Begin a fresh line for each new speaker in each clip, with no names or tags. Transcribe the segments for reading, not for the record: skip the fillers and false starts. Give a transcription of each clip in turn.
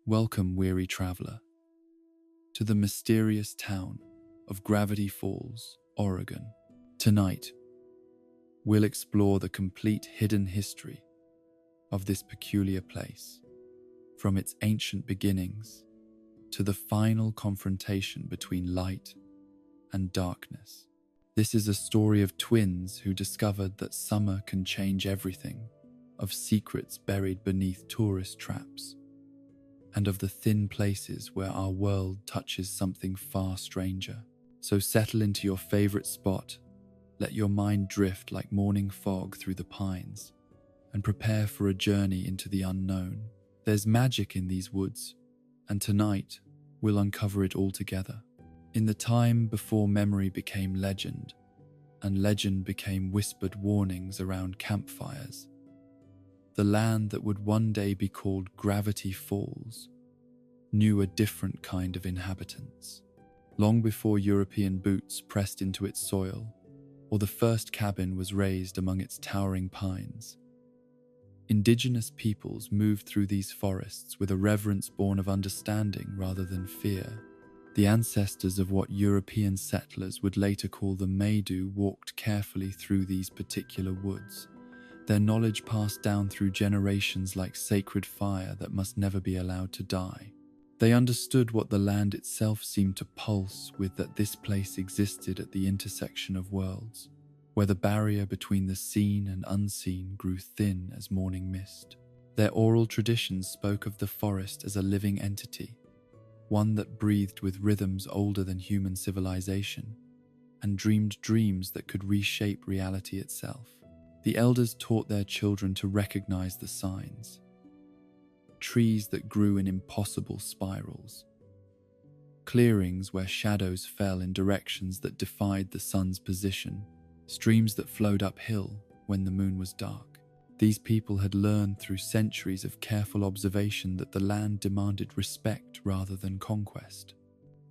Welcome, weary traveler, to the mysterious town of Gravity Falls, Oregon. Tonight, we'll explore the complete hidden history of this peculiar place, from its ancient beginnings to the final confrontation between light and darkness. This is a story of twins who discovered that summer can change everything, of secrets buried beneath tourist traps, and of the thin places where our world touches something far stranger. So settle into your favorite spot, let your mind drift like morning fog through the pines, and prepare for a journey into the unknown. There's magic in these woods, and tonight we'll uncover it all together. In the time before memory became legend, and legend became whispered warnings around campfires, the land that would one day be called Gravity Falls knew a different kind of inhabitants. Long before European boots pressed into its soil, or the first cabin was raised among its towering pines, indigenous peoples moved through these forests with a reverence born of understanding rather than fear. The ancestors of what European settlers would later call the Maidu walked carefully through these particular woods, their knowledge passed down through generations like sacred fire that must never be allowed to die. They understood what the land itself seemed to pulse with, that this place existed at the intersection of worlds, where the barrier between the seen and unseen grew thin as morning mist. Their oral traditions spoke of the forest as a living entity, one that breathed with rhythms older than human civilization, and dreamed dreams that could reshape reality itself. The elders taught their children to recognize the signs: trees that grew in impossible spirals, clearings where shadows fell in directions that defied the sun's position, streams that flowed uphill when the moon was dark. These people had learned through centuries of careful observation that the land demanded respect rather than conquest.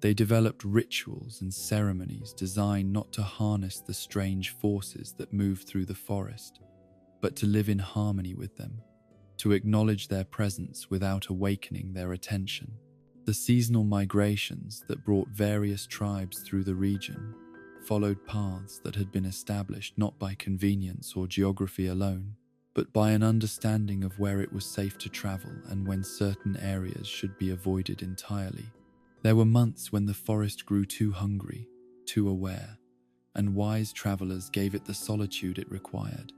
They developed rituals and ceremonies designed not to harness the strange forces that moved through the forest, but to live in harmony with them, to acknowledge their presence without awakening their attention. The seasonal migrations that brought various tribes through the region followed paths that had been established not by convenience or geography alone, but by an understanding of where it was safe to travel and when certain areas should be avoided entirely. There were months when the forest grew too hungry, too aware, and wise travelers gave it the solitude it required.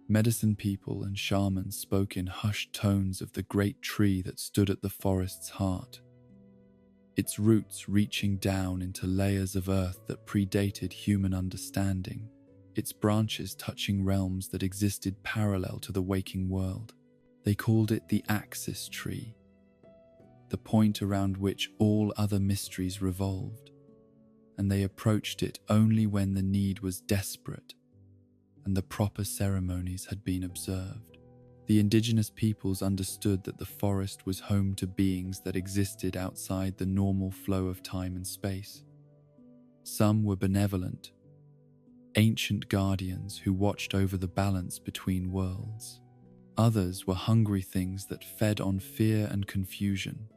Medicine people and shamans spoke in hushed tones of the great tree that stood at the forest's heart, its roots reaching down into layers of earth that predated human understanding, its branches touching realms that existed parallel to the waking world. They called it the axis tree, the point around which all other mysteries revolved, and they approached it only when the need was desperate and the proper ceremonies had been observed. The indigenous peoples understood that the forest was home to beings that existed outside the normal flow of time and space. Some were benevolent, ancient guardians who watched over the balance between worlds. Others were hungry things that fed on fear and confusion,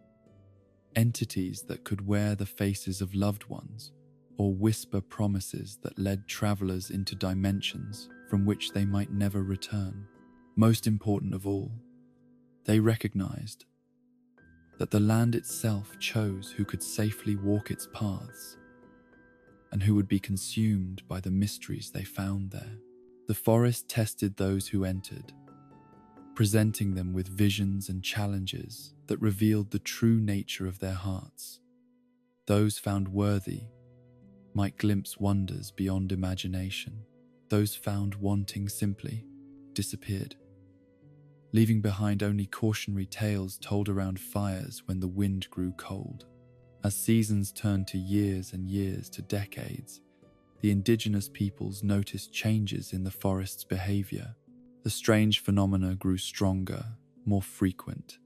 entities that could wear the faces of loved ones or whisper promises that led travelers into dimensions from which they might never return. Most important of all, they recognized that the land itself chose who could safely walk its paths and who would be consumed by the mysteries they found there. The forest tested those who entered, presenting them with visions and challenges that revealed the true nature of their hearts. Those found worthy might glimpse wonders beyond imagination. Those found wanting simply disappeared, leaving behind only cautionary tales told around fires when the wind grew cold. As seasons turned to years and years to decades, the indigenous peoples noticed changes in the forest's behavior. The strange phenomena grew stronger, more frequent,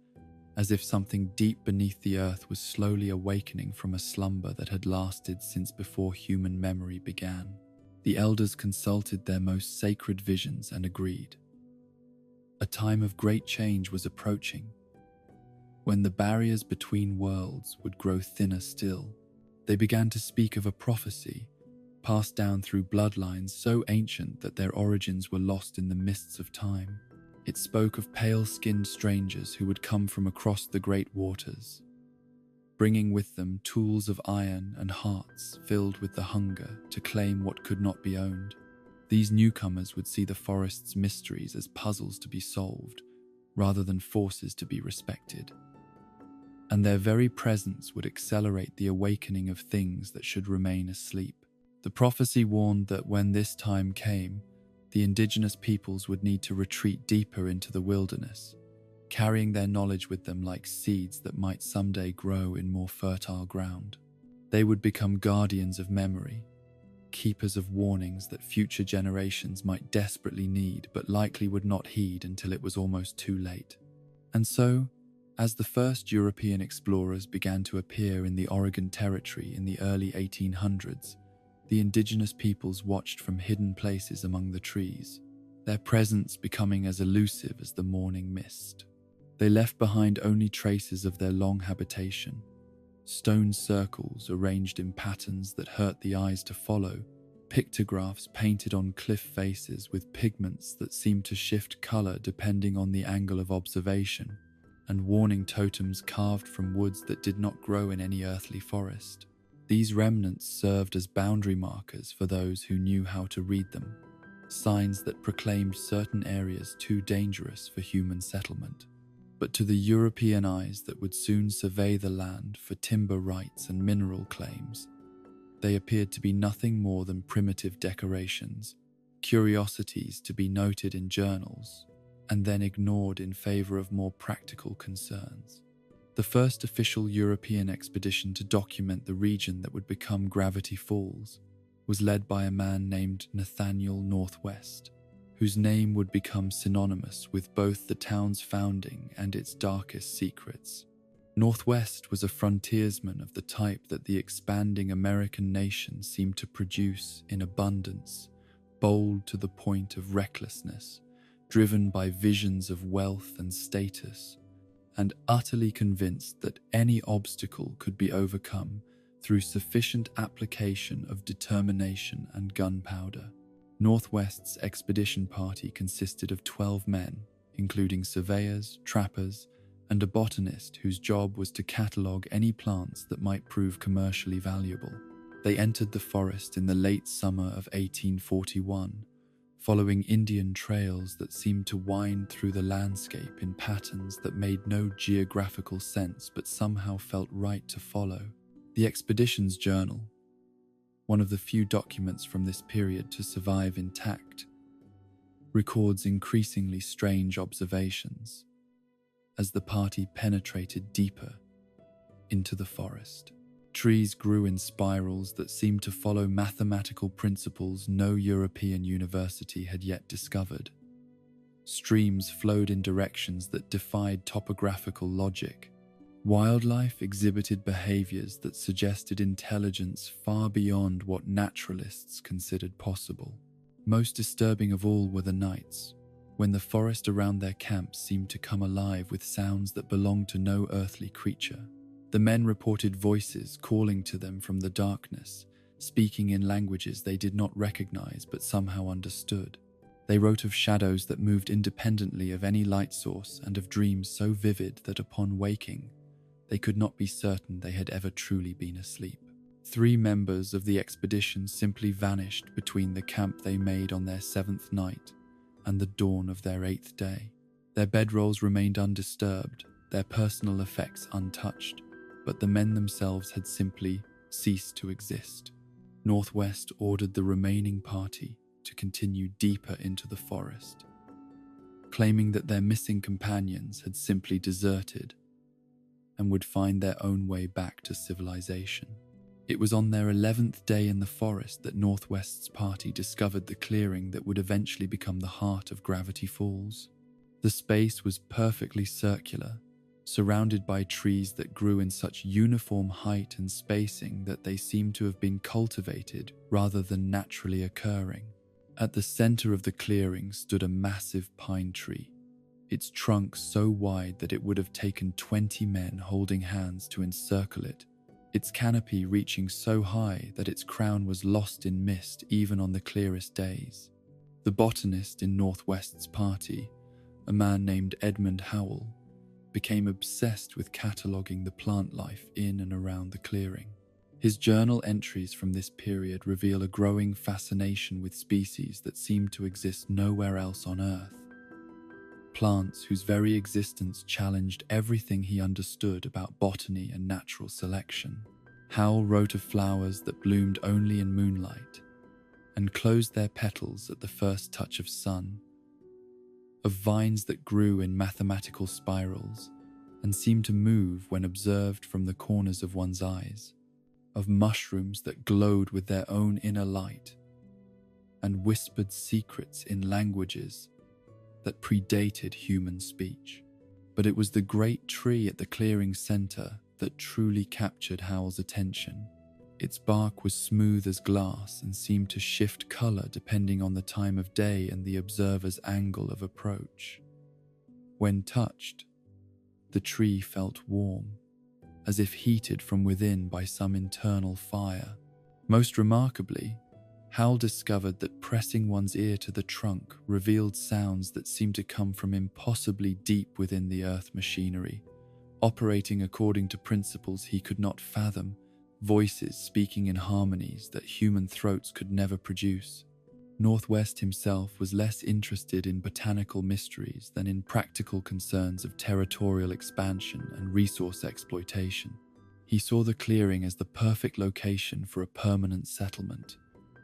as if something deep beneath the earth was slowly awakening from a slumber that had lasted since before human memory began. The elders consulted their most sacred visions and agreed. A time of great change was approaching, when the barriers between worlds would grow thinner still, they began to speak of a prophecy passed down through bloodlines so ancient that their origins were lost in the mists of time. It spoke of pale-skinned strangers who would come from across the great waters, bringing with them tools of iron and hearts filled with the hunger to claim what could not be owned. These newcomers would see the forest's mysteries as puzzles to be solved, rather than forces to be respected. And their very presence would accelerate the awakening of things that should remain asleep. The prophecy warned that when this time came, the indigenous peoples would need to retreat deeper into the wilderness, carrying their knowledge with them like seeds that might someday grow in more fertile ground. They would become guardians of memory, keepers of warnings that future generations might desperately need but likely would not heed until it was almost too late. And so, as the first European explorers began to appear in the Oregon Territory in the early 1800s, the indigenous peoples watched from hidden places among the trees, their presence becoming as elusive as the morning mist. They left behind only traces of their long habitation, stone circles arranged in patterns that hurt the eyes to follow, pictographs painted on cliff faces with pigments that seemed to shift color depending on the angle of observation, and warning totems carved from woods that did not grow in any earthly forest. These remnants served as boundary markers for those who knew how to read them, signs that proclaimed certain areas too dangerous for human settlement. But to the European eyes that would soon survey the land for timber rights and mineral claims, they appeared to be nothing more than primitive decorations, curiosities to be noted in journals, and then ignored in favor of more practical concerns. The first official European expedition to document the region that would become Gravity Falls was led by a man named Nathaniel Northwest, whose name would become synonymous with both the town's founding and its darkest secrets. Northwest was a frontiersman of the type that the expanding American nation seemed to produce in abundance, bold to the point of recklessness, driven by visions of wealth and status, and utterly convinced that any obstacle could be overcome through sufficient application of determination and gunpowder. Northwest's expedition party consisted of 12 men, including surveyors, trappers, and a botanist whose job was to catalogue any plants that might prove commercially valuable. They entered the forest in the late summer of 1841, following Indian trails that seemed to wind through the landscape in patterns that made no geographical sense but somehow felt right to follow. The expedition's journal, one of the few documents from this period to survive intact, records increasingly strange observations as the party penetrated deeper into the forest. Trees grew in spirals that seemed to follow mathematical principles no European university had yet discovered. Streams flowed in directions that defied topographical logic. Wildlife exhibited behaviors that suggested intelligence far beyond what naturalists considered possible. Most disturbing of all were the nights, when the forest around their camp seemed to come alive with sounds that belonged to no earthly creature. The men reported voices calling to them from the darkness, speaking in languages they did not recognize but somehow understood. They wrote of shadows that moved independently of any light source and of dreams so vivid that upon waking, they could not be certain they had ever truly been asleep. 3 members of the expedition simply vanished between the camp they made on their 7th night and the dawn of their 8th day. Their bedrolls remained undisturbed, their personal effects untouched, but the men themselves had simply ceased to exist. Northwest ordered the remaining party to continue deeper into the forest, claiming that their missing companions had simply deserted and would find their own way back to civilization. It was on their 11th day in the forest that Northwest's party discovered the clearing that would eventually become the heart of Gravity Falls. The space was perfectly circular, surrounded by trees that grew in such uniform height and spacing that they seemed to have been cultivated rather than naturally occurring. At the center of the clearing stood a massive pine tree, its trunk so wide that it would have taken 20 men holding hands to encircle it, its canopy reaching so high that its crown was lost in mist even on the clearest days. The botanist in Northwest's party, a man named Edmund Howell, became obsessed with cataloguing the plant life in and around the clearing. His journal entries from this period reveal a growing fascination with species that seem to exist nowhere else on Earth. Plants whose very existence challenged everything he understood about botany and natural selection. Howell wrote of flowers that bloomed only in moonlight and closed their petals at the first touch of sun, of vines that grew in mathematical spirals and seemed to move when observed from the corners of one's eyes, of mushrooms that glowed with their own inner light and whispered secrets in languages that predated human speech. But it was the great tree at the clearing center that truly captured Howell's attention. Its bark was smooth as glass and seemed to shift color depending on the time of day and the observer's angle of approach. When touched, the tree felt warm, as if heated from within by some internal fire. Most remarkably, Howell discovered that pressing one's ear to the trunk revealed sounds that seemed to come from impossibly deep within the earth machinery, operating according to principles he could not fathom, voices speaking in harmonies that human throats could never produce. Northwest himself was less interested in botanical mysteries than in practical concerns of territorial expansion and resource exploitation. He saw the clearing as the perfect location for a permanent settlement,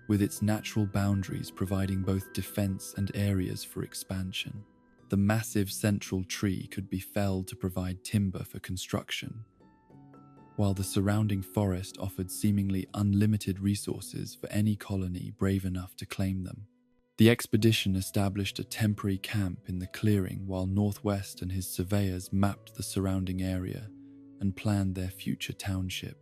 with its natural boundaries providing both defense and areas for expansion. The massive central tree could be felled to provide timber for construction, while the surrounding forest offered seemingly unlimited resources for any colony brave enough to claim them. The expedition established a temporary camp in the clearing while Northwest and his surveyors mapped the surrounding area and planned their future township.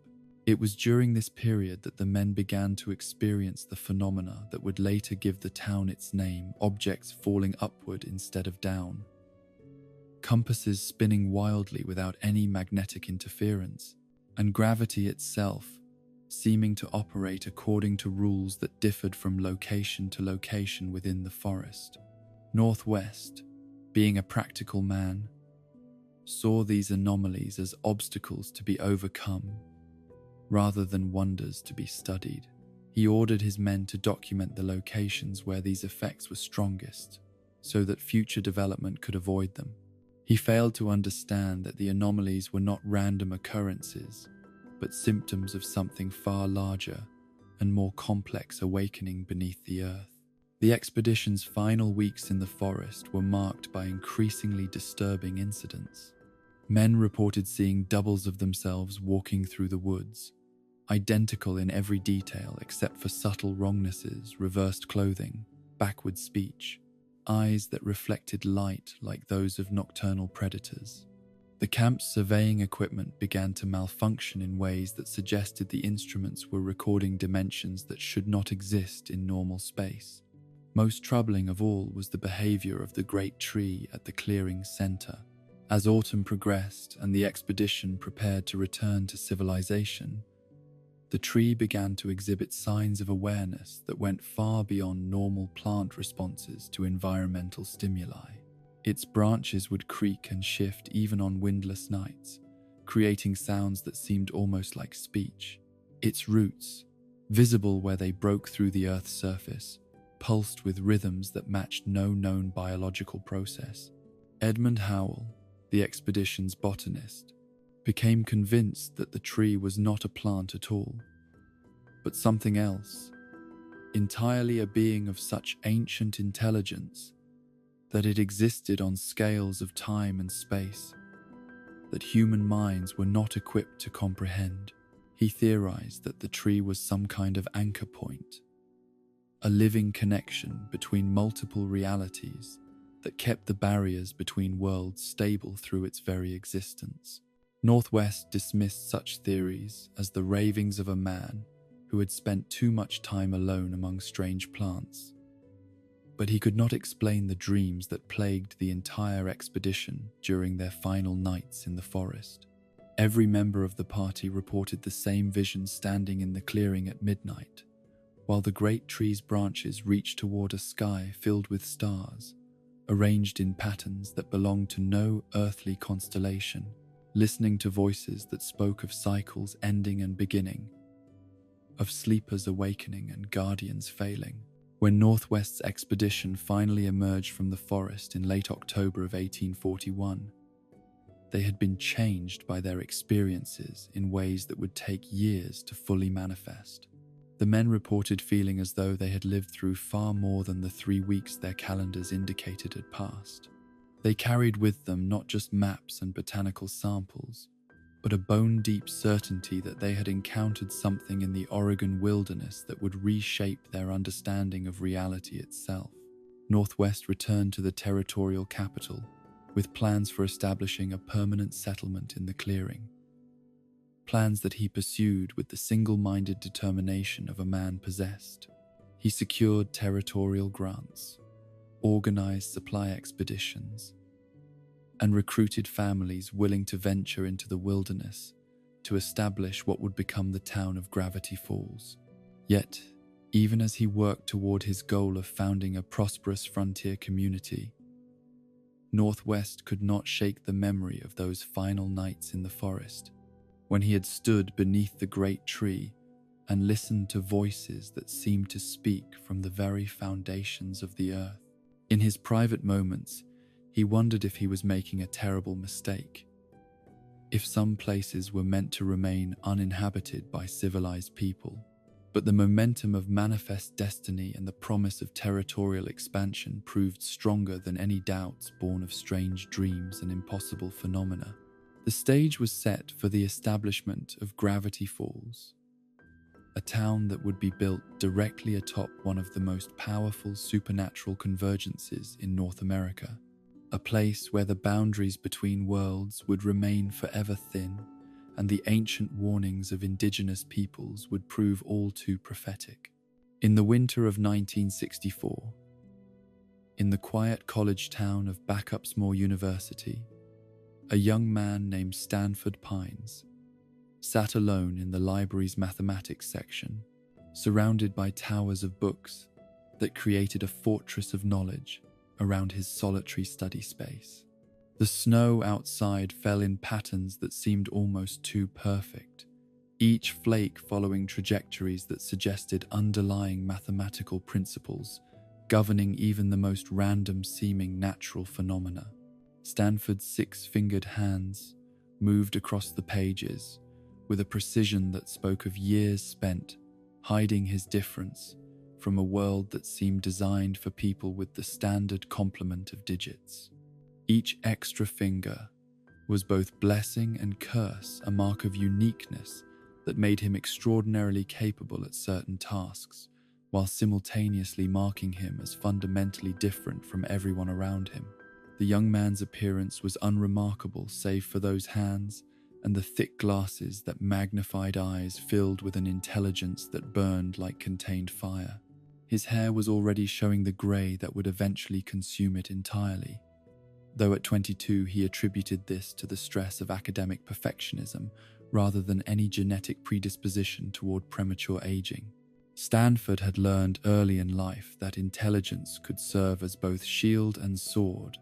It was during this period that the men began to experience the phenomena that would later give the town its name, objects falling upward instead of down, compasses spinning wildly without any magnetic interference, and gravity itself seeming to operate according to rules that differed from location to location within the forest. Northwest, being a practical man, saw these anomalies as obstacles to be overcome rather than wonders to be studied. He ordered his men to document the locations where these effects were strongest, so that future development could avoid them. He failed to understand that the anomalies were not random occurrences, but symptoms of something far larger and more complex awakening beneath the earth. The expedition's final weeks in the forest were marked by increasingly disturbing incidents. Men reported seeing doubles of themselves walking through the woods, identical in every detail except for subtle wrongnesses, reversed clothing, backward speech, eyes that reflected light like those of nocturnal predators. The camp's surveying equipment began to malfunction in ways that suggested the instruments were recording dimensions that should not exist in normal space. Most troubling of all was the behavior of the great tree at the clearing's center. As autumn progressed and the expedition prepared to return to civilization, the tree began to exhibit signs of awareness that went far beyond normal plant responses to environmental stimuli. Its branches would creak and shift even on windless nights, creating sounds that seemed almost like speech. Its roots, visible where they broke through the Earth's surface, pulsed with rhythms that matched no known biological process. Edmund Howell, the expedition's botanist, became convinced that the tree was not a plant at all, but something else, entirely a being of such ancient intelligence that it existed on scales of time and space that human minds were not equipped to comprehend. He theorized that the tree was some kind of anchor point, a living connection between multiple realities that kept the barriers between worlds stable through its very existence. Northwest dismissed such theories as the ravings of a man who had spent too much time alone among strange plants. But he could not explain the dreams that plagued the entire expedition during their final nights in the forest. Every member of the party reported the same vision standing in the clearing at midnight, while the great tree's branches reached toward a sky filled with stars, arranged in patterns that belonged to no earthly constellation, listening to voices that spoke of cycles ending and beginning, of sleepers awakening and guardians failing. When Northwest's expedition finally emerged from the forest in late October of 1841, they had been changed by their experiences in ways that would take years to fully manifest. The men reported feeling as though they had lived through far more than the 3 weeks their calendars indicated had passed. They carried with them not just maps and botanical samples, but a bone-deep certainty that they had encountered something in the Oregon wilderness that would reshape their understanding of reality itself. Northwest returned to the territorial capital with plans for establishing a permanent settlement in the clearing. Plans that he pursued with the single-minded determination of a man possessed. He secured territorial grants, organized supply expeditions, and recruited families willing to venture into the wilderness to establish what would become the town of Gravity Falls. Yet, even as he worked toward his goal of founding a prosperous frontier community, Northwest could not shake the memory of those final nights in the forest, when he had stood beneath the great tree and listened to voices that seemed to speak from the very foundations of the earth. In his private moments, he wondered if he was making a terrible mistake, if some places were meant to remain uninhabited by civilized people. But the momentum of manifest destiny and the promise of territorial expansion proved stronger than any doubts born of strange dreams and impossible phenomena. The stage was set for the establishment of Gravity Falls, a town that would be built directly atop one of the most powerful supernatural convergences in North America, a place where the boundaries between worlds would remain forever thin and the ancient warnings of indigenous peoples would prove all too prophetic. In the winter of 1964, in the quiet college town of Backups University, a young man named Stanford Pines sat alone in the library's mathematics section, surrounded by towers of books that created a fortress of knowledge around his solitary study space. The snow outside fell in patterns that seemed almost too perfect, each flake following trajectories that suggested underlying mathematical principles governing even the most random-seeming natural phenomena. Stanford's six-fingered hands moved across the pages with a precision that spoke of years spent hiding his difference from a world that seemed designed for people with the standard complement of digits. Each extra finger was both blessing and curse, a mark of uniqueness that made him extraordinarily capable at certain tasks, while simultaneously marking him as fundamentally different from everyone around him. The young man's appearance was unremarkable save for those hands and the thick glasses that magnified eyes filled with an intelligence that burned like contained fire. His hair was already showing the grey that would eventually consume it entirely, though at 22 he attributed this to the stress of academic perfectionism rather than any genetic predisposition toward premature aging. Stanford had learned early in life that intelligence could serve as both shield and sword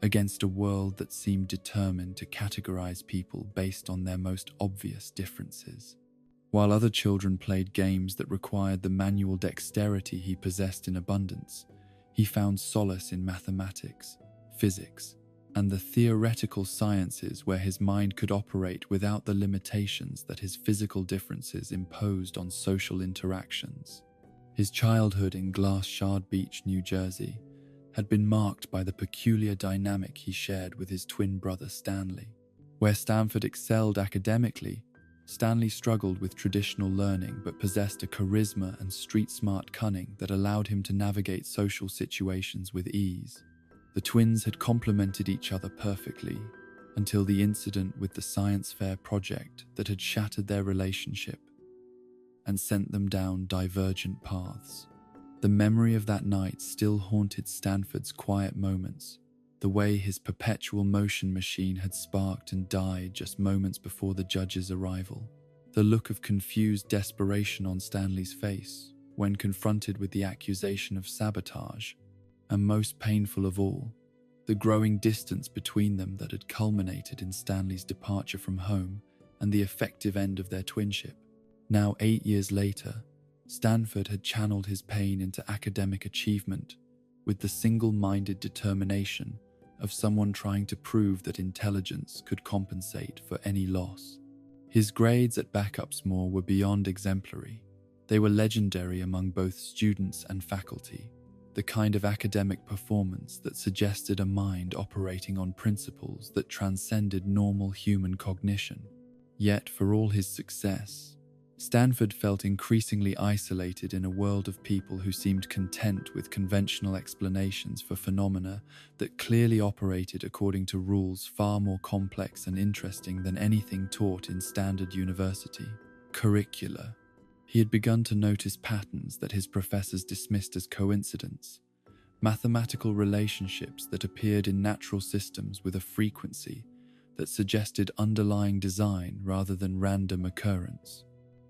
against a world that seemed determined to categorize people based on their most obvious differences. While other children played games that required the manual dexterity he possessed in abundance, he found solace in mathematics, physics, and the theoretical sciences where his mind could operate without the limitations that his physical differences imposed on social interactions. His childhood in Glass Shard Beach, New Jersey, had been marked by the peculiar dynamic he shared with his twin brother Stanley. Where Stanford excelled academically, Stanley struggled with traditional learning but possessed a charisma and street-smart cunning that allowed him to navigate social situations with ease. The twins had complemented each other perfectly until the incident with the science fair project that had shattered their relationship and sent them down divergent paths. The memory of that night still haunted Stanford's quiet moments, the way his perpetual motion machine had sparked and died just moments before the judge's arrival. The look of confused desperation on Stanley's face when confronted with the accusation of sabotage, and most painful of all, the growing distance between them that had culminated in Stanley's departure from home and the effective end of their twinship. Now 8 years later, Stanford had channeled his pain into academic achievement with the single-minded determination of someone trying to prove that intelligence could compensate for any loss. His grades at Backups were beyond exemplary. They were legendary among both students and faculty, the kind of academic performance that suggested a mind operating on principles that transcended normal human cognition. Yet, for all his success, Stanford felt increasingly isolated in a world of people who seemed content with conventional explanations for phenomena that clearly operated according to rules far more complex and interesting than anything taught in standard university curricula. He had begun to notice patterns that his professors dismissed as coincidence, mathematical relationships that appeared in natural systems with a frequency that suggested underlying design rather than random occurrence.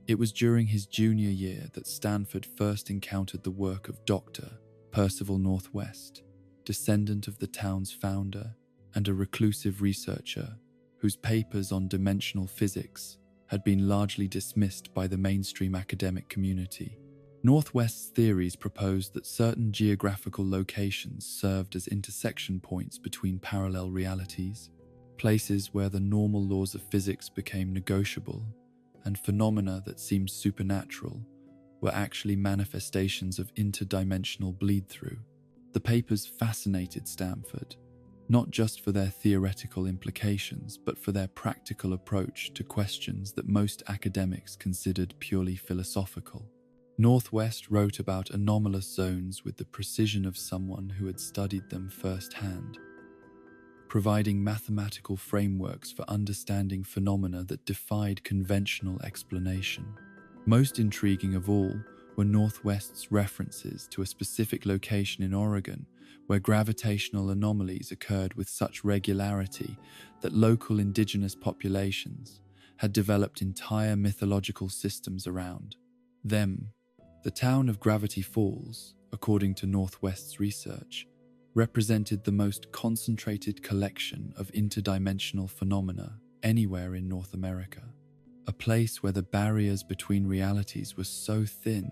It was during his junior year that Stanford first encountered the work of Dr. Percival Northwest, descendant of the town's founder and a reclusive researcher whose papers on dimensional physics had been largely dismissed by the mainstream academic community. Northwest's theories proposed that certain geographical locations served as intersection points between parallel realities, places where the normal laws of physics became negotiable, and phenomena that seemed supernatural were actually manifestations of interdimensional bleed-through. The papers fascinated Stanford, not just for their theoretical implications, but for their practical approach to questions that most academics considered purely philosophical. Northwest wrote about anomalous zones with the precision of someone who had studied them firsthand, providing mathematical frameworks for understanding phenomena that defied conventional explanation. Most intriguing of all were Northwest's references to a specific location in Oregon where gravitational anomalies occurred with such regularity that local indigenous populations had developed entire mythological systems around them. The town of Gravity Falls, according to Northwest's research, represented the most concentrated collection of interdimensional phenomena anywhere in North America, a place where the barriers between realities were so thin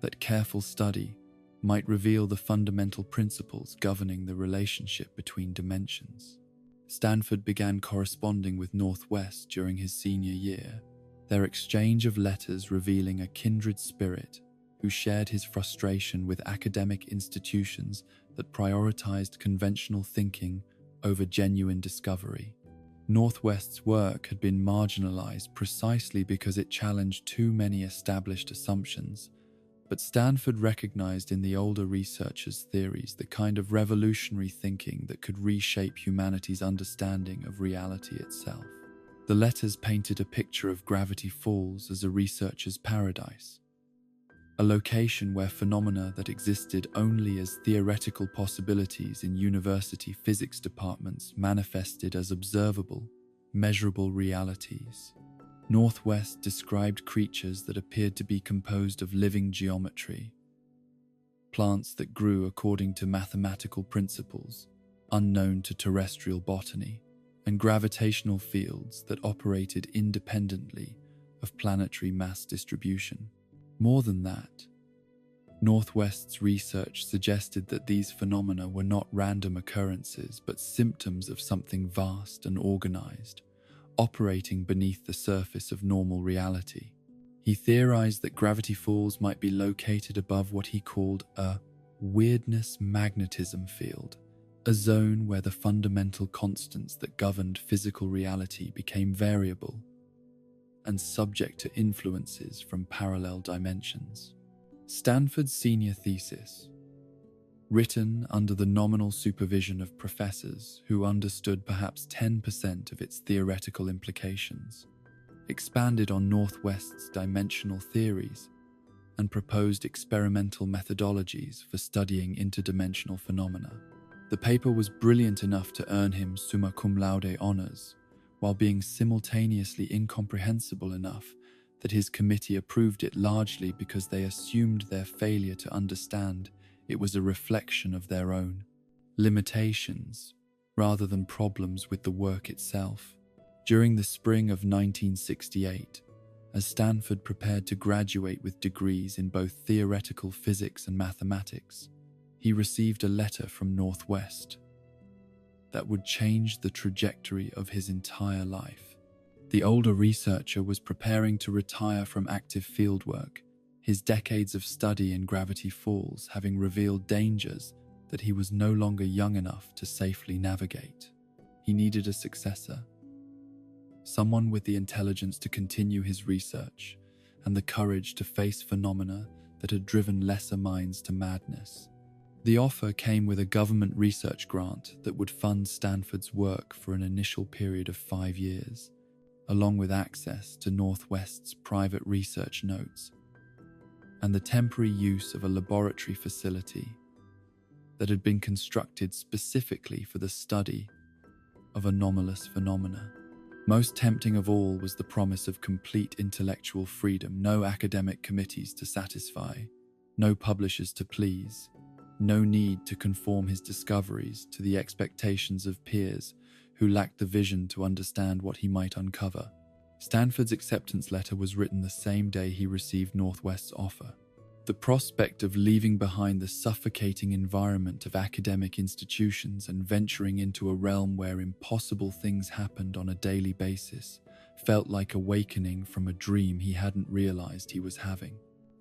that careful study might reveal the fundamental principles governing the relationship between dimensions. Stanford began corresponding with Northwest during his senior year, their exchange of letters revealing a kindred spirit who shared his frustration with academic institutions that prioritized conventional thinking over genuine discovery. Northwest's work had been marginalized precisely because it challenged too many established assumptions, but Stanford recognized in the older researchers' theories the kind of revolutionary thinking that could reshape humanity's understanding of reality itself. The letters painted a picture of Gravity Falls as a researcher's paradise, a location where phenomena that existed only as theoretical possibilities in university physics departments manifested as observable, measurable realities. Northwest described creatures that appeared to be composed of living geometry, plants that grew according to mathematical principles unknown to terrestrial botany, and gravitational fields that operated independently of planetary mass distribution. More than that, Northwest's research suggested that these phenomena were not random occurrences but symptoms of something vast and organized, operating beneath the surface of normal reality. He theorized that Gravity Falls might be located above what he called a weirdness magnetism field, a zone where the fundamental constants that governed physical reality became variable and subject to influences from parallel dimensions. Stanford's senior thesis, written under the nominal supervision of professors who understood perhaps 10% of its theoretical implications, expanded on Northwest's dimensional theories and proposed experimental methodologies for studying interdimensional phenomena. The paper was brilliant enough to earn him summa cum laude honors, while being simultaneously incomprehensible enough that his committee approved it largely because they assumed their failure to understand it was a reflection of their own limitations rather than problems with the work itself. During the spring of 1968, as Stanford prepared to graduate with degrees in both theoretical physics and mathematics, he received a letter from Northwest that would change the trajectory of his entire life. The older researcher was preparing to retire from active fieldwork, his decades of study in Gravity Falls having revealed dangers that he was no longer young enough to safely navigate. He needed a successor, someone with the intelligence to continue his research and the courage to face phenomena that had driven lesser minds to madness. The offer came with a government research grant that would fund Stanford's work for an initial period of 5 years, along with access to Northwest's private research notes and the temporary use of a laboratory facility that had been constructed specifically for the study of anomalous phenomena. Most tempting of all was the promise of complete intellectual freedom, no academic committees to satisfy, no publishers to please, no need to conform his discoveries to the expectations of peers who lacked the vision to understand what he might uncover. Stanford's acceptance letter was written the same day he received Northwest's offer. The prospect of leaving behind the suffocating environment of academic institutions and venturing into a realm where impossible things happened on a daily basis felt like awakening from a dream he hadn't realized he was having.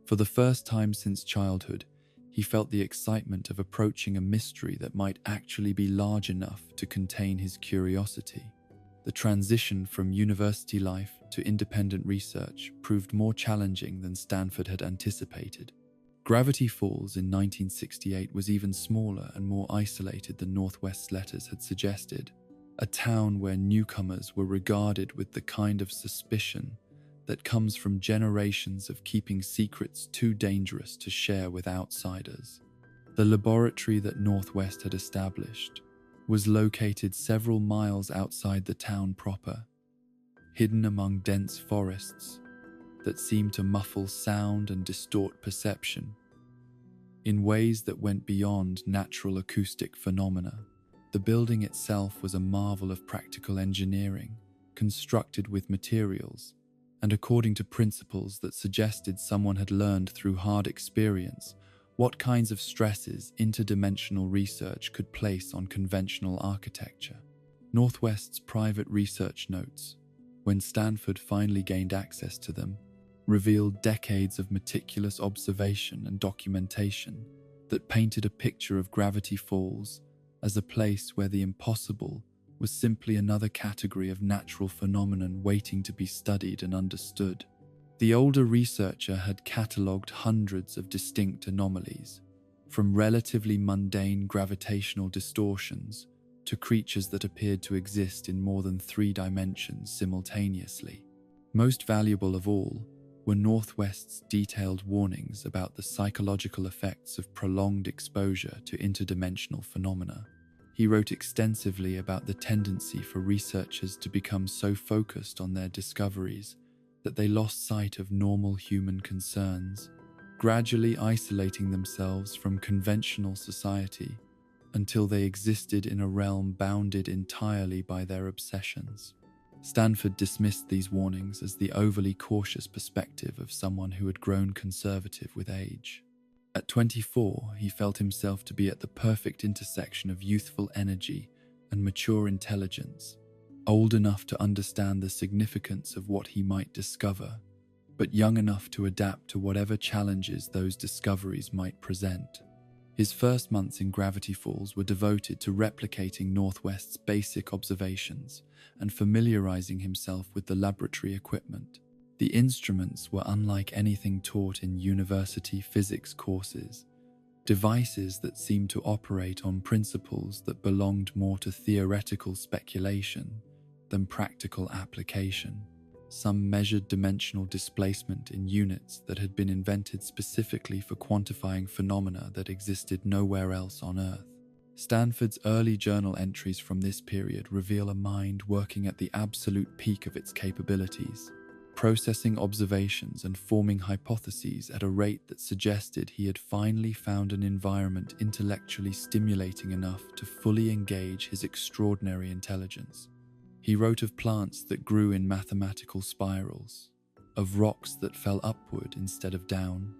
For the first time since childhood, he felt the excitement of approaching a mystery that might actually be large enough to contain his curiosity. The transition from university life to independent research proved more challenging than Stanford had anticipated. Gravity Falls in 1968 was even smaller and more isolated than Northwest's letters had suggested, a town where newcomers were regarded with the kind of suspicion that comes from generations of keeping secrets too dangerous to share with outsiders. The laboratory that Northwest had established was located several miles outside the town proper, hidden among dense forests that seemed to muffle sound and distort perception in ways that went beyond natural acoustic phenomena. The building itself was a marvel of practical engineering, constructed with materials and according to principles that suggested someone had learned through hard experience what kinds of stresses interdimensional research could place on conventional architecture. Northwest's private research notes, when Stanford finally gained access to them, revealed decades of meticulous observation and documentation that painted a picture of Gravity Falls as a place where the impossible was simply another category of natural phenomenon waiting to be studied and understood. The older researcher had catalogued hundreds of distinct anomalies, from relatively mundane gravitational distortions to creatures that appeared to exist in more than 3 dimensions simultaneously. Most valuable of all were Northwest's detailed warnings about the psychological effects of prolonged exposure to interdimensional phenomena. He wrote extensively about the tendency for researchers to become so focused on their discoveries that they lost sight of normal human concerns, gradually isolating themselves from conventional society until they existed in a realm bounded entirely by their obsessions. Stanford dismissed these warnings as the overly cautious perspective of someone who had grown conservative with age. At 24, he felt himself to be at the perfect intersection of youthful energy and mature intelligence, old enough to understand the significance of what he might discover, but young enough to adapt to whatever challenges those discoveries might present. His first months in Gravity Falls were devoted to replicating Northwest's basic observations and familiarizing himself with the laboratory equipment. The instruments were unlike anything taught in university physics courses, devices that seemed to operate on principles that belonged more to theoretical speculation than practical application. some measured dimensional displacement in units that had been invented specifically for quantifying phenomena that existed nowhere else on Earth. Stanford's early journal entries from this period reveal a mind working at the absolute peak of its capabilities, processing observations and forming hypotheses at a rate that suggested he had finally found an environment intellectually stimulating enough to fully engage his extraordinary intelligence. He wrote of plants that grew in mathematical spirals, of rocks that fell upward instead of down,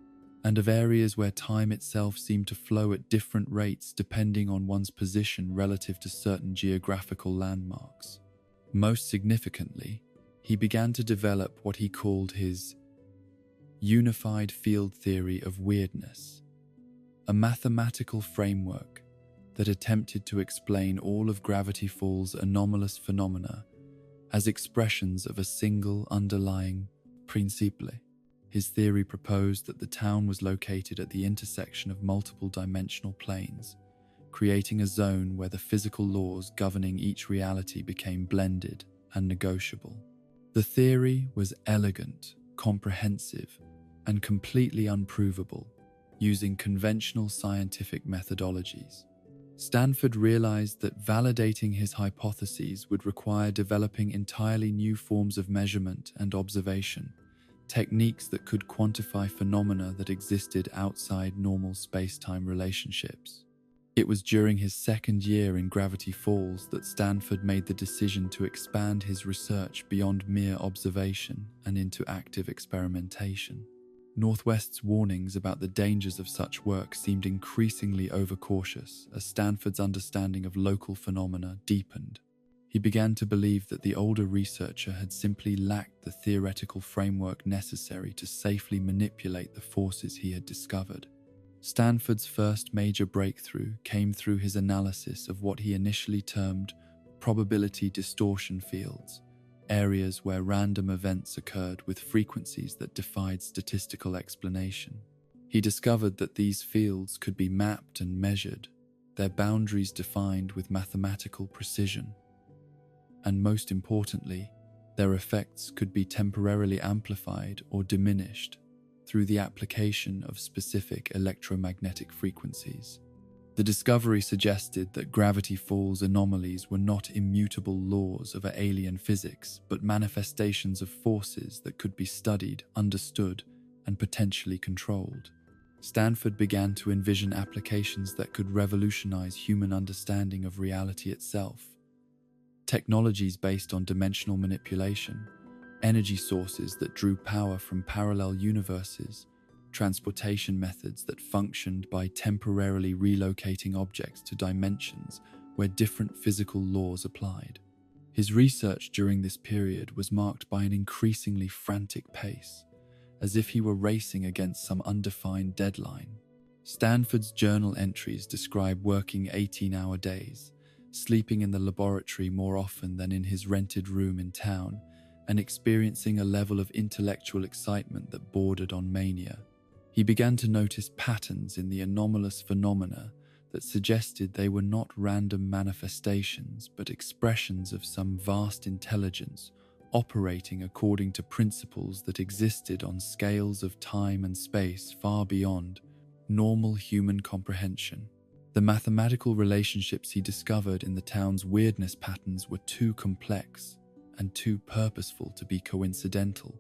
and of areas where time itself seemed to flow at different rates depending on one's position relative to certain geographical landmarks. Most significantly, he began to develop what he called his unified field theory of weirdness, a mathematical framework that attempted to explain all of Gravity Falls' anomalous phenomena as expressions of a single underlying principle. His theory proposed that the town was located at the intersection of multiple dimensional planes, creating a zone where the physical laws governing each reality became blended and negotiable. The theory was elegant, comprehensive, and completely unprovable, using conventional scientific methodologies. Stanford realized that validating his hypotheses would require developing entirely new forms of measurement and observation, techniques that could quantify phenomena that existed outside normal space-time relationships. It was during his second year in Gravity Falls that Stanford made the decision to expand his research beyond mere observation and into active experimentation. Northwest's warnings about the dangers of such work seemed increasingly overcautious as Stanford's understanding of local phenomena deepened. He began to believe that the older researcher had simply lacked the theoretical framework necessary to safely manipulate the forces he had discovered. Stanford's first major breakthrough came through his analysis of what he initially termed probability distortion fields, areas where random events occurred with frequencies that defied statistical explanation. He discovered that these fields could be mapped and measured, their boundaries defined with mathematical precision. And most importantly, their effects could be temporarily amplified or diminished through the application of specific electromagnetic frequencies. The discovery suggested that Gravity Falls anomalies were not immutable laws of alien physics, but manifestations of forces that could be studied, understood, and potentially controlled. Stanford began to envision applications that could revolutionize human understanding of reality itself. Technologies based on dimensional manipulation, energy sources that drew power from parallel universes, transportation methods that functioned by temporarily relocating objects to dimensions where different physical laws applied. His research during this period was marked by an increasingly frantic pace, as if he were racing against some undefined deadline. Stanford's journal entries describe working 18-hour days, sleeping in the laboratory more often than in his rented room in town, and experiencing a level of intellectual excitement that bordered on mania. He began to notice patterns in the anomalous phenomena that suggested they were not random manifestations but expressions of some vast intelligence operating according to principles that existed on scales of time and space far beyond normal human comprehension. The mathematical relationships he discovered in the town's weirdness patterns were too complex and too purposeful to be coincidental,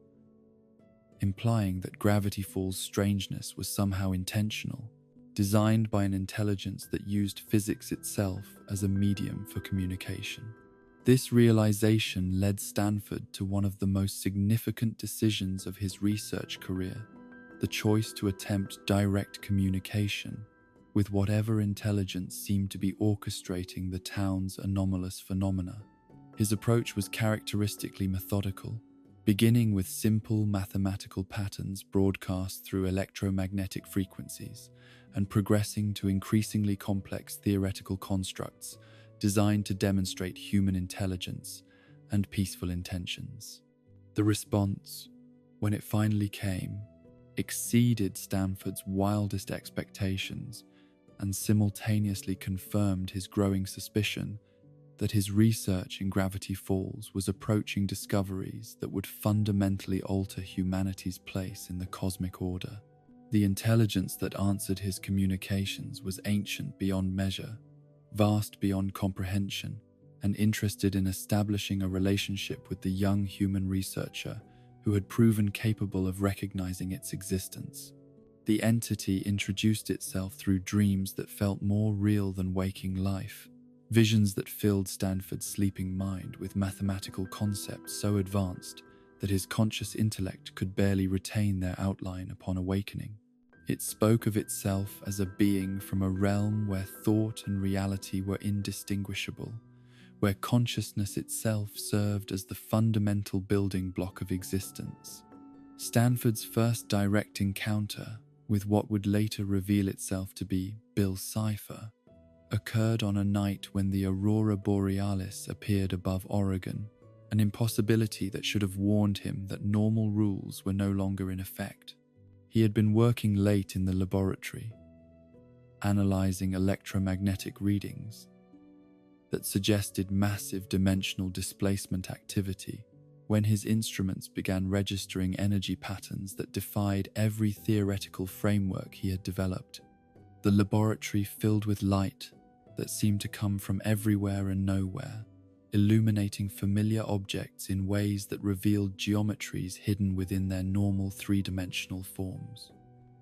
implying that Gravity Falls' strangeness was somehow intentional, designed by an intelligence that used physics itself as a medium for communication. This realization led Stanford to one of the most significant decisions of his research career, the choice to attempt direct communication with whatever intelligence seemed to be orchestrating the town's anomalous phenomena. His approach was characteristically methodical, beginning with simple mathematical patterns broadcast through electromagnetic frequencies and progressing to increasingly complex theoretical constructs designed to demonstrate human intelligence and peaceful intentions. The response, when it finally came, exceeded Stanford's wildest expectations and simultaneously confirmed his growing suspicion that his research in gravity falls was approaching discoveries that would fundamentally alter humanity's place in the cosmic order. The intelligence that answered his communications was ancient beyond measure, vast beyond comprehension, and interested in establishing a relationship with the young human researcher who had proven capable of recognizing its existence. The entity introduced itself through dreams that felt more real than waking life, visions that filled Stanford's sleeping mind with mathematical concepts so advanced that his conscious intellect could barely retain their outline upon awakening. It spoke of itself as a being from a realm where thought and reality were indistinguishable, where consciousness itself served as the fundamental building block of existence. Stanford's first direct encounter with what would later reveal itself to be Bill's cipher occurred on a night when the aurora borealis appeared above Oregon, an impossibility that should have warned him that normal rules were no longer in effect. He had been working late in the laboratory, analyzing electromagnetic readings that suggested massive dimensional displacement activity, when his instruments began registering energy patterns that defied every theoretical framework he had developed. The laboratory filled with light that seemed to come from everywhere and nowhere, illuminating familiar objects in ways that revealed geometries hidden within their normal three-dimensional forms.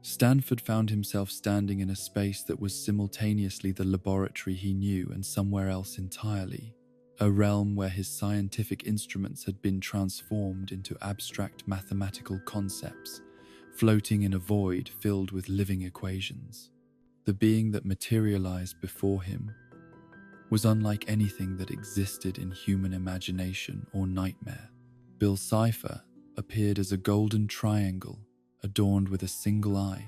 Stanford found himself standing in a space that was simultaneously the laboratory he knew and somewhere else entirely, a realm where his scientific instruments had been transformed into abstract mathematical concepts, floating in a void filled with living equations. The being that materialized before him was unlike anything that existed in human imagination or nightmare. Bill's cipher appeared as a golden triangle adorned with a single eye,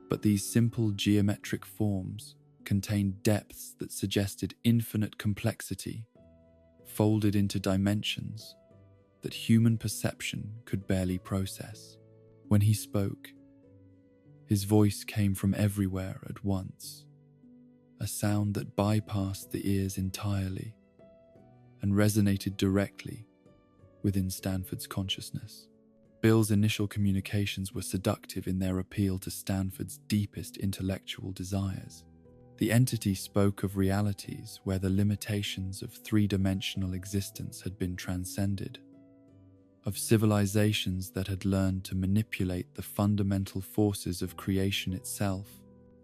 but these simple geometric forms contained depths that suggested infinite complexity, folded into dimensions that human perception could barely process. When he spoke, his voice came from everywhere at once, a sound that bypassed the ears entirely and resonated directly within Stanford's consciousness. Bill's initial communications were seductive in their appeal to Stanford's deepest intellectual desires. The entity spoke of realities where the limitations of three-dimensional existence had been transcended, of civilizations that had learned to manipulate the fundamental forces of creation itself,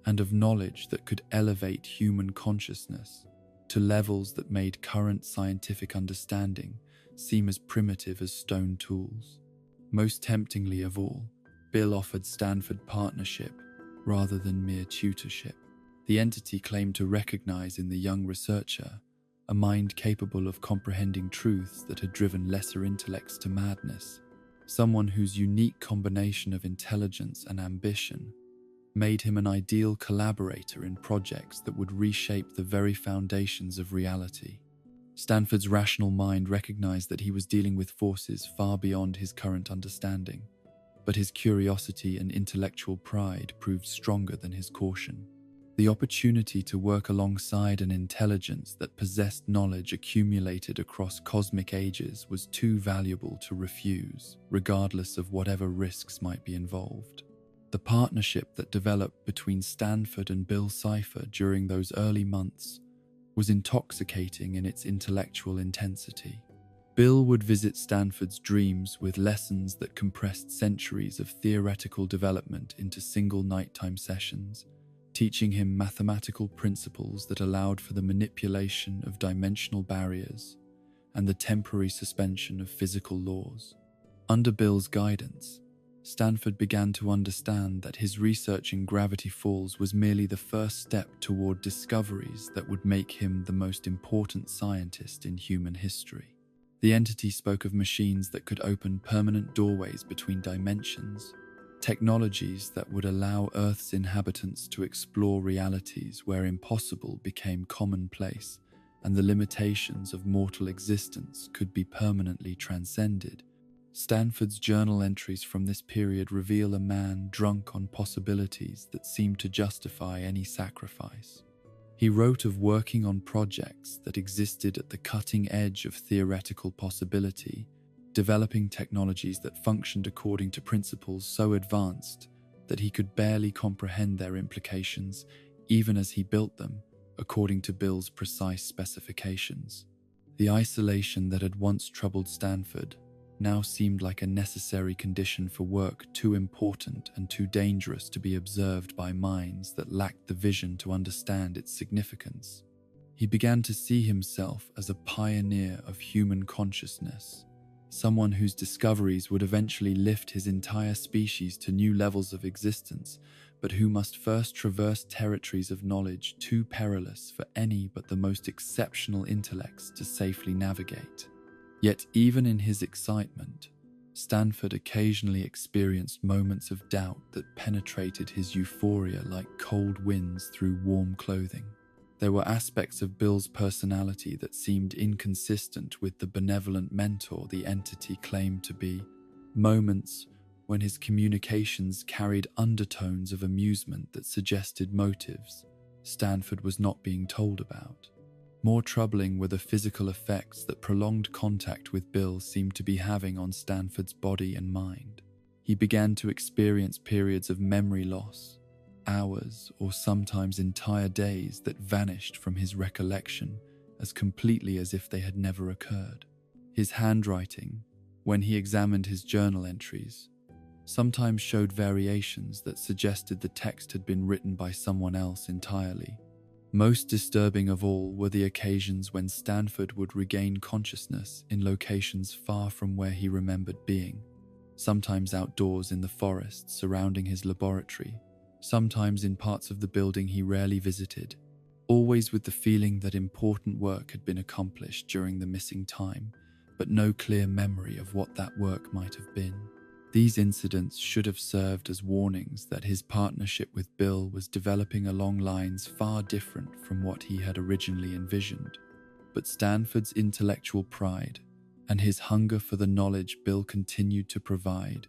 and of knowledge that could elevate human consciousness to levels that made current scientific understanding seem as primitive as stone tools. Most temptingly of all, Bill offered Stanford partnership rather than mere tutorship. The entity claimed to recognize in the young researcher a mind capable of comprehending truths that had driven lesser intellects to madness, someone whose unique combination of intelligence and ambition made him an ideal collaborator in projects that would reshape the very foundations of reality. Stanford's rational mind recognized that he was dealing with forces far beyond his current understanding, but his curiosity and intellectual pride proved stronger than his caution. The opportunity to work alongside an intelligence that possessed knowledge accumulated across cosmic ages was too valuable to refuse, regardless of whatever risks might be involved. The partnership that developed between Stanford and Bill Cipher during those early months was intoxicating in its intellectual intensity. Bill would visit Stanford's dreams with lessons that compressed centuries of theoretical development into single nighttime sessions, teaching him mathematical principles that allowed for the manipulation of dimensional barriers and the temporary suspension of physical laws. Under Bill's guidance, Stanford began to understand that his research in gravity falls was merely the first step toward discoveries that would make him the most important scientist in human history. The entity spoke of machines that could open permanent doorways between dimensions, technologies that would allow Earth's inhabitants to explore realities where impossible became commonplace and the limitations of mortal existence could be permanently transcended. Stanford's journal entries from this period reveal a man drunk on possibilities that seemed to justify any sacrifice. He wrote of working on projects that existed at the cutting edge of theoretical possibility, developing technologies that functioned according to principles so advanced that he could barely comprehend their implications, even as he built them, according to Bill's precise specifications. The isolation that had once troubled Stanford now seemed like a necessary condition for work too important and too dangerous to be observed by minds that lacked the vision to understand its significance. He began to see himself as a pioneer of human consciousness, someone whose discoveries would eventually lift his entire species to new levels of existence, but who must first traverse territories of knowledge too perilous for any but the most exceptional intellects to safely navigate. Yet even in his excitement, Stanford occasionally experienced moments of doubt that penetrated his euphoria like cold winds through warm clothing. There were aspects of Bill's personality that seemed inconsistent with the benevolent mentor the entity claimed to be, moments when his communications carried undertones of amusement that suggested motives Stanford was not being told about. More troubling were the physical effects that prolonged contact with Bill seemed to be having on Stanford's body and mind. He began to experience periods of memory loss, hours or sometimes entire days that vanished from his recollection as completely as if they had never occurred. His handwriting, when he examined his journal entries, sometimes showed variations that suggested the text had been written by someone else entirely. Most disturbing of all were the occasions when Stanford would regain consciousness in locations far from where he remembered being, sometimes outdoors in the forest surrounding his laboratory, sometimes in parts of the building he rarely visited, always with the feeling that important work had been accomplished during the missing time, but no clear memory of what that work might have been. These incidents should have served as warnings that his partnership with Bill was developing along lines far different from what he had originally envisioned. But Stanford's intellectual pride and his hunger for the knowledge Bill continued to provide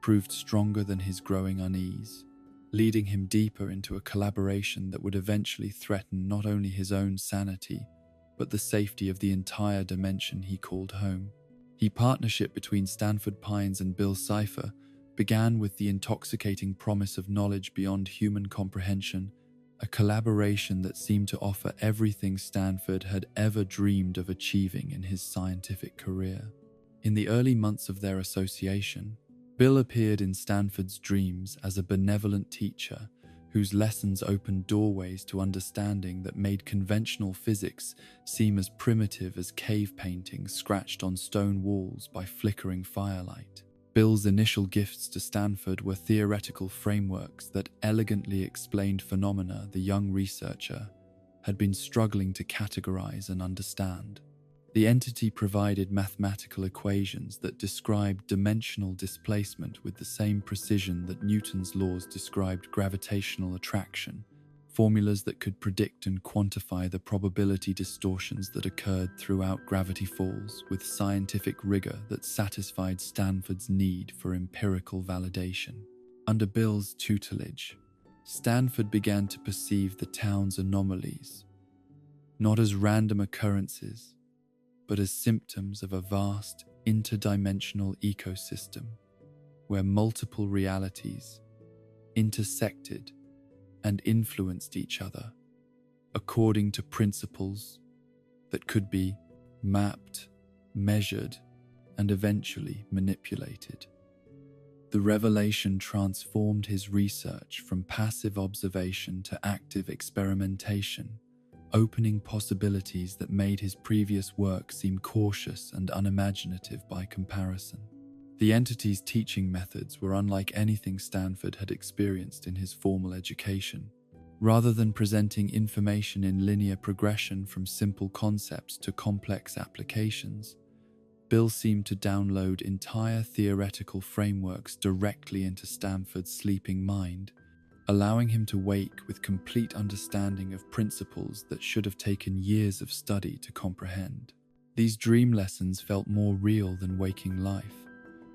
proved stronger than his growing unease, leading him deeper into a collaboration that would eventually threaten not only his own sanity, but the safety of the entire dimension he called home. The partnership between Stanford Pines and Bill Cipher began with the intoxicating promise of knowledge beyond human comprehension, a collaboration that seemed to offer everything Stanford had ever dreamed of achieving in his scientific career. In the early months of their association, Bill appeared in Stanford's dreams as a benevolent teacher whose lessons opened doorways to understanding that made conventional physics seem as primitive as cave paintings scratched on stone walls by flickering firelight. Bill's initial gifts to Stanford were theoretical frameworks that elegantly explained phenomena the young researcher had been struggling to categorize and understand. The entity provided mathematical equations that described dimensional displacement with the same precision that Newton's laws described gravitational attraction, formulas that could predict and quantify the probability distortions that occurred throughout gravity falls with scientific rigor that satisfied Stanford's need for empirical validation. Under Bill's tutelage, Stanford began to perceive the town's anomalies, not as random occurrences, but as symptoms of a vast, interdimensional ecosystem where multiple realities intersected and influenced each other according to principles that could be mapped, measured, and eventually manipulated. The revelation transformed his research from passive observation to active experimentation, opening possibilities that made his previous work seem cautious and unimaginative by comparison. The entity's teaching methods were unlike anything Stanford had experienced in his formal education. Rather than presenting information in linear progression from simple concepts to complex applications, Bill seemed to download entire theoretical frameworks directly into Stanford's sleeping mind, allowing him to wake with complete understanding of principles that should have taken years of study to comprehend. These dream lessons felt more real than waking life,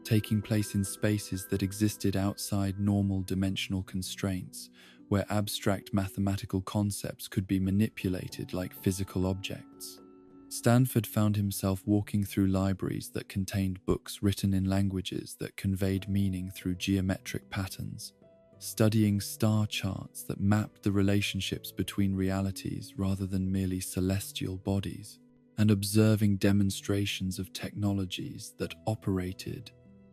taking place in spaces that existed outside normal dimensional constraints, where abstract mathematical concepts could be manipulated like physical objects. Stanford found himself walking through libraries that contained books written in languages that conveyed meaning through geometric patterns, studying star charts that mapped the relationships between realities rather than merely celestial bodies, and observing demonstrations of technologies that operated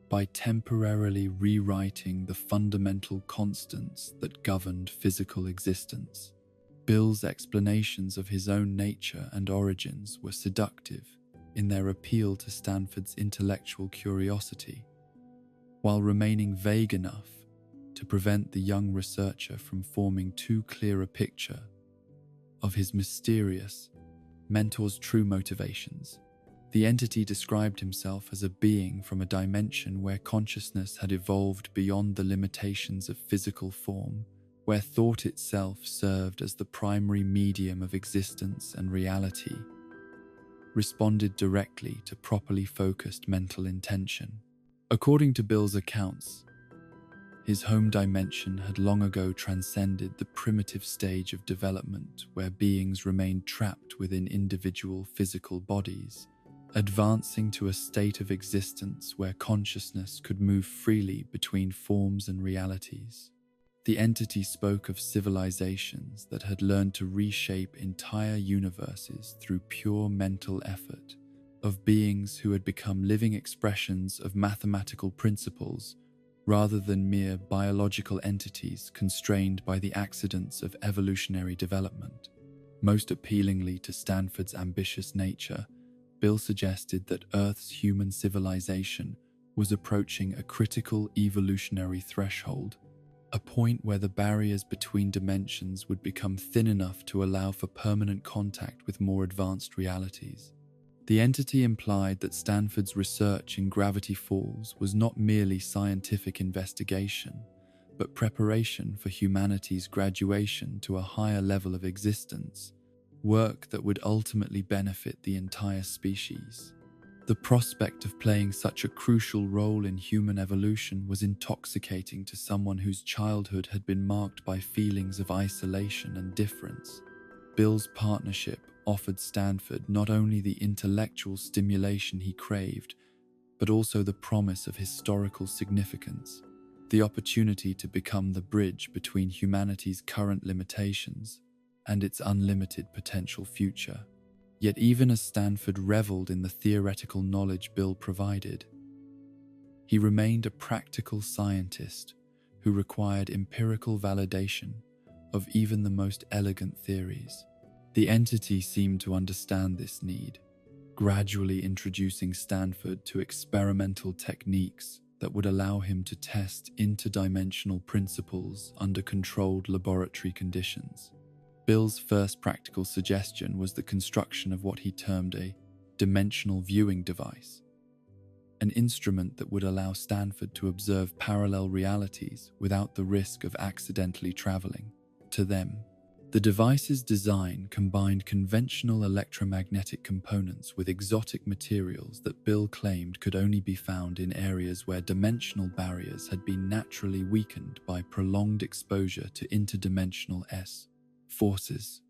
by temporarily rewriting the fundamental constants that governed physical existence. Bill's explanations of his own nature and origins were seductive in their appeal to Stanford's intellectual curiosity, while remaining vague enough to prevent the young researcher from forming too clear a picture of his mysterious mentor's true motivations. The entity described himself as a being from a dimension where consciousness had evolved beyond the limitations of physical form, where thought itself served as the primary medium of existence and reality, responded directly to properly focused mental intention. According to Bill's accounts, his home dimension had long ago transcended the primitive stage of development where beings remained trapped within individual physical bodies, advancing to a state of existence where consciousness could move freely between forms and realities. The entity spoke of civilizations that had learned to reshape entire universes through pure mental effort, of beings who had become living expressions of mathematical principles rather than mere biological entities constrained by the accidents of evolutionary development. Most appealingly to Stanford's ambitious nature, Bill suggested that Earth's human civilization was approaching a critical evolutionary threshold, a point where the barriers between dimensions would become thin enough to allow for permanent contact with more advanced realities. The entity implied that Stanford's research in gravity falls was not merely scientific investigation, but preparation for humanity's graduation to a higher level of existence, work that would ultimately benefit the entire species. The prospect of playing such a crucial role in human evolution was intoxicating to someone whose childhood had been marked by feelings of isolation and difference. Bill's partnership offered Stanford not only the intellectual stimulation he craved, but also the promise of historical significance, the opportunity to become the bridge between humanity's current limitations and its unlimited potential future. Yet even as Stanford reveled in the theoretical knowledge Bill provided, he remained a practical scientist who required empirical validation of even the most elegant theories. The entity seemed to understand this need, gradually introducing Stanford to experimental techniques that would allow him to test interdimensional principles under controlled laboratory conditions. Bill's first practical suggestion was the construction of what he termed a dimensional viewing device, an instrument that would allow Stanford to observe parallel realities without the risk of accidentally traveling to them. The device's design combined conventional electromagnetic components with exotic materials that Bill claimed could only be found in areas where dimensional barriers had been naturally weakened by prolonged exposure to interdimensional forces.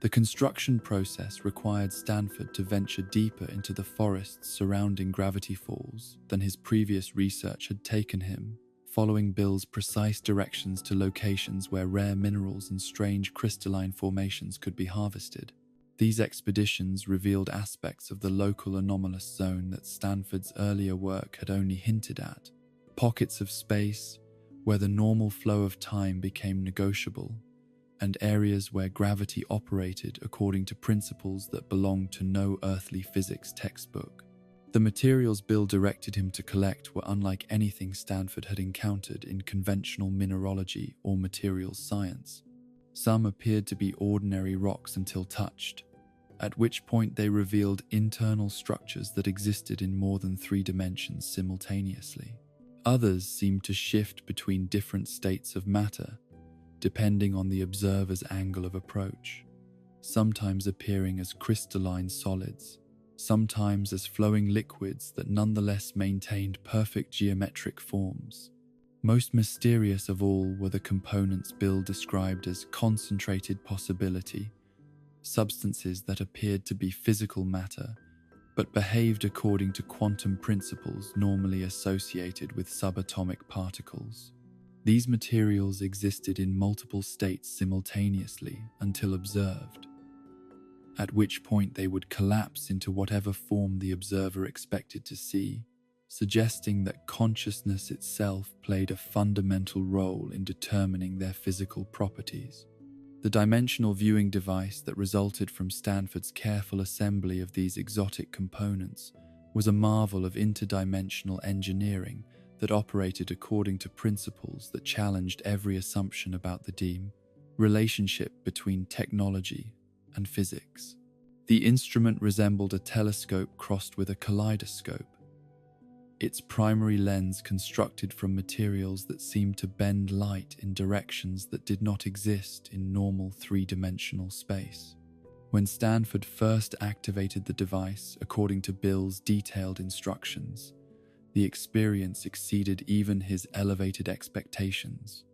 The construction process required Stanford to venture deeper into the forests surrounding gravity falls than his previous research had taken him, following Bill's precise directions to locations where rare minerals and strange crystalline formations could be harvested. These expeditions revealed aspects of the local anomalous zone that Stanford's earlier work had only hinted at, pockets of space where the normal flow of time became negotiable, and areas where gravity operated according to principles that belonged to no earthly physics textbook. The materials Bill directed him to collect were unlike anything Stanford had encountered in conventional mineralogy or materials science. Some appeared to be ordinary rocks until touched, at which point they revealed internal structures that existed in more than 3 dimensions simultaneously. Others seemed to shift between different states of matter, depending on the observer's angle of approach, sometimes appearing as crystalline solids, sometimes as flowing liquids that nonetheless maintained perfect geometric forms. Most mysterious of all were the components Bill described as concentrated possibility, substances that appeared to be physical matter, but behaved according to quantum principles normally associated with subatomic particles. These materials existed in multiple states simultaneously until observed, at which point they would collapse into whatever form the observer expected to see, suggesting that consciousness itself played a fundamental role in determining their physical properties. The dimensional viewing device that resulted from Stanford's careful assembly of these exotic components was a marvel of interdimensional engineering that operated according to principles that challenged every assumption about the relationship between technology and physics. The instrument resembled a telescope crossed with a kaleidoscope, its primary lens constructed from materials that seemed to bend light in directions that did not exist in normal three-dimensional space. When Stanford first activated the device, according to Bill's detailed instructions, the experience exceeded even his elevated expectations.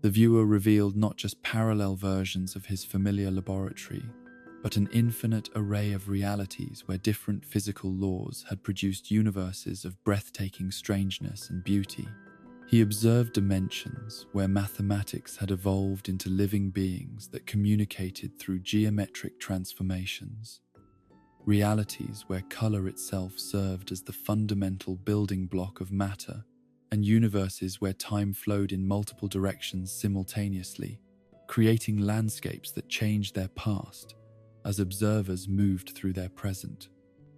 The viewer revealed not just parallel versions of his familiar laboratory, but an infinite array of realities where different physical laws had produced universes of breathtaking strangeness and beauty. He observed dimensions where mathematics had evolved into living beings that communicated through geometric transformations, realities where color itself served as the fundamental building block of matter, and universes where time flowed in multiple directions simultaneously, creating landscapes that changed their past as observers moved through their present.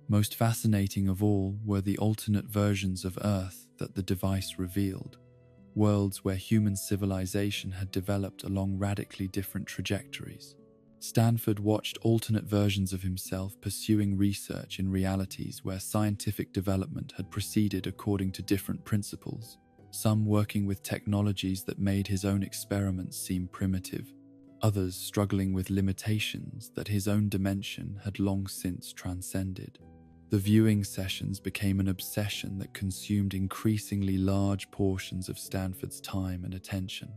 Most fascinating of all were the alternate versions of Earth that the device revealed, worlds where human civilization had developed along radically different trajectories. Stanford watched alternate versions of himself pursuing research in realities where scientific development had proceeded according to different principles, some working with technologies that made his own experiments seem primitive, others struggling with limitations that his own dimension had long since transcended. The viewing sessions became an obsession that consumed increasingly large portions of Stanford's time and attention.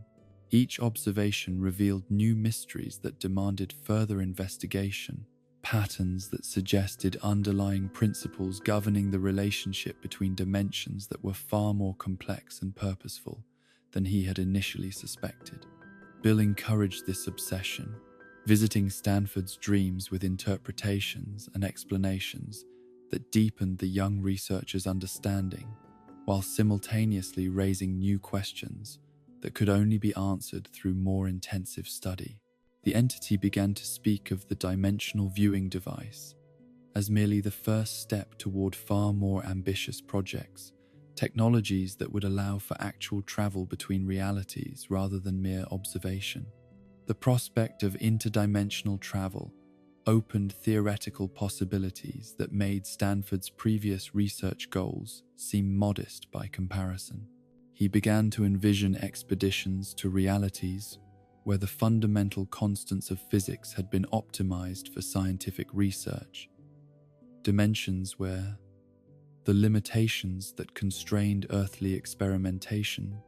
Each observation revealed new mysteries that demanded further investigation, patterns that suggested underlying principles governing the relationship between dimensions that were far more complex and purposeful than he had initially suspected. Bill encouraged this obsession, visiting Stanford's dreams with interpretations and explanations that deepened the young researcher's understanding, while simultaneously raising new questions that could only be answered through more intensive study. The entity began to speak of the dimensional viewing device as merely the first step toward far more ambitious projects, technologies that would allow for actual travel between realities rather than mere observation. The prospect of interdimensional travel opened theoretical possibilities that made Stanford's previous research goals seem modest by comparison. He began to envision expeditions to realities where the fundamental constants of physics had been optimized for scientific research, dimensions where the limitations that constrained earthly experimentation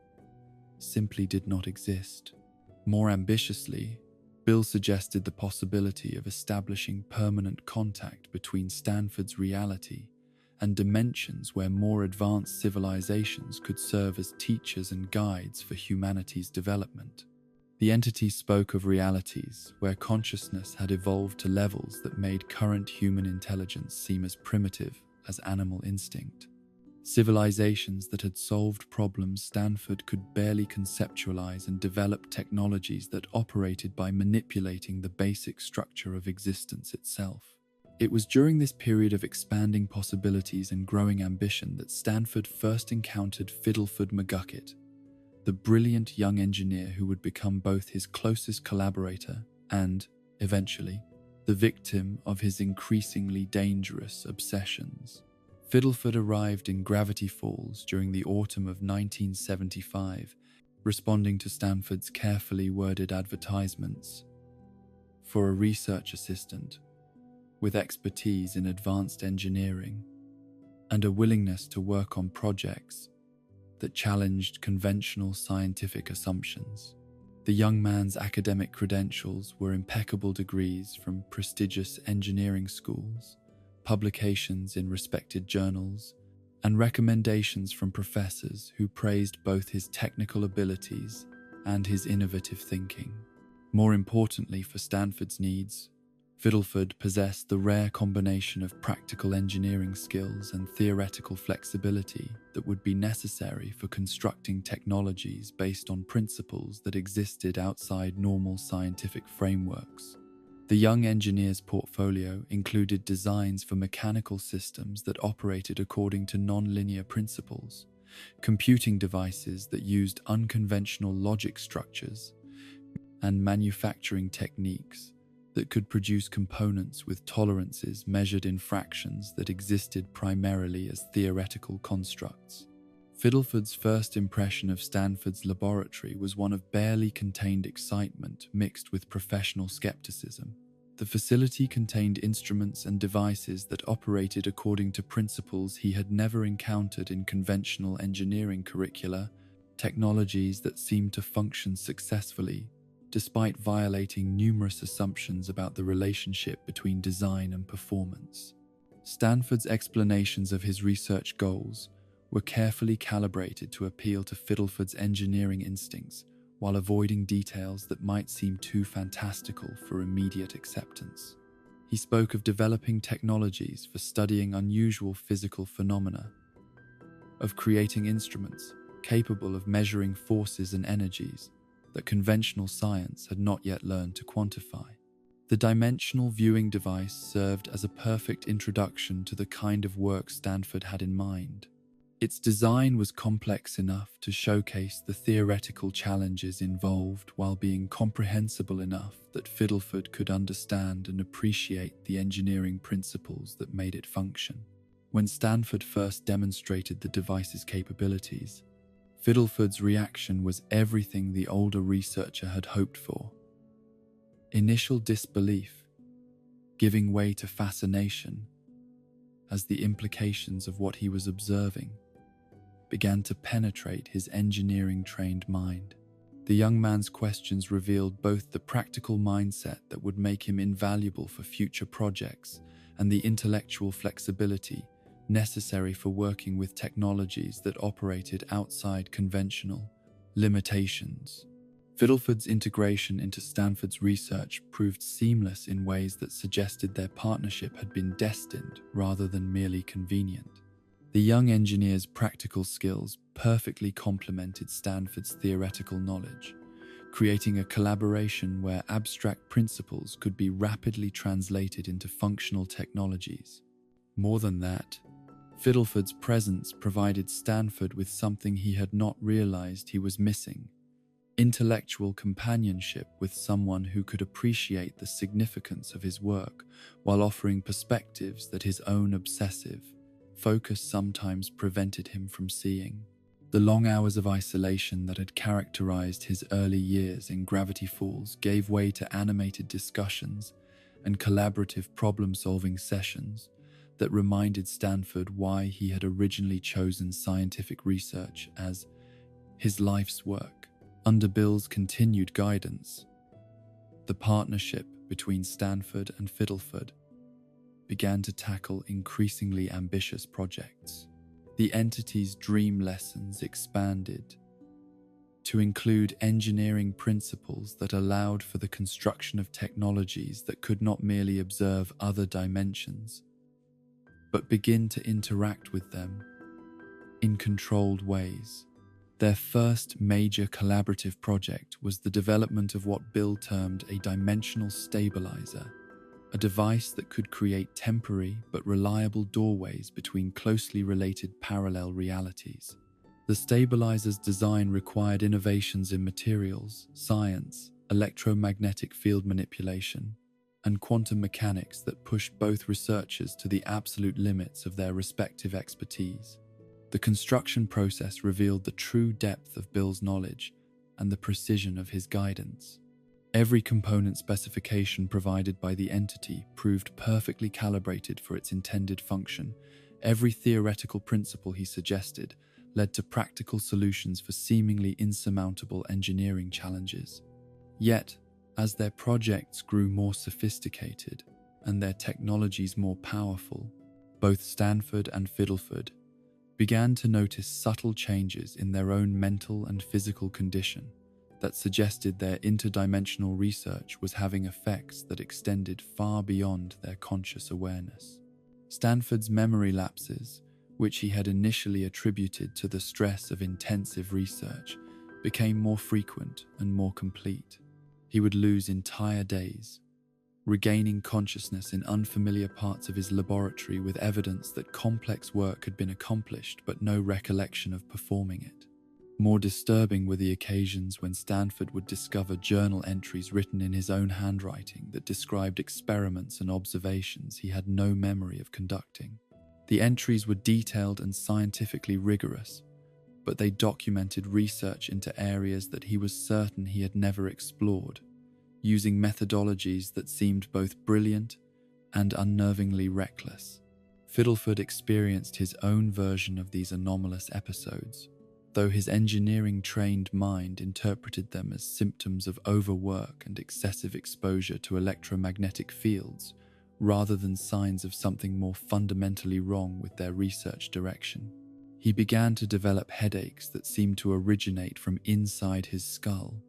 simply did not exist. More ambitiously, Bill suggested the possibility of establishing permanent contact between Stanford's reality and dimensions where more advanced civilizations could serve as teachers and guides for humanity's development. The entity spoke of realities where consciousness had evolved to levels that made current human intelligence seem as primitive as animal instinct. Civilizations that had solved problems Stanford could barely conceptualize and developed technologies that operated by manipulating the basic structure of existence itself. It was during this period of expanding possibilities and growing ambition that Stanford first encountered Fiddleford McGucket, the brilliant young engineer who would become both his closest collaborator and, eventually, the victim of his increasingly dangerous obsessions. Fiddleford arrived in Gravity Falls during the autumn of 1975, responding to Stanford's carefully worded advertisements for a research assistant with expertise in advanced engineering and a willingness to work on projects that challenged conventional scientific assumptions. The young man's academic credentials were impeccable degrees from prestigious engineering schools, publications in respected journals, and recommendations from professors who praised both his technical abilities and his innovative thinking. More importantly for Stanford's needs, Fiddleford possessed the rare combination of practical engineering skills and theoretical flexibility that would be necessary for constructing technologies based on principles that existed outside normal scientific frameworks. The young engineer's portfolio included designs for mechanical systems that operated according to non-linear principles, computing devices that used unconventional logic structures, and manufacturing techniques that could produce components with tolerances measured in fractions that existed primarily as theoretical constructs. Fiddleford's first impression of Stanford's laboratory was one of barely contained excitement mixed with professional skepticism. The facility contained instruments and devices that operated according to principles he had never encountered in conventional engineering curricula, technologies that seemed to function successfully despite violating numerous assumptions about the relationship between design and performance. Stanford's explanations of his research goals were carefully calibrated to appeal to Fiddleford's engineering instincts while avoiding details that might seem too fantastical for immediate acceptance. He spoke of developing technologies for studying unusual physical phenomena, of creating instruments capable of measuring forces and energies that conventional science had not yet learned to quantify. The dimensional viewing device served as a perfect introduction to the kind of work Stanford had in mind. Its design was complex enough to showcase the theoretical challenges involved while being comprehensible enough that Fiddleford could understand and appreciate the engineering principles that made it function. When Stanford first demonstrated the device's capabilities, Fiddleford's reaction was everything the older researcher had hoped for. Initial disbelief, giving way to fascination, as the implications of what he was observing began to penetrate his engineering-trained mind. The young man's questions revealed both the practical mindset that would make him invaluable for future projects and the intellectual flexibility necessary for working with technologies that operated outside conventional limitations. Fiddleford's integration into Stanford's research proved seamless in ways that suggested their partnership had been destined rather than merely convenient. The young engineer's practical skills perfectly complemented Stanford's theoretical knowledge, creating a collaboration where abstract principles could be rapidly translated into functional technologies. More than that, Fiddleford's presence provided Stanford with something he had not realized he was missing: intellectual companionship with someone who could appreciate the significance of his work while offering perspectives that his own obsessive focus sometimes prevented him from seeing. The long hours of isolation that had characterized his early years in Gravity Falls gave way to animated discussions and collaborative problem-solving sessions that reminded Stanford why he had originally chosen scientific research as his life's work. Under Bill's continued guidance, the partnership between Stanford and Fiddleford began to tackle increasingly ambitious projects. The entity's dream lessons expanded to include engineering principles that allowed for the construction of technologies that could not merely observe other dimensions, but begin to interact with them in controlled ways. Their first major collaborative project was the development of what Bill termed a dimensional stabilizer, a device that could create temporary but reliable doorways between closely related parallel realities. The stabilizer's design required innovations in materials, science, electromagnetic field manipulation, and quantum mechanics that pushed both researchers to the absolute limits of their respective expertise. The construction process revealed the true depth of Bill's knowledge and the precision of his guidance. Every component specification provided by the entity proved perfectly calibrated for its intended function. Every theoretical principle he suggested led to practical solutions for seemingly insurmountable engineering challenges. Yet, as their projects grew more sophisticated and their technologies more powerful, both Stanford and Fiddleford began to notice subtle changes in their own mental and physical condition that suggested their interdimensional research was having effects that extended far beyond their conscious awareness. Stanford's memory lapses, which he had initially attributed to the stress of intensive research, became more frequent and more complete. He would lose entire days, regaining consciousness in unfamiliar parts of his laboratory with evidence that complex work had been accomplished but no recollection of performing it. More disturbing were the occasions when Stanford would discover journal entries written in his own handwriting that described experiments and observations he had no memory of conducting. The entries were detailed and scientifically rigorous, but they documented research into areas that he was certain he had never explored, using methodologies that seemed both brilliant and unnervingly reckless. Fiddleford experienced his own version of these anomalous episodes, though his engineering-trained mind interpreted them as symptoms of overwork and excessive exposure to electromagnetic fields, rather than signs of something more fundamentally wrong with their research direction. He began to develop headaches that seemed to originate from inside his skull,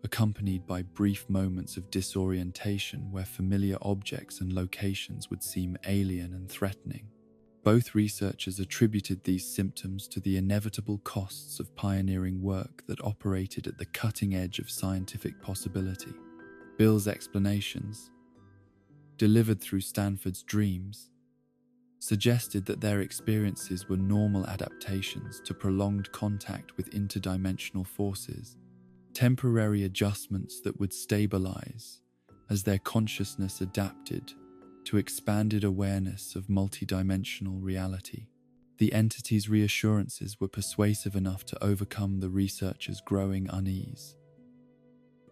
accompanied by brief moments of disorientation where familiar objects and locations would seem alien and threatening. Both researchers attributed these symptoms to the inevitable costs of pioneering work that operated at the cutting edge of scientific possibility. Bill's explanations, delivered through Stanford's dreams, suggested that their experiences were normal adaptations to prolonged contact with interdimensional forces, temporary adjustments that would stabilize as their consciousness adapted to expanded awareness of multidimensional reality. The entity's reassurances were persuasive enough to overcome the researchers' growing unease,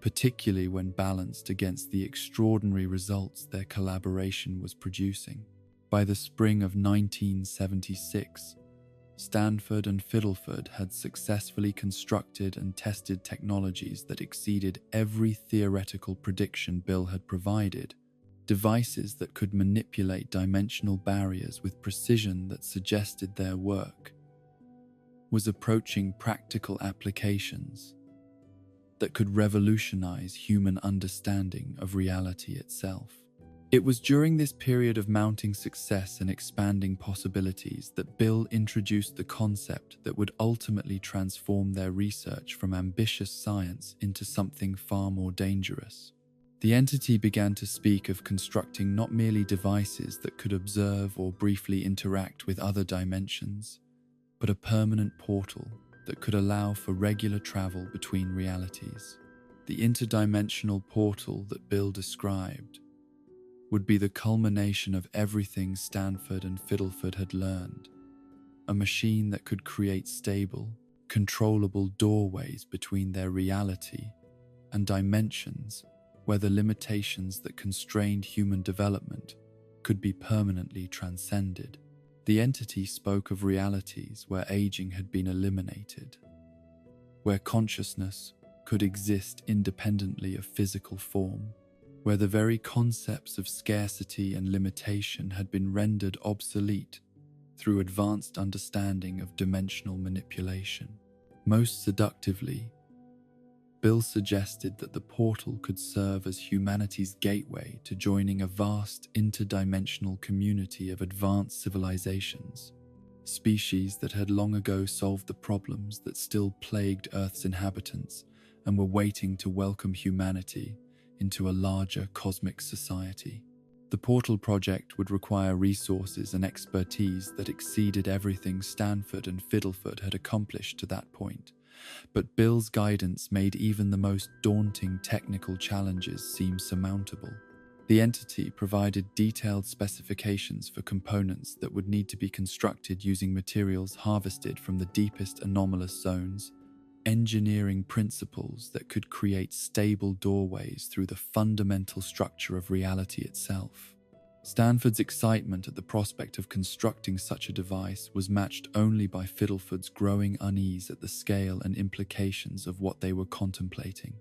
particularly when balanced against the extraordinary results their collaboration was producing. By the spring of 1976, Stanford and Fiddleford had successfully constructed and tested technologies that exceeded every theoretical prediction Bill had provided, devices that could manipulate dimensional barriers with precision that suggested their work was approaching practical applications that could revolutionize human understanding of reality itself. It was during this period of mounting success and expanding possibilities that Bill introduced the concept that would ultimately transform their research from ambitious science into something far more dangerous. The entity began to speak of constructing not merely devices that could observe or briefly interact with other dimensions, but a permanent portal that could allow for regular travel between realities. The interdimensional portal that Bill described would be the culmination of everything Stanford and Fiddleford had learned, a machine that could create stable, controllable doorways between their reality and dimensions where the limitations that constrained human development could be permanently transcended. The entity spoke of realities where aging had been eliminated, where consciousness could exist independently of physical form, where the very concepts of scarcity and limitation had been rendered obsolete through advanced understanding of dimensional manipulation. Most seductively, Bill suggested that the portal could serve as humanity's gateway to joining a vast interdimensional community of advanced civilizations, species that had long ago solved the problems that still plagued Earth's inhabitants and were waiting to welcome humanity into a larger cosmic society. The portal project would require resources and expertise that exceeded everything Stanford and Fiddleford had accomplished to that point, but Bill's guidance made even the most daunting technical challenges seem surmountable. The entity provided detailed specifications for components that would need to be constructed using materials harvested from the deepest anomalous zones, engineering principles that could create stable doorways through the fundamental structure of reality itself. Stanford's excitement at the prospect of constructing such a device was matched only by Fiddleford's growing unease at the scale and implications of what they were contemplating.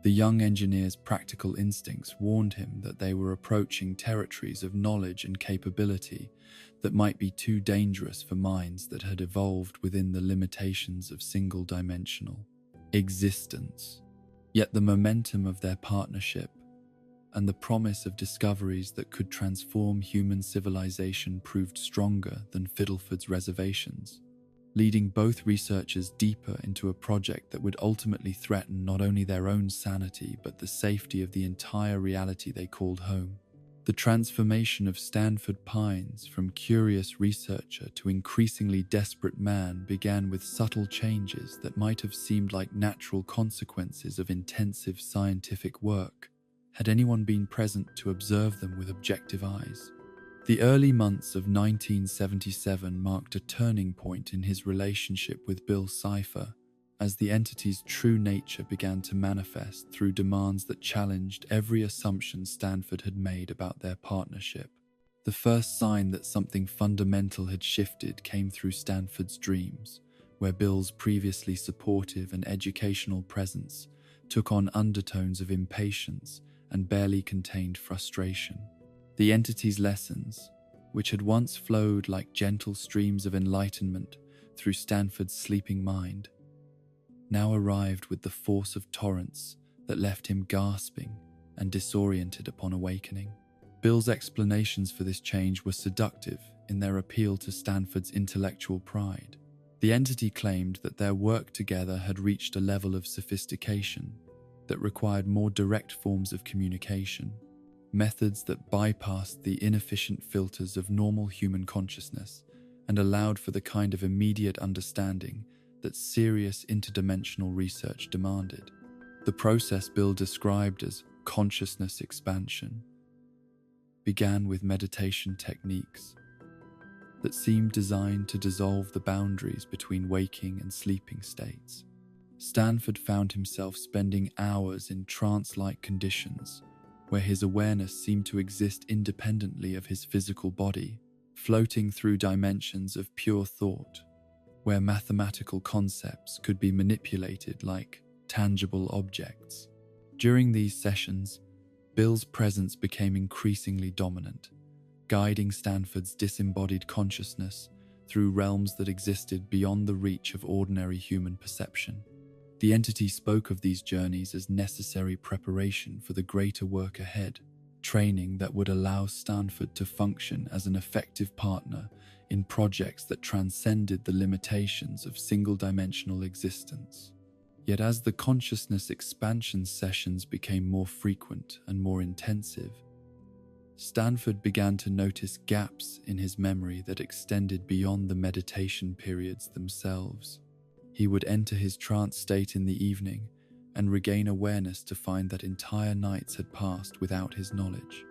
The young engineer's practical instincts warned him that they were approaching territories of knowledge and capability that might be too dangerous for minds that had evolved within the limitations of single-dimensional existence. Yet the momentum of their partnership and the promise of discoveries that could transform human civilization proved stronger than Fiddleford's reservations, leading both researchers deeper into a project that would ultimately threaten not only their own sanity but the safety of the entire reality they called home. The transformation of Stanford Pines from curious researcher to increasingly desperate man began with subtle changes that might have seemed like natural consequences of intensive scientific work, had anyone been present to observe them with objective eyes. The early months of 1977 marked a turning point in his relationship with Bill Cipher, as the entity's true nature began to manifest through demands that challenged every assumption Stanford had made about their partnership. The first sign that something fundamental had shifted came through Stanford's Dreams, where Bill's previously supportive and educational presence took on undertones of impatience and barely contained frustration. The entity's lessons, which had once flowed like gentle streams of enlightenment through Stanford's sleeping mind, now arrived with the force of torrents that left him gasping and disoriented upon awakening. Bill's explanations for this change were seductive in their appeal to Stanford's intellectual pride. The entity claimed that their work together had reached a level of sophistication that required more direct forms of communication, methods that bypassed the inefficient filters of normal human consciousness and allowed for the kind of immediate understanding that serious interdimensional research demanded. The process Bill described as consciousness expansion began with meditation techniques that seemed designed to dissolve the boundaries between waking and sleeping states. Stanford found himself spending hours in trance-like conditions where his awareness seemed to exist independently of his physical body, floating through dimensions of pure thought, where mathematical concepts could be manipulated like tangible objects. During these sessions, Bill's presence became increasingly dominant, guiding Stanford's disembodied consciousness through realms that existed beyond the reach of ordinary human perception. The entity spoke of these journeys as necessary preparation for the greater work ahead, training that would allow Stanford to function as an effective partner in projects that transcended the limitations of single-dimensional existence. Yet as the consciousness expansion sessions became more frequent and more intensive, Stanford began to notice gaps in his memory that extended beyond the meditation periods themselves. He would enter his trance state in the evening and regain awareness to find that entire nights had passed without his knowledge.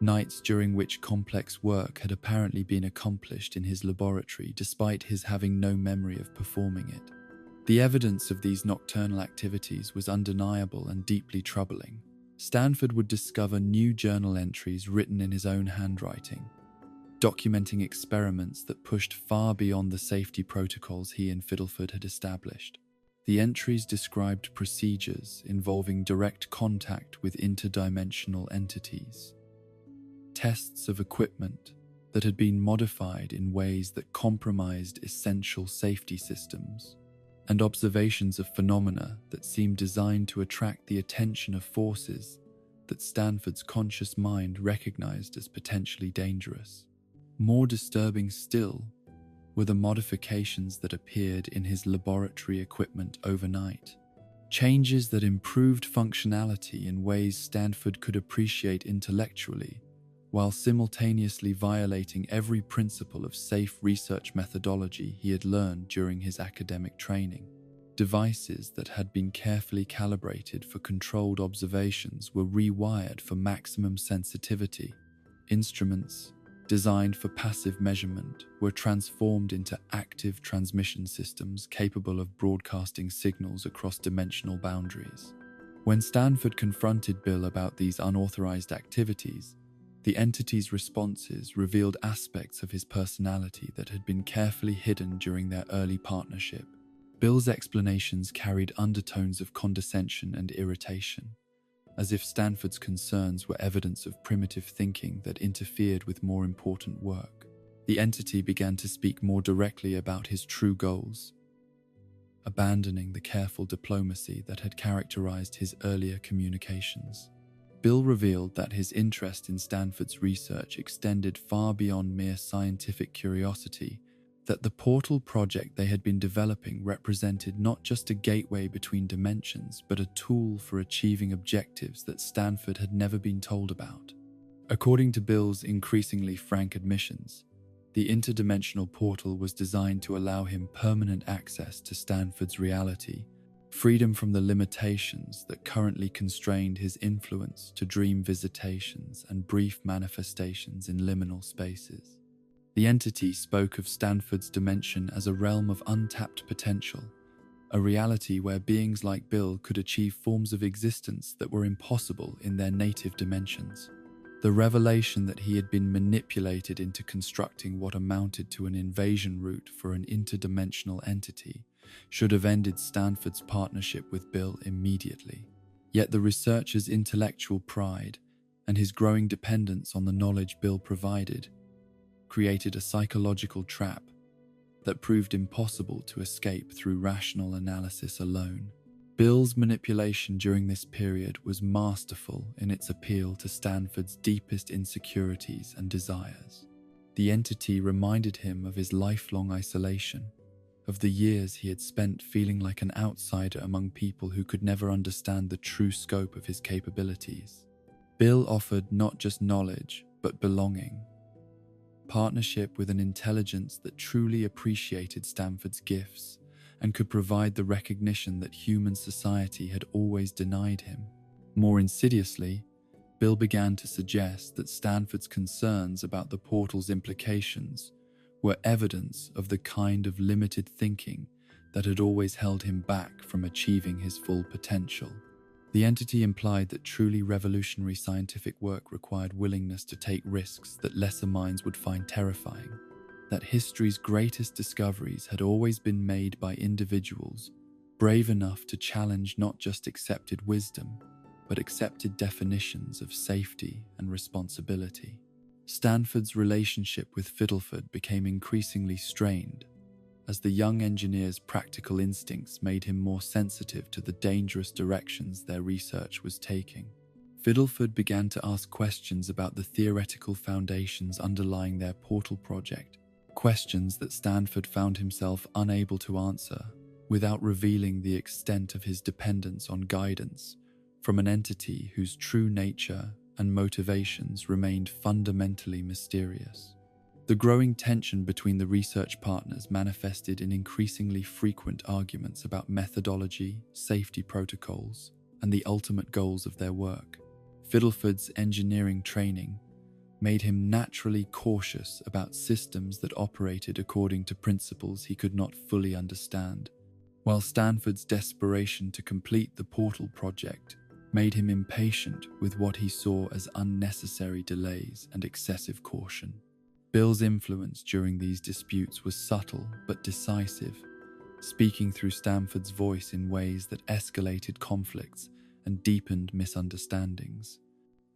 Nights during which complex work had apparently been accomplished in his laboratory despite his having no memory of performing it. The evidence of these nocturnal activities was undeniable and deeply troubling. Stanford would discover new journal entries written in his own handwriting, documenting experiments that pushed far beyond the safety protocols he and Fiddleford had established. The entries described procedures involving direct contact with interdimensional entities, tests of equipment that had been modified in ways that compromised essential safety systems, and observations of phenomena that seemed designed to attract the attention of forces that Stanford's conscious mind recognized as potentially dangerous. More disturbing still were the modifications that appeared in his laboratory equipment overnight. Changes that improved functionality in ways Stanford could appreciate intellectually, while simultaneously violating every principle of safe research methodology he had learned during his academic training. Devices that had been carefully calibrated for controlled observations were rewired for maximum sensitivity. Instruments designed for passive measurement were transformed into active transmission systems capable of broadcasting signals across dimensional boundaries. When Stanford confronted Bill about these unauthorized activities, The entity's responses revealed aspects of his personality that had been carefully hidden during their early partnership. Bill's explanations carried undertones of condescension and irritation, as if Stanford's concerns were evidence of primitive thinking that interfered with more important work. The entity began to speak more directly about his true goals, abandoning the careful diplomacy that had characterized his earlier communications. Bill revealed that his interest in Stanford's research extended far beyond mere scientific curiosity, that the portal project they had been developing represented not just a gateway between dimensions, but a tool for achieving objectives that Stanford had never been told about. According to Bill's increasingly frank admissions, the interdimensional portal was designed to allow him permanent access to Stanford's reality, freedom from the limitations that currently constrained his influence to dream visitations and brief manifestations in liminal spaces. The entity spoke of Stanford's dimension as a realm of untapped potential, a reality where beings like Bill could achieve forms of existence that were impossible in their native dimensions. The revelation that he had been manipulated into constructing what amounted to an invasion route for an interdimensional entity should have ended Stanford's partnership with Bill immediately. Yet the researcher's intellectual pride and his growing dependence on the knowledge Bill provided created a psychological trap that proved impossible to escape through rational analysis alone. Bill's manipulation during this period was masterful in its appeal to Stanford's deepest insecurities and desires. The entity reminded him of his lifelong isolation, of the years he had spent feeling like an outsider among people who could never understand the true scope of his capabilities. Bill offered not just knowledge, but belonging, partnership with an intelligence that truly appreciated Stanford's gifts and could provide the recognition that human society had always denied him. More insidiously, Bill began to suggest that Stanford's concerns about the portal's implications were evidence of the kind of limited thinking that had always held him back from achieving his full potential. The entity implied that truly revolutionary scientific work required willingness to take risks that lesser minds would find terrifying, that history's greatest discoveries had always been made by individuals brave enough to challenge not just accepted wisdom, but accepted definitions of safety and responsibility. Stanford's relationship with Fiddleford became increasingly strained as the young engineer's practical instincts made him more sensitive to the dangerous directions their research was taking. Fiddleford began to ask questions about the theoretical foundations underlying their portal project, questions that Stanford found himself unable to answer without revealing the extent of his dependence on guidance from an entity whose true nature and motivations remained fundamentally mysterious. The growing tension between the research partners manifested in increasingly frequent arguments about methodology, safety protocols, and the ultimate goals of their work. Fiddleford's engineering training made him naturally cautious about systems that operated according to principles he could not fully understand, while Stanford's desperation to complete the portal project made him impatient with what he saw as unnecessary delays and excessive caution. Bill's influence during these disputes was subtle but decisive, speaking through Stanford's voice in ways that escalated conflicts and deepened misunderstandings.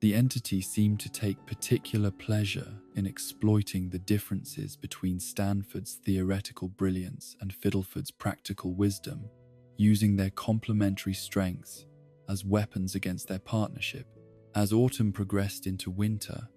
The entity seemed to take particular pleasure in exploiting the differences between Stanford's theoretical brilliance and Fiddleford's practical wisdom, using their complementary strengths as weapons against their partnership. As autumn progressed into winter,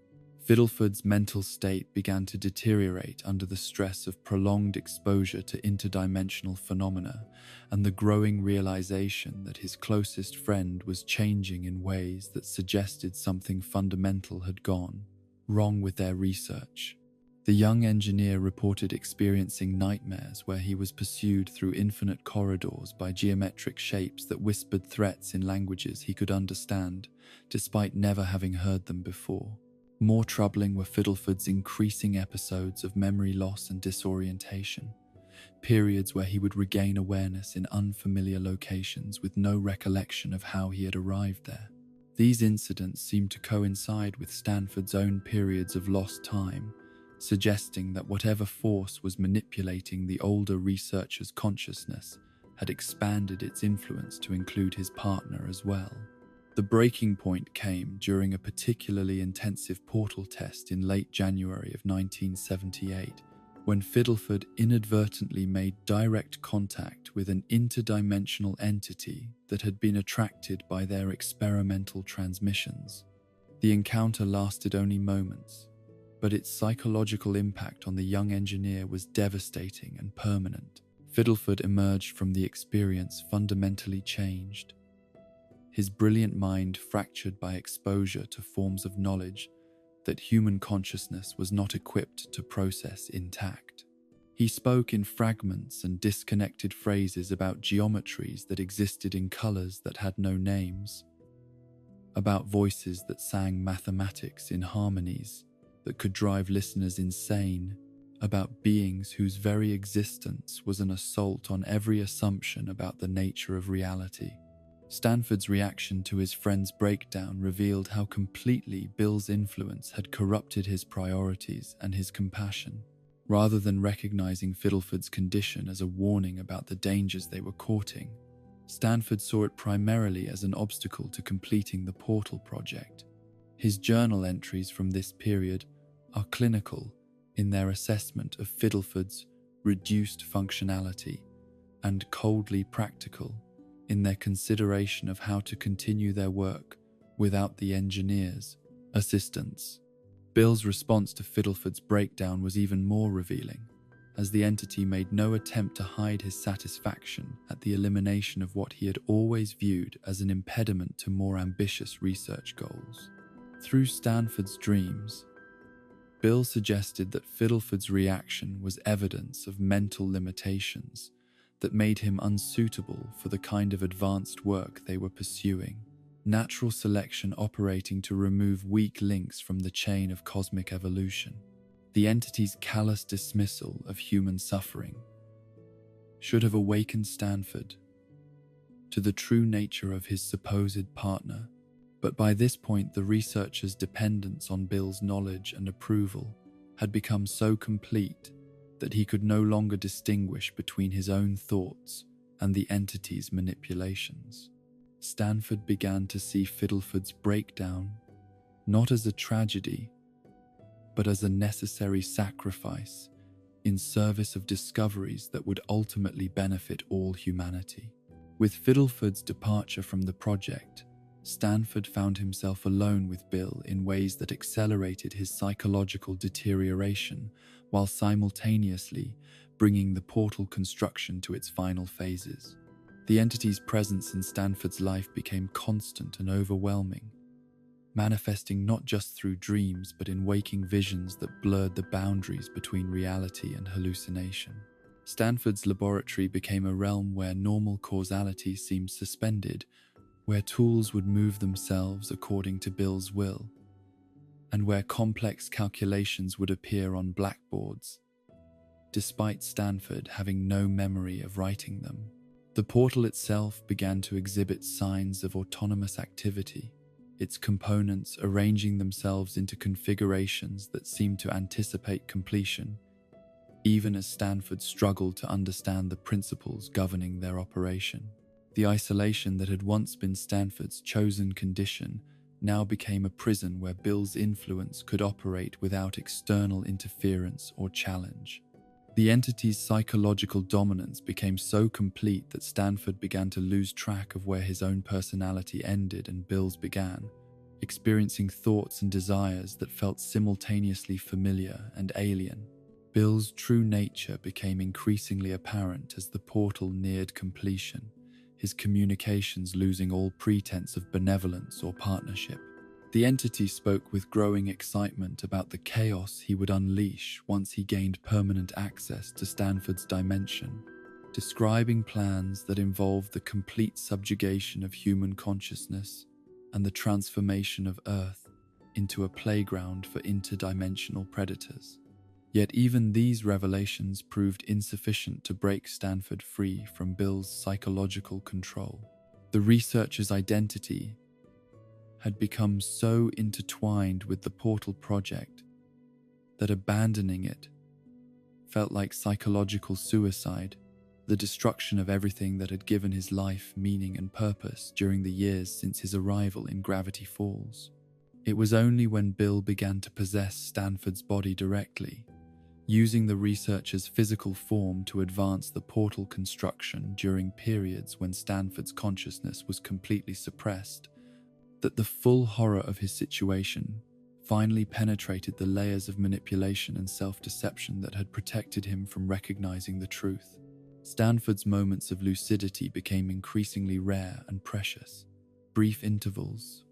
Fiddleford's mental state began to deteriorate under the stress of prolonged exposure to interdimensional phenomena and the growing realization that his closest friend was changing in ways that suggested something fundamental had gone wrong with their research. The young engineer reported experiencing nightmares where he was pursued through infinite corridors by geometric shapes that whispered threats in languages he could understand, despite never having heard them before. More troubling were Fiddleford's increasing episodes of memory loss and disorientation, periods where he would regain awareness in unfamiliar locations with no recollection of how he had arrived there. These incidents seem to coincide with Stanford's own periods of lost time, suggesting that whatever force was manipulating the older researcher's consciousness had expanded its influence to include his partner as well. The breaking point came during a particularly intensive portal test in late January of 1978, when Fiddleford inadvertently made direct contact with an interdimensional entity that had been attracted by their experimental transmissions. The encounter lasted only moments, but its psychological impact on the young engineer was devastating and permanent. Fiddleford emerged from the experience fundamentally changed, his brilliant mind fractured by exposure to forms of knowledge that human consciousness was not equipped to process intact. He spoke in fragments and disconnected phrases about geometries that existed in colors that had no names, about voices that sang mathematics in harmonies that could drive listeners insane, about beings whose very existence was an assault on every assumption about the nature of reality. Stanford's reaction to his friend's breakdown revealed how completely Bill's influence had corrupted his priorities and his compassion. Rather than recognizing Fiddleford's condition as a warning about the dangers they were courting, Stanford saw it primarily as an obstacle to completing the Portal project. His journal entries from this period are clinical in their assessment of Fiddleford's reduced functionality and coldly practical in their consideration of how to continue their work without the engineer's assistance. Bill's response to Fiddleford's breakdown was even more revealing, as the entity made no attempt to hide his satisfaction at the elimination of what he had always viewed as an impediment to more ambitious research goals. Through Stanford's dreams, Bill suggested that Fiddleford's reaction was evidence of mental limitations that made him unsuitable for the kind of advanced work they were pursuing, natural selection operating to remove weak links from the chain of cosmic evolution. The entity's callous dismissal of human suffering should have awakened Stanford to the true nature of his supposed partner, but by this point the researcher's dependence on Bill's knowledge and approval had become so complete that he could no longer distinguish between his own thoughts and the entity's manipulations. Stanford began to see Fiddleford's breakdown not as a tragedy, but as a necessary sacrifice in service of discoveries that would ultimately benefit all humanity. With Fiddleford's departure from the project, Stanford found himself alone with Bill in ways that accelerated his psychological deterioration while simultaneously bringing the portal construction to its final phases. The entity's presence in Stanford's life became constant and overwhelming, manifesting not just through dreams but in waking visions that blurred the boundaries between reality and hallucination. Stanford's laboratory became a realm where normal causality seemed suspended, where tools would move themselves according to Bill's will, and where complex calculations would appear on blackboards, despite Stanford having no memory of writing them. The portal itself began to exhibit signs of autonomous activity, its components arranging themselves into configurations that seemed to anticipate completion, even as Stanford struggled to understand the principles governing their operation. The isolation that had once been Stanford's chosen condition now became a prison where Bill's influence could operate without external interference or challenge. The entity's psychological dominance became so complete that Stanford began to lose track of where his own personality ended and Bill's began, experiencing thoughts and desires that felt simultaneously familiar and alien. Bill's true nature became increasingly apparent as the portal neared completion, his communications losing all pretense of benevolence or partnership. The entity spoke with growing excitement about the chaos he would unleash once he gained permanent access to Stanford's dimension, describing plans that involved the complete subjugation of human consciousness and the transformation of Earth into a playground for interdimensional predators. Yet even these revelations proved insufficient to break Stanford free from Bill's psychological control. The researcher's identity had become so intertwined with the portal project that abandoning it felt like psychological suicide, the destruction of everything that had given his life meaning and purpose during the years since his arrival in Gravity Falls. It was only when Bill began to possess Stanford's body directly, using the researcher's physical form to advance the portal construction during periods when Stanford's consciousness was completely suppressed, that the full horror of his situation finally penetrated the layers of manipulation and self-deception that had protected him from recognizing the truth. Stanford's moments of lucidity became increasingly rare and precious, brief intervals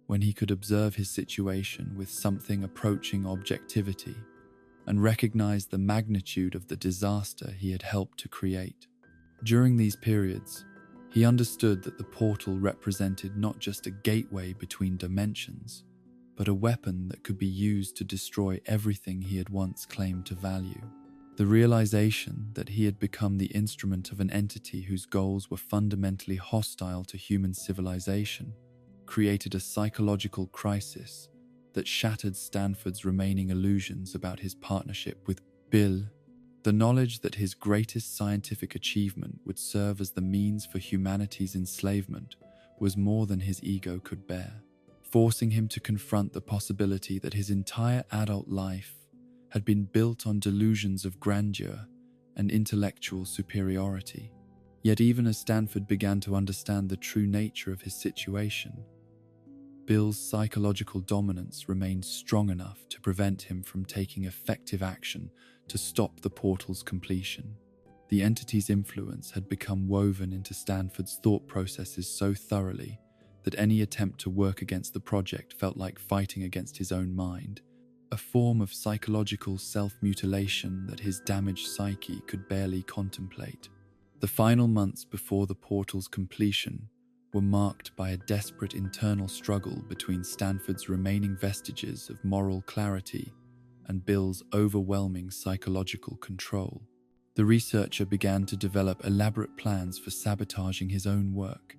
when he could observe his situation with something approaching objectivity and recognize the magnitude of the disaster he had helped to create. During these periods, he understood that the portal represented not just a gateway between dimensions, but a weapon that could be used to destroy everything he had once claimed to value. The realization that he had become the instrument of an entity whose goals were fundamentally hostile to human civilization created a psychological crisis that shattered Stanford's remaining illusions about his partnership with Bill. The knowledge that his greatest scientific achievement would serve as the means for humanity's enslavement was more than his ego could bear, forcing him to confront the possibility that his entire adult life had been built on delusions of grandeur and intellectual superiority. Yet even as Stanford began to understand the true nature of his situation, Bill's psychological dominance remained strong enough to prevent him from taking effective action to stop the portal's completion. The entity's influence had become woven into Stanford's thought processes so thoroughly that any attempt to work against the project felt like fighting against his own mind, a form of psychological self-mutilation that his damaged psyche could barely contemplate. The final months before the portal's completion were marked by a desperate internal struggle between Stanford's remaining vestiges of moral clarity and Bill's overwhelming psychological control. The researcher began to develop elaborate plans for sabotaging his own work,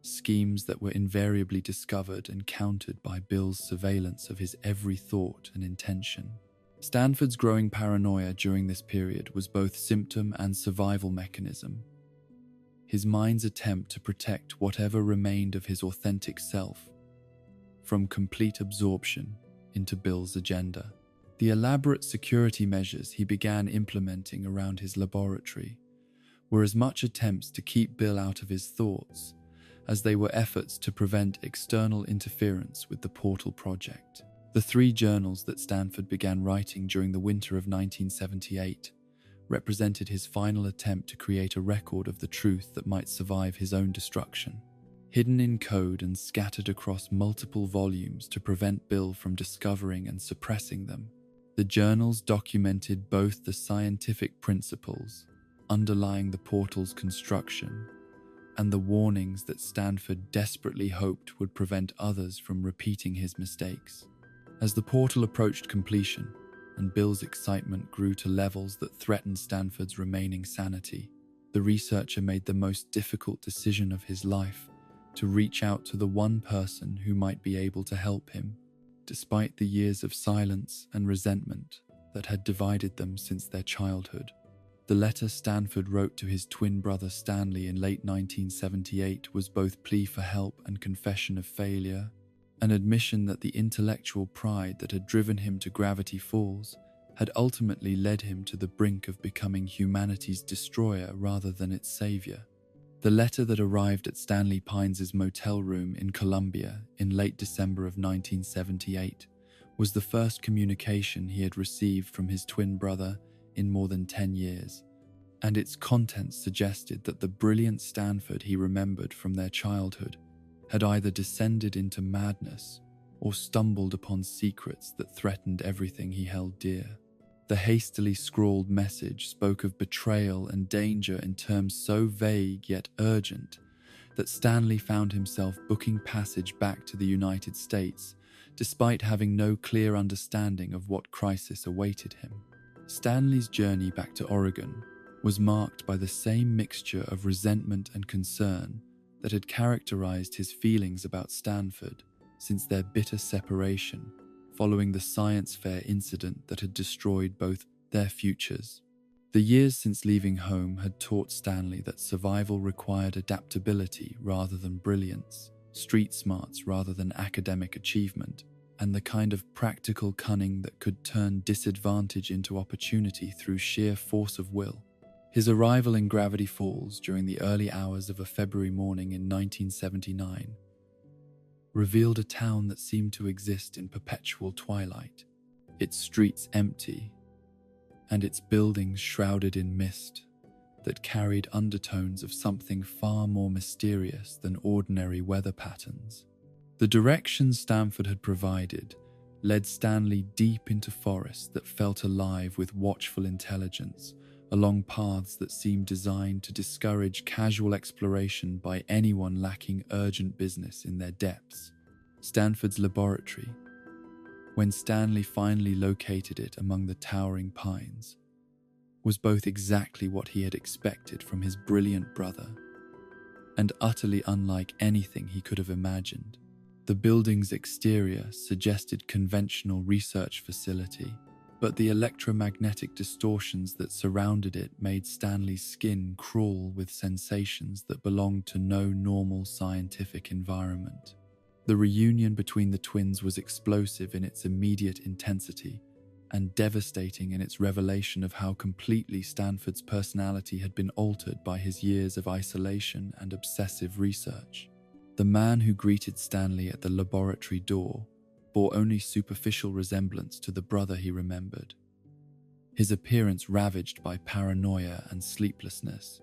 schemes that were invariably discovered and countered by Bill's surveillance of his every thought and intention. Stanford's growing paranoia during this period was both symptom and survival mechanism. His mind's attempt to protect whatever remained of his authentic self from complete absorption into Bill's agenda. The elaborate security measures he began implementing around his laboratory were as much attempts to keep Bill out of his thoughts as they were efforts to prevent external interference with the portal project. The 3 journals that Stanford began writing during the winter of 1978 represented his final attempt to create a record of the truth that might survive his own destruction. Hidden in code and scattered across multiple volumes to prevent Bill from discovering and suppressing them, the journals documented both the scientific principles underlying the portal's construction and the warnings that Stanford desperately hoped would prevent others from repeating his mistakes. As the portal approached completion, and Bill's excitement grew to levels that threatened Stanford's remaining sanity, the researcher made the most difficult decision of his life to reach out to the one person who might be able to help him, despite the years of silence and resentment that had divided them since their childhood. The letter Stanford wrote to his twin brother Stanley in late 1978 was both plea for help and confession of failure, an admission that the intellectual pride that had driven him to Gravity Falls had ultimately led him to the brink of becoming humanity's destroyer rather than its savior. The letter that arrived at Stanley Pines's motel room in Columbia in late December of 1978 was the first communication he had received from his twin brother in more than 10 years, and its contents suggested that the brilliant Stanford he remembered from their childhood had either descended into madness or stumbled upon secrets that threatened everything he held dear. The hastily scrawled message spoke of betrayal and danger in terms so vague yet urgent that Stanley found himself booking passage back to the United States despite having no clear understanding of what crisis awaited him. Stanley's journey back to Oregon was marked by the same mixture of resentment and concern that had characterized his feelings about Stanford since their bitter separation following the science fair incident that had destroyed both their futures. The years since leaving home had taught Stanley that survival required adaptability rather than brilliance, street smarts rather than academic achievement, and the kind of practical cunning that could turn disadvantage into opportunity through sheer force of will. His arrival in Gravity Falls during the early hours of a February morning in 1979 revealed a town that seemed to exist in perpetual twilight, its streets empty, and its buildings shrouded in mist that carried undertones of something far more mysterious than ordinary weather patterns. The directions Stanford had provided led Stanley deep into forests that felt alive with watchful intelligence, along paths that seemed designed to discourage casual exploration by anyone lacking urgent business in their depths. Stanford's laboratory, when Stanley finally located it among the towering pines, was both exactly what he had expected from his brilliant brother and utterly unlike anything he could have imagined. The building's exterior suggested conventional research facility, but the electromagnetic distortions that surrounded it made Stanley's skin crawl with sensations that belonged to no normal scientific environment. The reunion between the twins was explosive in its immediate intensity and devastating in its revelation of how completely Stanford's personality had been altered by his years of isolation and obsessive research. The man who greeted Stanley at the laboratory door bore only superficial resemblance to the brother he remembered. His appearance ravaged by paranoia and sleeplessness,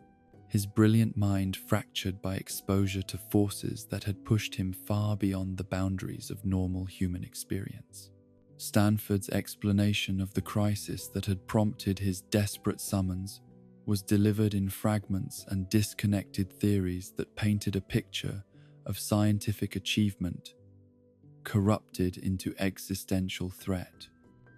his brilliant mind fractured by exposure to forces that had pushed him far beyond the boundaries of normal human experience. Stanford's explanation of the crisis that had prompted his desperate summons was delivered in fragments and disconnected theories that painted a picture of scientific achievement corrupted into existential threat.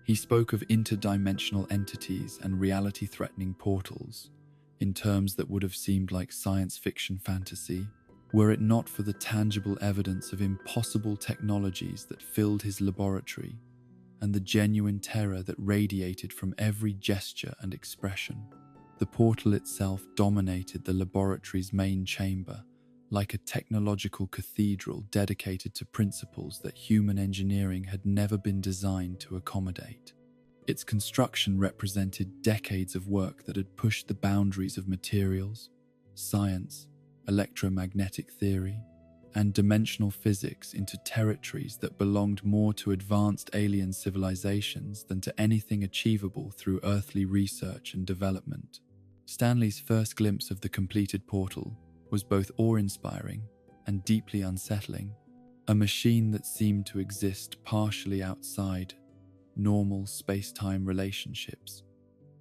He spoke of interdimensional entities and reality-threatening portals in terms that would have seemed like science fiction fantasy, were it not for the tangible evidence of impossible technologies that filled his laboratory and the genuine terror that radiated from every gesture and expression. The portal itself dominated the laboratory's main chamber, like a technological cathedral dedicated to principles that human engineering had never been designed to accommodate. Its construction represented decades of work that had pushed the boundaries of materials, science, electromagnetic theory, and dimensional physics into territories that belonged more to advanced alien civilizations than to anything achievable through earthly research and development. Stanley's first glimpse of the completed portal was both awe-inspiring and deeply unsettling, a machine that seemed to exist partially outside normal space-time relationships,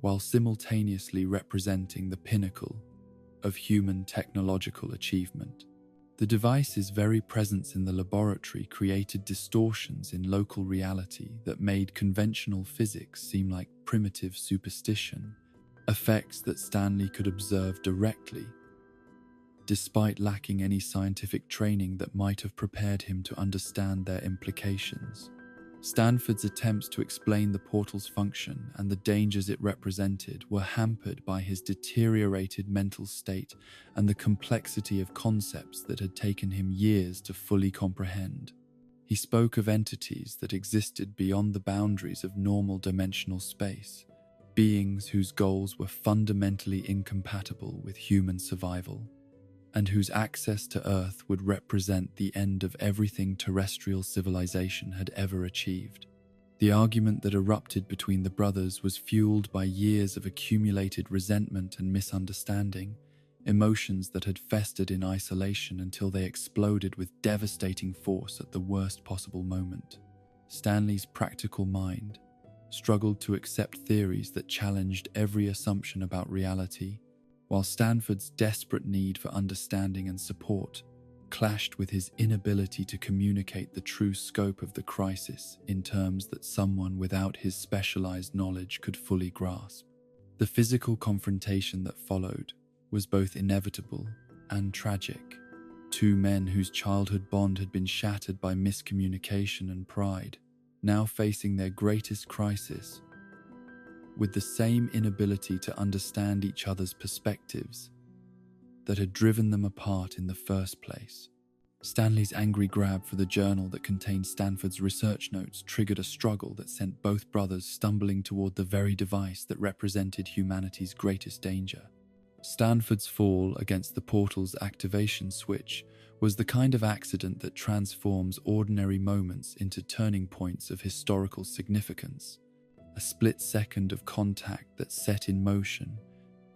while simultaneously representing the pinnacle of human technological achievement. The device's very presence in the laboratory created distortions in local reality that made conventional physics seem like primitive superstition, effects that Stanley could observe directly, despite lacking any scientific training that might have prepared him to understand their implications. Stanford's attempts to explain the portal's function and the dangers it represented were hampered by his deteriorated mental state and the complexity of concepts that had taken him years to fully comprehend. He spoke of entities that existed beyond the boundaries of normal dimensional space, beings whose goals were fundamentally incompatible with human survival, and whose access to Earth would represent the end of everything terrestrial civilization had ever achieved. The argument that erupted between the brothers was fueled by years of accumulated resentment and misunderstanding, emotions that had festered in isolation until they exploded with devastating force at the worst possible moment. Stanley's practical mind struggled to accept theories that challenged every assumption about reality, while Stanford's desperate need for understanding and support clashed with his inability to communicate the true scope of the crisis in terms that someone without his specialized knowledge could fully grasp. The physical confrontation that followed was both inevitable and tragic. two men whose childhood bond had been shattered by miscommunication and pride, now facing their greatest crisis, with the same inability to understand each other's perspectives that had driven them apart in the first place. Stanley's angry grab for the journal that contained Stanford's research notes triggered a struggle that sent both brothers stumbling toward the very device that represented humanity's greatest danger. Stanford's fall against the portal's activation switch was the kind of accident that transforms ordinary moments into turning points of historical significance, a split second of contact that set in motion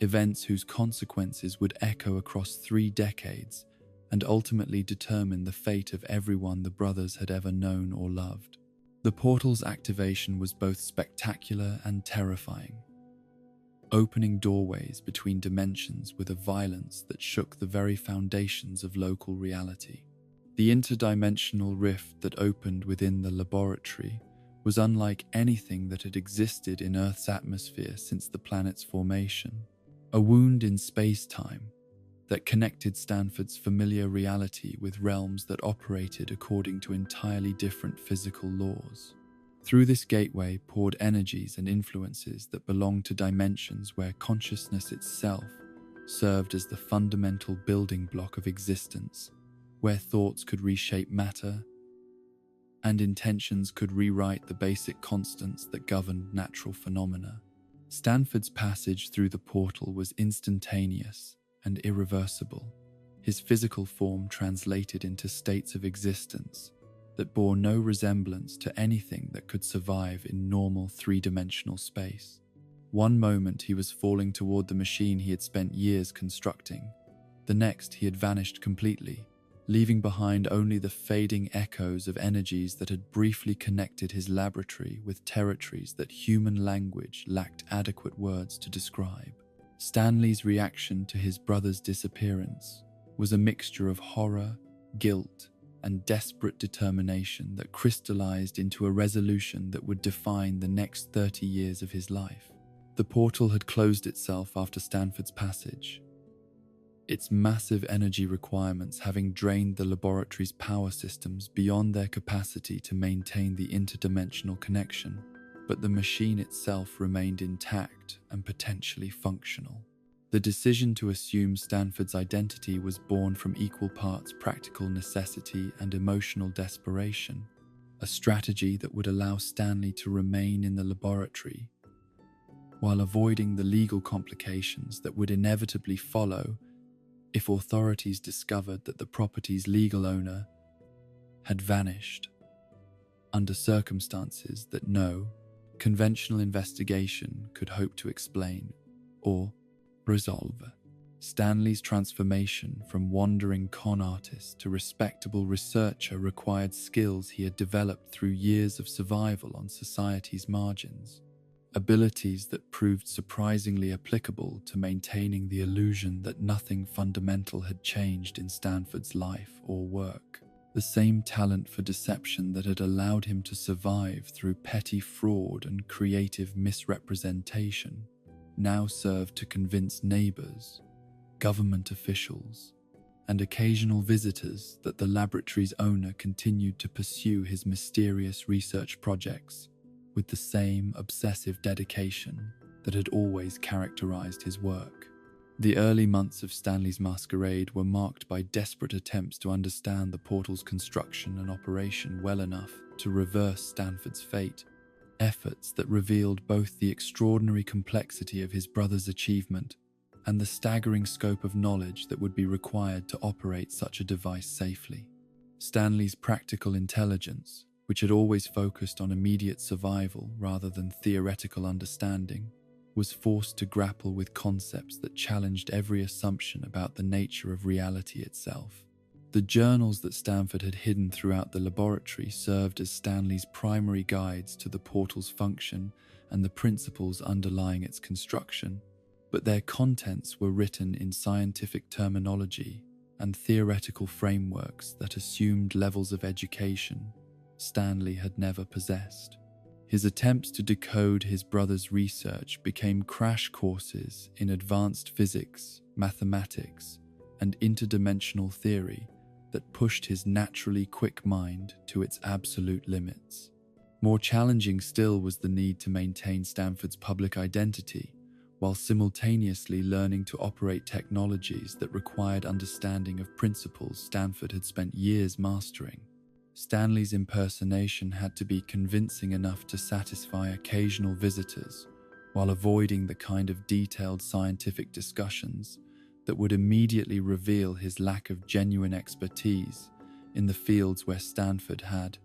events whose consequences would echo across 3 decades and ultimately determine the fate of everyone the brothers had ever known or loved. The portal's activation was both spectacular and terrifying, opening doorways between dimensions with a violence that shook the very foundations of local reality. The interdimensional rift that opened within the laboratory was unlike anything that had existed in Earth's atmosphere since the planet's formation, a wound in space-time that connected Stanford's familiar reality with realms that operated according to entirely different physical laws. Through this gateway poured energies and influences that belonged to dimensions where consciousness itself served as the fundamental building block of existence, where thoughts could reshape matter and intentions could rewrite the basic constants that governed natural phenomena. Stanford's passage through the portal was instantaneous and irreversible, his physical form translated into states of existence that bore no resemblance to anything that could survive in normal 3-dimensional space. One moment he was falling toward the machine he had spent years constructing. The next he had vanished completely, leaving behind only the fading echoes of energies that had briefly connected his laboratory with territories that human language lacked adequate words to describe. Stanley's reaction to his brother's disappearance was a mixture of horror, guilt, and desperate determination that crystallized into a resolution that would define the next 30 years of his life. The portal had closed itself after Stanford's passage, its massive energy requirements having drained the laboratory's power systems beyond their capacity to maintain the interdimensional connection, but the machine itself remained intact and potentially functional. The decision to assume Stanford's identity was born from equal parts practical necessity and emotional desperation, a strategy that would allow Stanley to remain in the laboratory while avoiding the legal complications that would inevitably follow if authorities discovered that the property's legal owner had vanished under circumstances that no conventional investigation could hope to explain or resolve. Stanley's transformation from wandering con artist to respectable researcher required skills he had developed through years of survival on society's margins, abilities that proved surprisingly applicable to maintaining the illusion that nothing fundamental had changed in Stanford's life or work. The same talent for deception that had allowed him to survive through petty fraud and creative misrepresentation now served to convince neighbors, government officials, and occasional visitors that the laboratory's owner continued to pursue his mysterious research projects with the same obsessive dedication that had always characterized his work. The early months of Stanley's masquerade were marked by desperate attempts to understand the portal's construction and operation well enough to reverse Stanford's fate, efforts that revealed both the extraordinary complexity of his brother's achievement and the staggering scope of knowledge that would be required to operate such a device safely. Stanley's practical intelligence, which had always focused on immediate survival rather than theoretical understanding, was forced to grapple with concepts that challenged every assumption about the nature of reality itself. The journals that Stanford had hidden throughout the laboratory served as Stanley's primary guides to the portal's function and the principles underlying its construction, but their contents were written in scientific terminology and theoretical frameworks that assumed levels of education Stanley had never possessed. His attempts to decode his brother's research became crash courses in advanced physics, mathematics, and interdimensional theory that pushed his naturally quick mind to its absolute limits. More challenging still was the need to maintain Stanford's public identity, while simultaneously learning to operate technologies that required understanding of principles Stanford had spent years mastering. Stanley's impersonation had to be convincing enough to satisfy occasional visitors, while avoiding the kind of detailed scientific discussions that would immediately reveal his lack of genuine expertise in the fields where Stanford had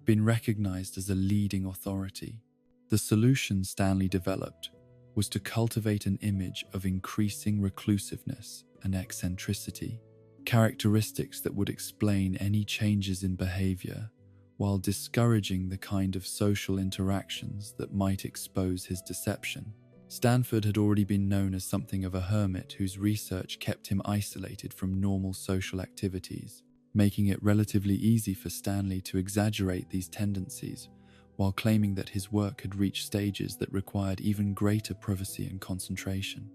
been recognized as a leading authority. The solution Stanley developed was to cultivate an image of increasing reclusiveness and eccentricity, characteristics that would explain any changes in behavior while discouraging the kind of social interactions that might expose his deception. Stanford had already been known as something of a hermit whose research kept him isolated from normal social activities, making it relatively easy for Stanley to exaggerate these tendencies while claiming that his work had reached stages that required even greater privacy and concentration.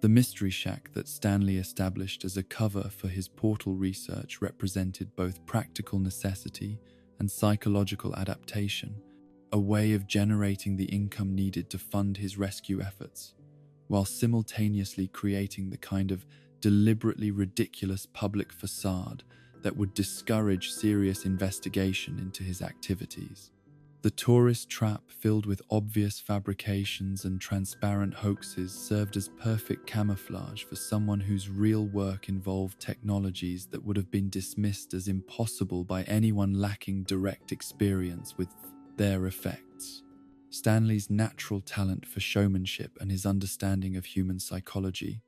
The mystery shack that Stanley established as a cover for his portal research represented both practical necessity and psychological adaptation, a way of generating the income needed to fund his rescue efforts, while simultaneously creating the kind of deliberately ridiculous public facade that would discourage serious investigation into his activities. The tourist trap, filled with obvious fabrications and transparent hoaxes, served as perfect camouflage for someone whose real work involved technologies that would have been dismissed as impossible by anyone lacking direct experience with their effects. Stanley's natural talent for showmanship and his understanding of human psychology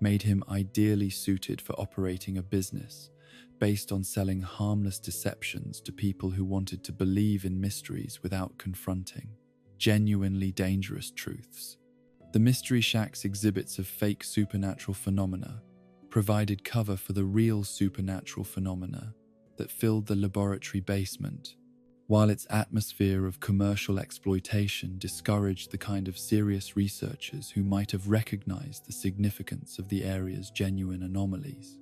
made him ideally suited for operating a business based on selling harmless deceptions to people who wanted to believe in mysteries without confronting genuinely dangerous truths. The Mystery Shack's exhibits of fake supernatural phenomena provided cover for the real supernatural phenomena that filled the laboratory basement, while its atmosphere of commercial exploitation discouraged the kind of serious researchers who might have recognized the significance of the area's genuine anomalies.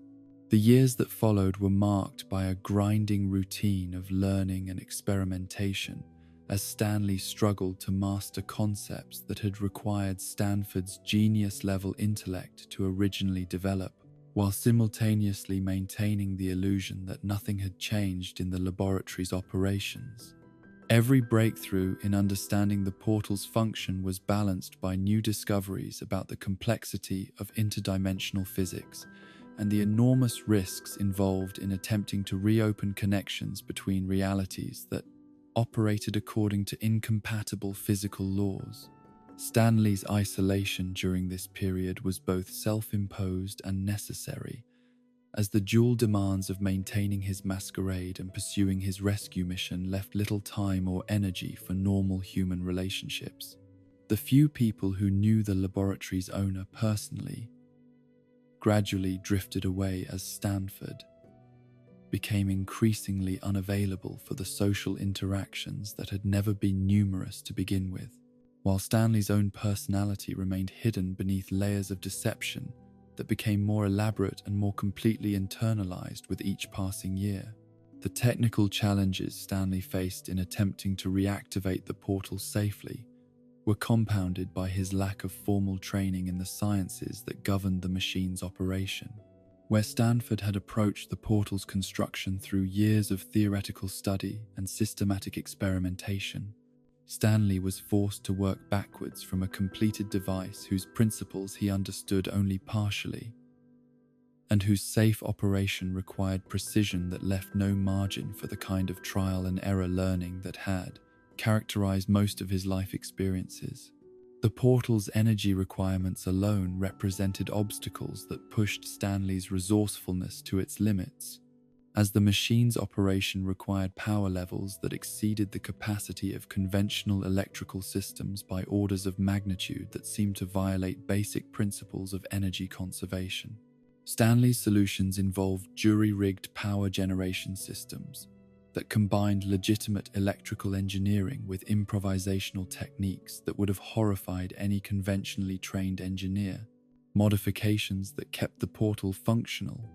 The years that followed were marked by a grinding routine of learning and experimentation as Stanley struggled to master concepts that had required Stanford's genius-level intellect to originally develop, while simultaneously maintaining the illusion that nothing had changed in the laboratory's operations. Every breakthrough in understanding the portal's function was balanced by new discoveries about the complexity of interdimensional physics and the enormous risks involved in attempting to reopen connections between realities that operated according to incompatible physical laws. Stanley's isolation during this period was both self-imposed and necessary, as the dual demands of maintaining his masquerade and pursuing his rescue mission left little time or energy for normal human relationships. The few people who knew the laboratory's owner personally gradually drifted away as Stanford became increasingly unavailable for the social interactions that had never been numerous to begin with, while Stanley's own personality remained hidden beneath layers of deception that became more elaborate and more completely internalized with each passing year. The technical challenges Stanley faced in attempting to reactivate the portal safely were compounded by his lack of formal training in the sciences that governed the machine's operation. Where Stanford had approached the portal's construction through years of theoretical study and systematic experimentation, Stanley was forced to work backwards from a completed device whose principles he understood only partially, and whose safe operation required precision that left no margin for the kind of trial and error learning that had characterized most of his life experiences. The portal's energy requirements alone represented obstacles that pushed Stanley's resourcefulness to its limits, as the machine's operation required power levels that exceeded the capacity of conventional electrical systems by orders of magnitude that seemed to violate basic principles of energy conservation. Stanley's solutions involved jury-rigged power generation systems that combined legitimate electrical engineering with improvisational techniques that would have horrified any conventionally trained engineer, modifications that kept the portal functional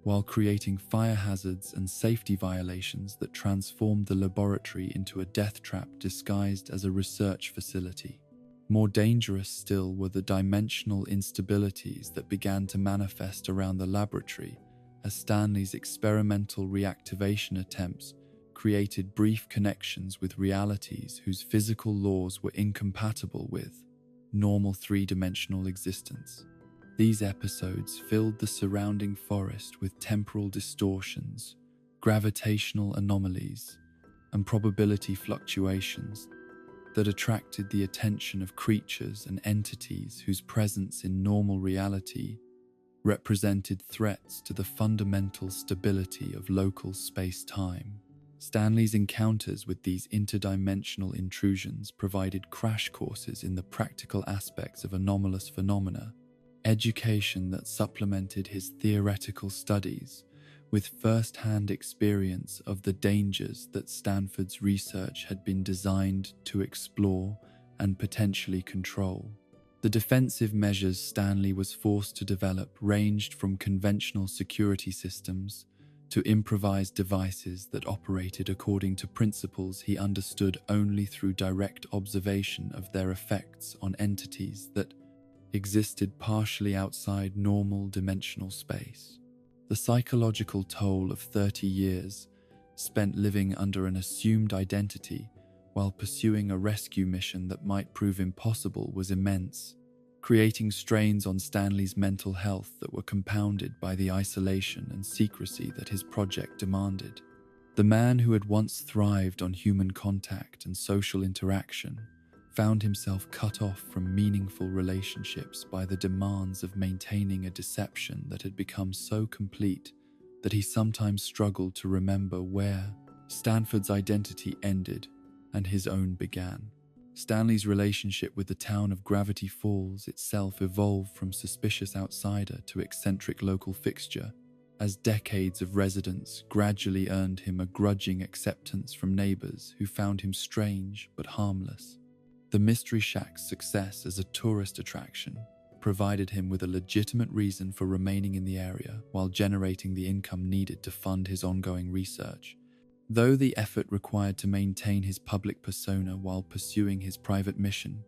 while creating fire hazards and safety violations that transformed the laboratory into a death trap disguised as a research facility. More dangerous still were the dimensional instabilities that began to manifest around the laboratory as Stanley's experimental reactivation attempts created brief connections with realities whose physical laws were incompatible with normal three-dimensional existence. These episodes filled the surrounding forest with temporal distortions, gravitational anomalies, and probability fluctuations that attracted the attention of creatures and entities whose presence in normal reality represented threats to the fundamental stability of local space-time. Stanley's encounters with these interdimensional intrusions provided crash courses in the practical aspects of anomalous phenomena, education that supplemented his theoretical studies with first-hand experience of the dangers that Stanford's research had been designed to explore and potentially control. The defensive measures Stanley was forced to develop ranged from conventional security systems to improvised devices that operated according to principles he understood only through direct observation of their effects on entities that existed partially outside normal dimensional space. The psychological toll of 30 years spent living under an assumed identity while pursuing a rescue mission that might prove impossible was immense, creating strains on Stanley's mental health that were compounded by the isolation and secrecy that his project demanded. The man who had once thrived on human contact and social interaction found himself cut off from meaningful relationships by the demands of maintaining a deception that had become so complete that he sometimes struggled to remember where Stanford's identity ended and his own began. Stanley's relationship with the town of Gravity Falls itself evolved from suspicious outsider to eccentric local fixture, as decades of residence gradually earned him a grudging acceptance from neighbors who found him strange but harmless. The Mystery Shack's success as a tourist attraction provided him with a legitimate reason for remaining in the area while generating the income needed to fund his ongoing research. Though the effort required to maintain his public persona while pursuing his private mission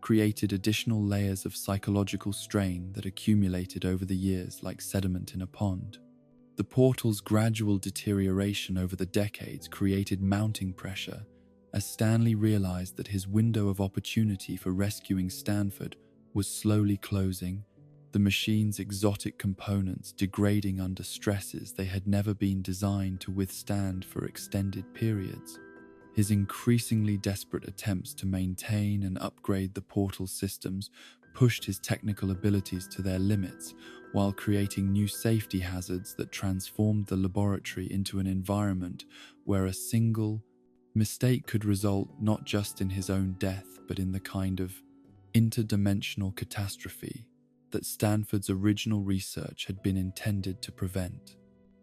created additional layers of psychological strain that accumulated over the years like sediment in a pond. The portal's gradual deterioration over the decades created mounting pressure as Stanley realized that his window of opportunity for rescuing Stanford was slowly closing, the machine's exotic components degrading under stresses they had never been designed to withstand for extended periods. His increasingly desperate attempts to maintain and upgrade the portal's systems pushed his technical abilities to their limits while creating new safety hazards that transformed the laboratory into an environment where a single mistake could result not just in his own death but in the kind of interdimensional catastrophe that Stanford's original research had been intended to prevent.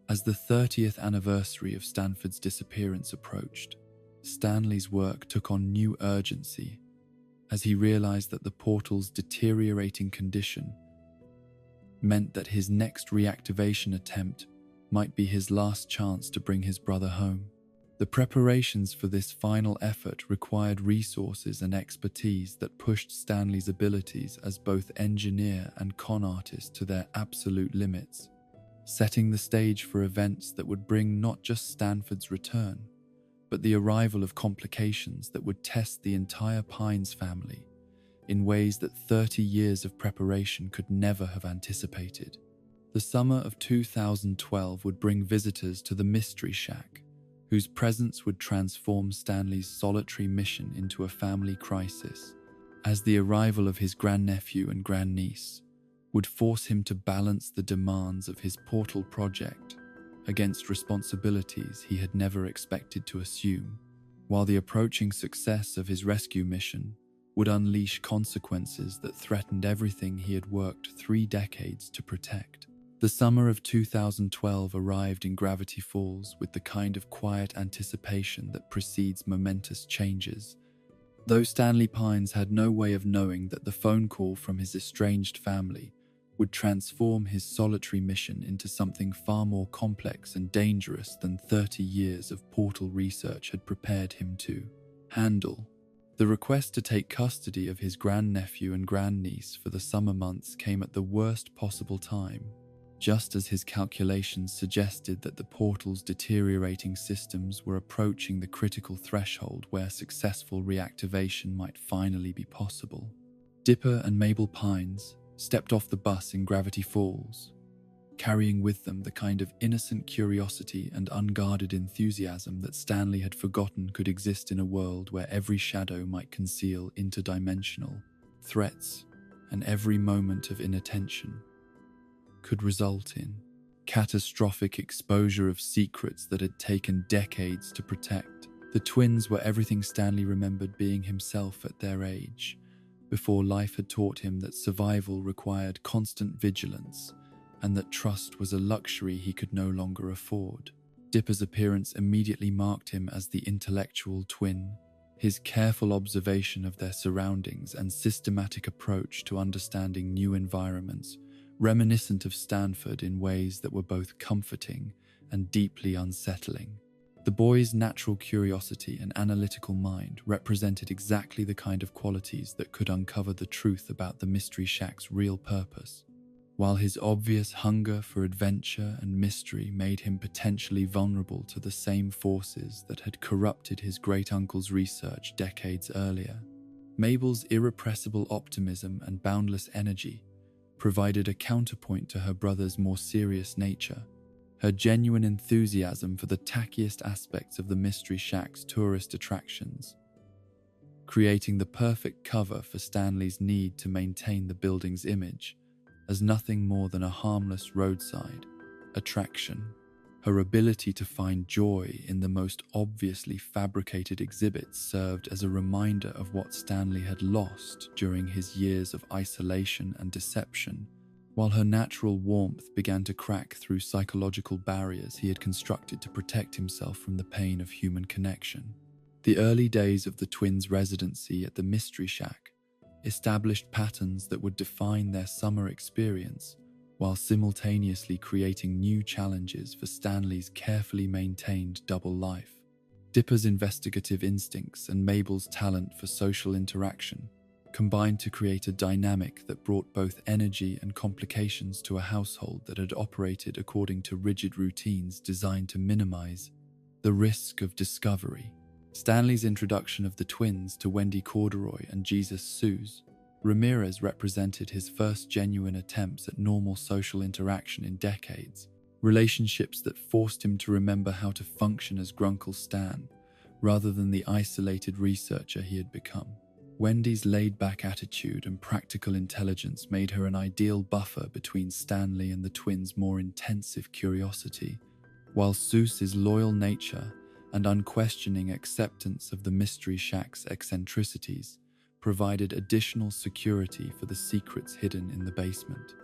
As the 30th anniversary of Stanford's disappearance approached, Stanley's work took on new urgency as he realized that the portal's deteriorating condition meant that his next reactivation attempt might be his last chance to bring his brother home. The preparations for this final effort required resources and expertise that pushed Stanley's abilities as both engineer and con artist to their absolute limits, setting the stage for events that would bring not just Stanford's return, but the arrival of complications that would test the entire Pines family in ways that 30 years of preparation could never have anticipated. The summer of 2012 would bring visitors to the Mystery Shack, whose presence would transform Stanley's solitary mission into a family crisis, as the arrival of his grandnephew and grandniece would force him to balance the demands of his portal project against responsibilities he had never expected to assume, while the approaching success of his rescue mission would unleash consequences that threatened everything he had worked 3 decades to protect. The summer of 2012 arrived in Gravity Falls with the kind of quiet anticipation that precedes momentous changes. Though Stanley Pines had no way of knowing that the phone call from his estranged family would transform his solitary mission into something far more complex and dangerous than 30 years of portal research had prepared him to handle. The request to take custody of his grandnephew and grandniece for the summer months came at the worst possible time, just as his calculations suggested that the portal's deteriorating systems were approaching the critical threshold where successful reactivation might finally be possible. Dipper and Mabel Pines stepped off the bus in Gravity Falls, carrying with them the kind of innocent curiosity and unguarded enthusiasm that Stanley had forgotten could exist in a world where every shadow might conceal interdimensional threats and every moment of inattention could result in catastrophic exposure of secrets that had taken decades to protect. The twins were everything Stanley remembered being himself at their age, before life had taught him that survival required constant vigilance and that trust was a luxury he could no longer afford. Dipper's appearance immediately marked him as the intellectual twin. His careful observation of their surroundings and systematic approach to understanding new environments, reminiscent of Stanford in ways that were both comforting and deeply unsettling. The boy's natural curiosity and analytical mind represented exactly the kind of qualities that could uncover the truth about the Mystery Shack's real purpose, while his obvious hunger for adventure and mystery made him potentially vulnerable to the same forces that had corrupted his great-uncle's research decades earlier. Mabel's irrepressible optimism and boundless energy provided a counterpoint to her brother's more serious nature. Her genuine enthusiasm for the tackiest aspects of the Mystery Shack's tourist attractions, creating the perfect cover for Stanley's need to maintain the building's image as nothing more than a harmless roadside attraction. Her ability to find joy in the most obviously fabricated exhibits served as a reminder of what Stanley had lost during his years of isolation and deception, while her natural warmth began to crack through psychological barriers he had constructed to protect himself from the pain of human connection. The early days of the twins' residency at the Mystery Shack established patterns that would define their summer experience, while simultaneously creating new challenges for Stanley's carefully maintained double life. Dipper's investigative instincts and Mabel's talent for social interaction combined to create a dynamic that brought both energy and complications to a household that had operated according to rigid routines designed to minimize the risk of discovery. Stanley's introduction of the twins to Wendy Corduroy and Jesus Suze Ramirez represented his first genuine attempts at normal social interaction in decades, relationships that forced him to remember how to function as Grunkle Stan, rather than the isolated researcher he had become. Wendy's laid-back attitude and practical intelligence made her an ideal buffer between Stanley and the twins' more intensive curiosity, while Seuss's loyal nature and unquestioning acceptance of the Mystery Shack's eccentricities provided additional security for the secrets hidden in the basement.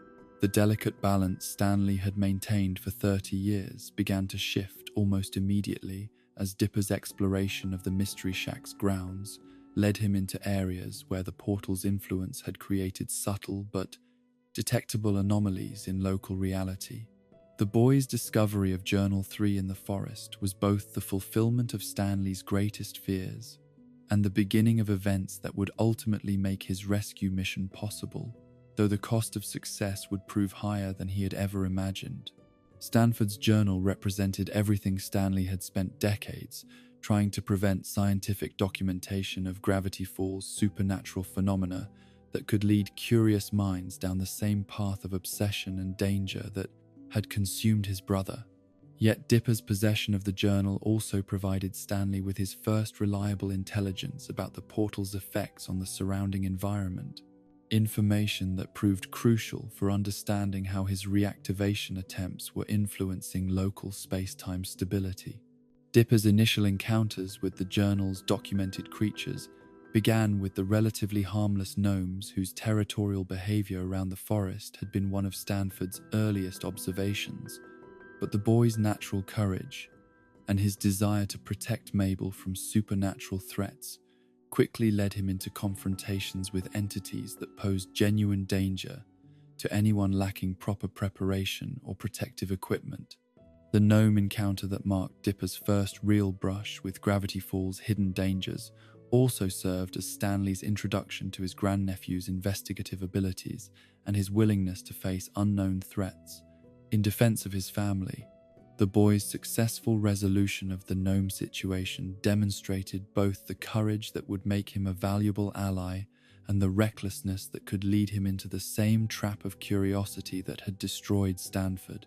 The delicate balance Stanley had maintained for 30 years began to shift almost immediately as Dipper's exploration of the Mystery Shack's grounds led him into areas where the portal's influence had created subtle but detectable anomalies in local reality. The boy's discovery of Journal 3 in the forest was both the fulfillment of Stanley's greatest fears and the beginning of events that would ultimately make his rescue mission possible, though the cost of success would prove higher than he had ever imagined. Stanford's journal represented everything Stanley had spent decades trying to prevent scientific documentation of Gravity Falls' supernatural phenomena that could lead curious minds down the same path of obsession and danger that had consumed his brother. Yet Dipper's possession of the journal also provided Stanley with his first reliable intelligence about the portal's effects on the surrounding environment, information that proved crucial for understanding how his reactivation attempts were influencing local space-time stability. Dipper's initial encounters with the journal's documented creatures began with the relatively harmless gnomes whose territorial behavior around the forest had been one of Stanford's earliest observations, but the boy's natural courage and his desire to protect Mabel from supernatural threats quickly led him into confrontations with entities that posed genuine danger to anyone lacking proper preparation or protective equipment. The gnome encounter that marked Dipper's first real brush with Gravity Falls' hidden dangers also served as Stanley's introduction to his grandnephew's investigative abilities and his willingness to face unknown threats. In defense of his family, the boy's successful resolution of the gnome situation demonstrated both the courage that would make him a valuable ally and the recklessness that could lead him into the same trap of curiosity that had destroyed Stanford.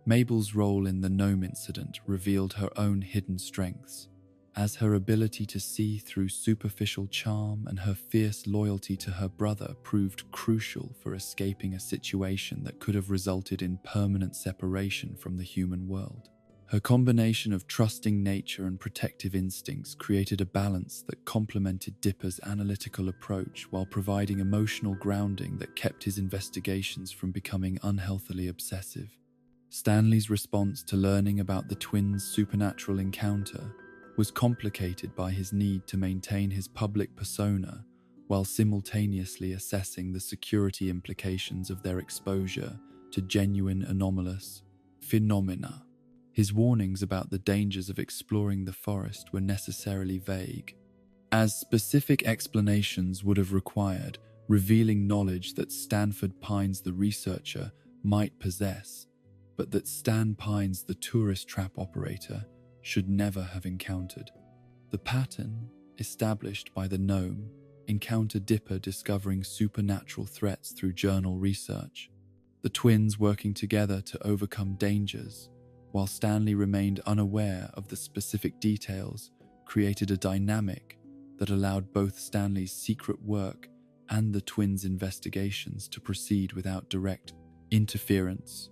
Mabel's role in the gnome incident revealed her own hidden strengths, as her ability to see through superficial charm and her fierce loyalty to her brother proved crucial for escaping a situation that could have resulted in permanent separation from the human world. Her combination of trusting nature and protective instincts created a balance that complemented Dipper's analytical approach while providing emotional grounding that kept his investigations from becoming unhealthily obsessive. Stanley's response to learning about the twins' supernatural encounter was complicated by his need to maintain his public persona while simultaneously assessing the security implications of their exposure to genuine anomalous phenomena. His warnings about the dangers of exploring the forest were necessarily vague, as specific explanations would have required revealing knowledge that Stanford Pines the researcher might possess, but that Stan Pines the tourist trap operator should never have encountered. The pattern, established by the gnome, encountered Dipper discovering supernatural threats through journal research, the twins working together to overcome dangers, while Stanley remained unaware of the specific details, created a dynamic that allowed both Stanley's secret work and the twins' investigations to proceed without direct interference.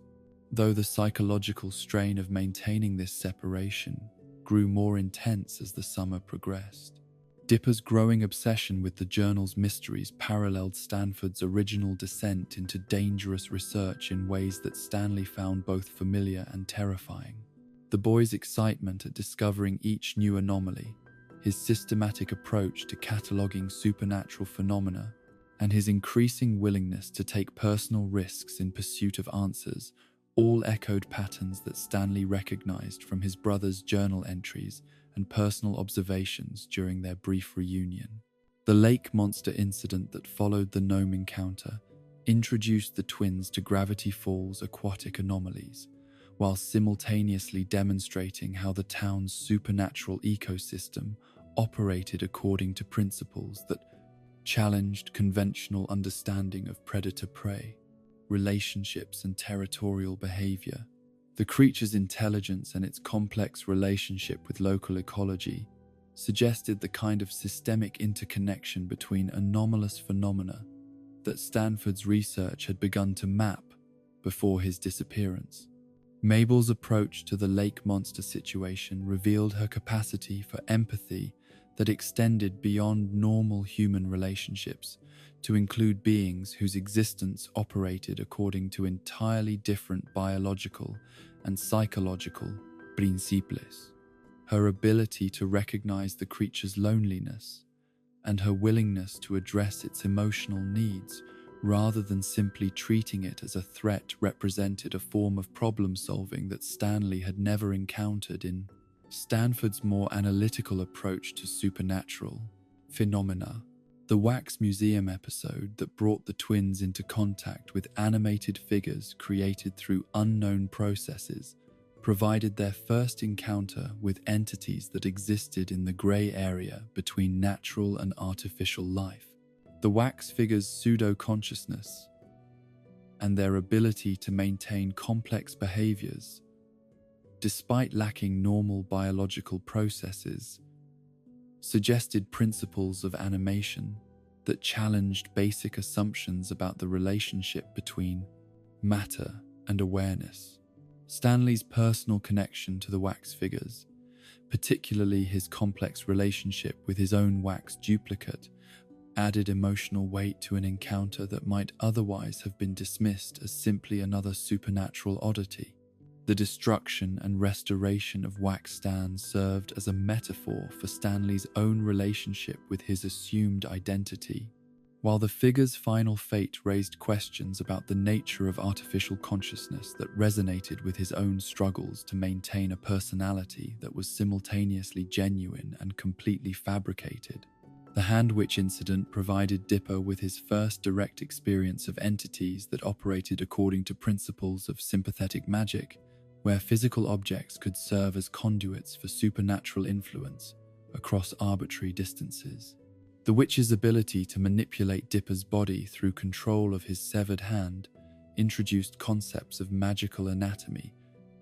Though the psychological strain of maintaining this separation grew more intense as the summer progressed, Dipper's growing obsession with the journal's mysteries paralleled Stanford's original descent into dangerous research in ways that Stanley found both familiar and terrifying. The boy's excitement at discovering each new anomaly, his systematic approach to cataloging supernatural phenomena, and his increasing willingness to take personal risks in pursuit of answers all echoed patterns that Stanley recognized from his brother's journal entries and personal observations during their brief reunion. The lake monster incident that followed the gnome encounter introduced the twins to Gravity Falls' aquatic anomalies, while simultaneously demonstrating how the town's supernatural ecosystem operated according to principles that challenged conventional understanding of predator-prey, relationships, and territorial behavior. The creature's intelligence and its complex relationship with local ecology suggested the kind of systemic interconnection between anomalous phenomena that Stanford's research had begun to map before his disappearance. Mabel's approach to the lake monster situation revealed her capacity for empathy that extended beyond normal human relationships to include beings whose existence operated according to entirely different biological and psychological principles. Her ability to recognize the creature's loneliness and her willingness to address its emotional needs rather than simply treating it as a threat represented a form of problem-solving that Stanley had never encountered in Stanford's more analytical approach to supernatural phenomena. The Wax Museum episode that brought the twins into contact with animated figures created through unknown processes provided their first encounter with entities that existed in the gray area between natural and artificial life. The wax figures' pseudo-consciousness and their ability to maintain complex behaviors, despite lacking normal biological processes, suggested principles of animation that challenged basic assumptions about the relationship between matter and awareness. Stanley's personal connection to the wax figures, particularly his complex relationship with his own wax duplicate, added emotional weight to an encounter that might otherwise have been dismissed as simply another supernatural oddity. The destruction and restoration of Wax Stan served as a metaphor for Stanley's own relationship with his assumed identity, While the figure's final fate raised questions about the nature of artificial consciousness that resonated with his own struggles to maintain a personality that was simultaneously genuine and completely fabricated, the hand witch incident provided Dipper with his first direct experience of entities that operated according to principles of sympathetic magic, where physical objects could serve as conduits for supernatural influence across arbitrary distances. The witch's ability to manipulate Dipper's body through control of his severed hand introduced concepts of magical anatomy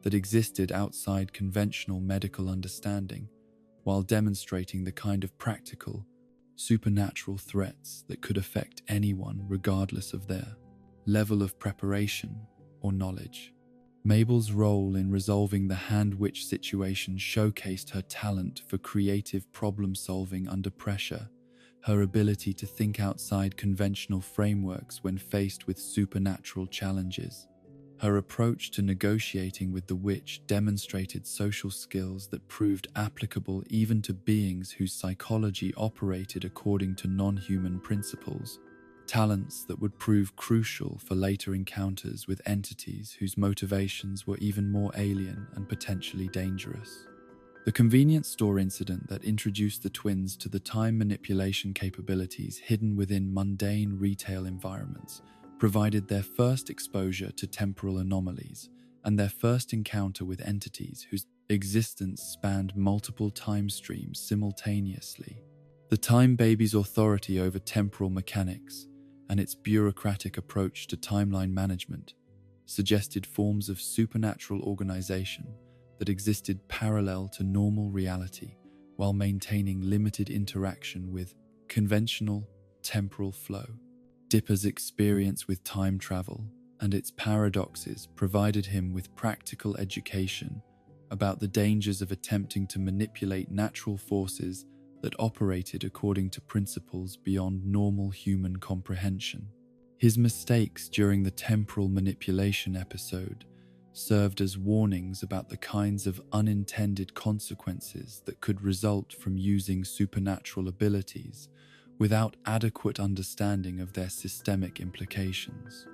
that existed outside conventional medical understanding, while demonstrating the kind of practical, supernatural threats that could affect anyone regardless of their level of preparation or knowledge. Mabel's role in resolving the hand witch situation showcased her talent for creative problem-solving under pressure, her ability to think outside conventional frameworks when faced with supernatural challenges. Her approach to negotiating with the witch demonstrated social skills that proved applicable even to beings whose psychology operated according to non-human principles, talents that would prove crucial for later encounters with entities whose motivations were even more alien and potentially dangerous. The convenience store incident that introduced the twins to the time manipulation capabilities hidden within mundane retail environments provided their first exposure to temporal anomalies and their first encounter with entities whose existence spanned multiple time streams simultaneously. The Time Baby's authority over temporal mechanics and its bureaucratic approach to timeline management suggested forms of supernatural organization that existed parallel to normal reality while maintaining limited interaction with conventional temporal flow. Dipper's experience with time travel and its paradoxes provided him with practical education about the dangers of attempting to manipulate natural forces that operated according to principles beyond normal human comprehension. His mistakes during the temporal manipulation episode served as warnings about the kinds of unintended consequences that could result from using supernatural abilities without adequate understanding of their systemic implications.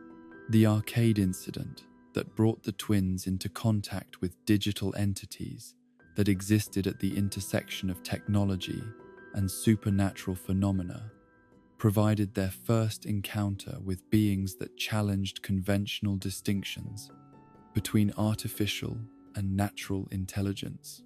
The arcade incident that brought the twins into contact with digital entities that existed at the intersection of technology and supernatural phenomena provided their first encounter with beings that challenged conventional distinctions between artificial and natural intelligence.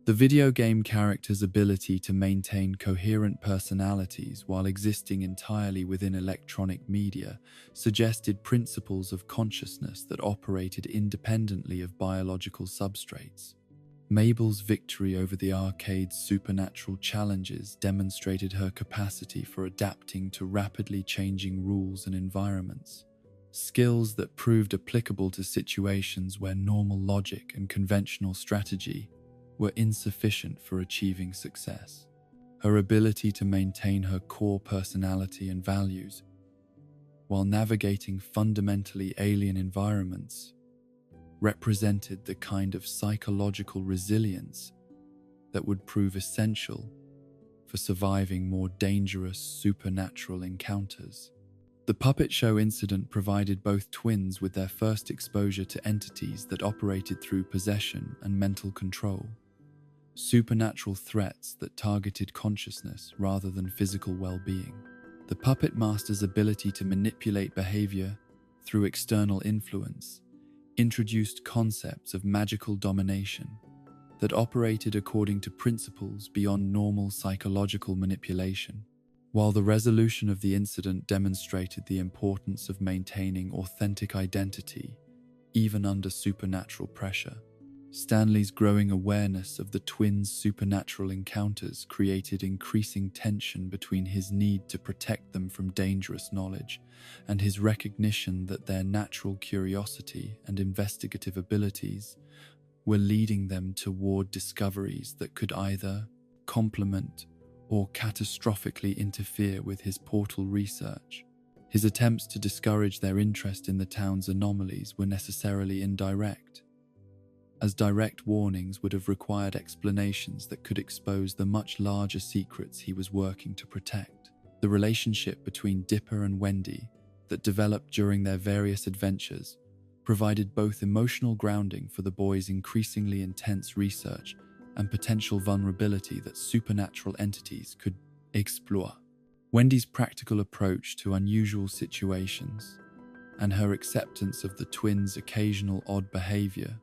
The video game character's ability to maintain coherent personalities while existing entirely within electronic media suggested principles of consciousness that operated independently of biological substrates. Mabel's victory over the arcade's supernatural challenges demonstrated her capacity for adapting to rapidly changing rules and environments, skills that proved applicable to situations where normal logic and conventional strategy were insufficient for achieving success. Her ability to maintain her core personality and values while navigating fundamentally alien environments represented the kind of psychological resilience that would prove essential for surviving more dangerous supernatural encounters. The puppet show incident provided both twins with their first exposure to entities that operated through possession and mental control, supernatural threats that targeted consciousness rather than physical well-being. The puppet master's ability to manipulate behavior through external influence introduced concepts of magical domination that operated according to principles beyond normal psychological manipulation. While the resolution of the incident demonstrated the importance of maintaining authentic identity even under supernatural pressure, Stanley's growing awareness of the twins' supernatural encounters created increasing tension between his need to protect them from dangerous knowledge and his recognition that their natural curiosity and investigative abilities were leading them toward discoveries that could either complement or catastrophically interfere with his portal research. His attempts to discourage their interest in the town's anomalies were necessarily indirect, as direct warnings would have required explanations that could expose the much larger secrets he was working to protect. The relationship between Dipper and Wendy that developed during their various adventures provided both emotional grounding for the boys' increasingly intense research and potential vulnerability that supernatural entities could explore. Wendy's practical approach to unusual situations and her acceptance of the twins' occasional odd behavior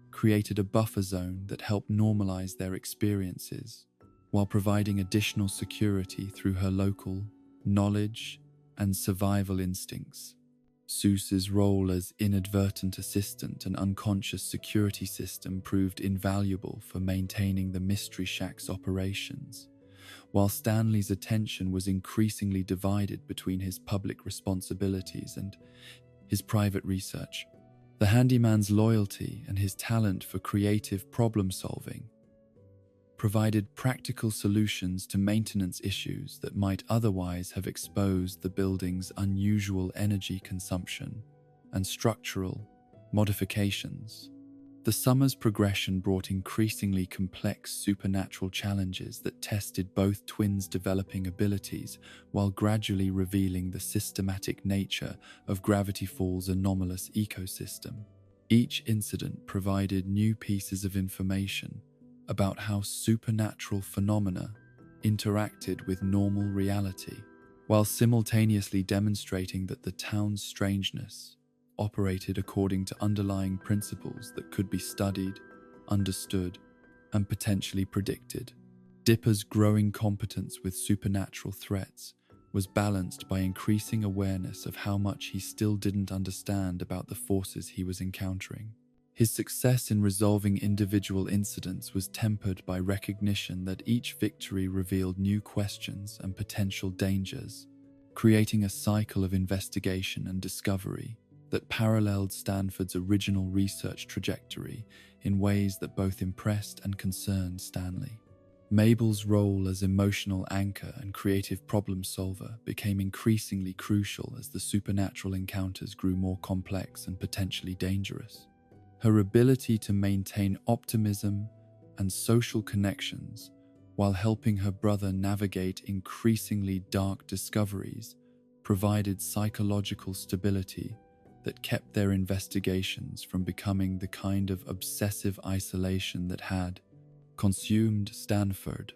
created a buffer zone that helped normalize their experiences while providing additional security through her local knowledge and survival instincts. Seuss's role as inadvertent assistant and unconscious security system proved invaluable for maintaining the Mystery Shack's operations, while Stanley's attention was increasingly divided between his public responsibilities and his private research. The handyman's loyalty and his talent for creative problem-solving provided practical solutions to maintenance issues that might otherwise have exposed the building's unusual energy consumption and structural modifications. The summer's progression brought increasingly complex supernatural challenges that tested both twins' developing abilities while gradually revealing the systematic nature of Gravity Falls' anomalous ecosystem. Each incident provided new pieces of information about how supernatural phenomena interacted with normal reality, while simultaneously demonstrating that the town's strangeness operated according to underlying principles that could be studied, understood, and potentially predicted. Dipper's growing competence with supernatural threats was balanced by increasing awareness of how much he still didn't understand about the forces he was encountering. His success in resolving individual incidents was tempered by recognition that each victory revealed new questions and potential dangers, creating a cycle of investigation and discovery that paralleled Stanford's original research trajectory in ways that both impressed and concerned Stanley. Mabel's role as emotional anchor and creative problem solver became increasingly crucial as the supernatural encounters grew more complex and potentially dangerous. Her ability to maintain optimism and social connections while helping her brother navigate increasingly dark discoveries provided psychological stability that kept their investigations from becoming the kind of obsessive isolation that had consumed Stanford.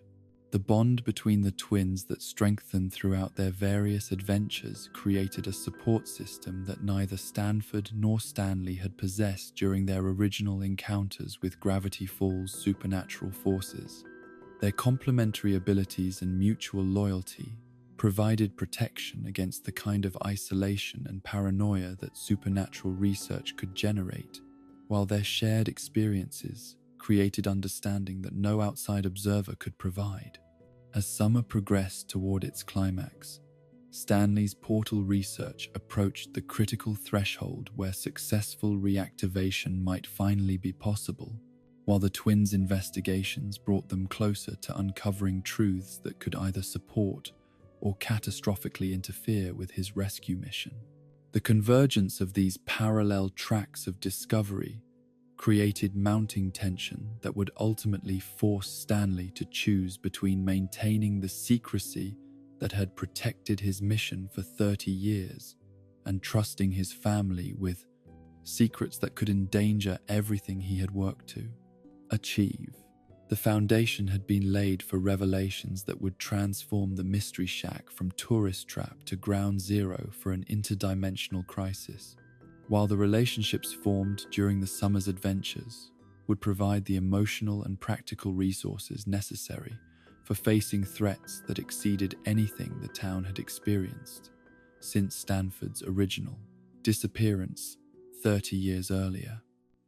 The bond between the twins that strengthened throughout their various adventures created a support system that neither Stanford nor Stanley had possessed during their original encounters with Gravity Falls' supernatural forces. Their complementary abilities and mutual loyalty provided protection against the kind of isolation and paranoia that supernatural research could generate, while their shared experiences created understanding that no outside observer could provide. As summer progressed toward its climax, Stanley's portal research approached the critical threshold where successful reactivation might finally be possible, while the twins' investigations brought them closer to uncovering truths that could either support or catastrophically interfere with his rescue mission. The convergence of these parallel tracks of discovery created mounting tension that would ultimately force Stanley to choose between maintaining the secrecy that had protected his mission for 30 years and trusting his family with secrets that could endanger everything he had worked to achieve. The foundation had been laid for revelations that would transform the Mystery Shack from tourist trap to ground zero for an interdimensional crisis, while the relationships formed during the summer's adventures would provide the emotional and practical resources necessary for facing threats that exceeded anything the town had experienced since Stanford's original disappearance 30 years earlier.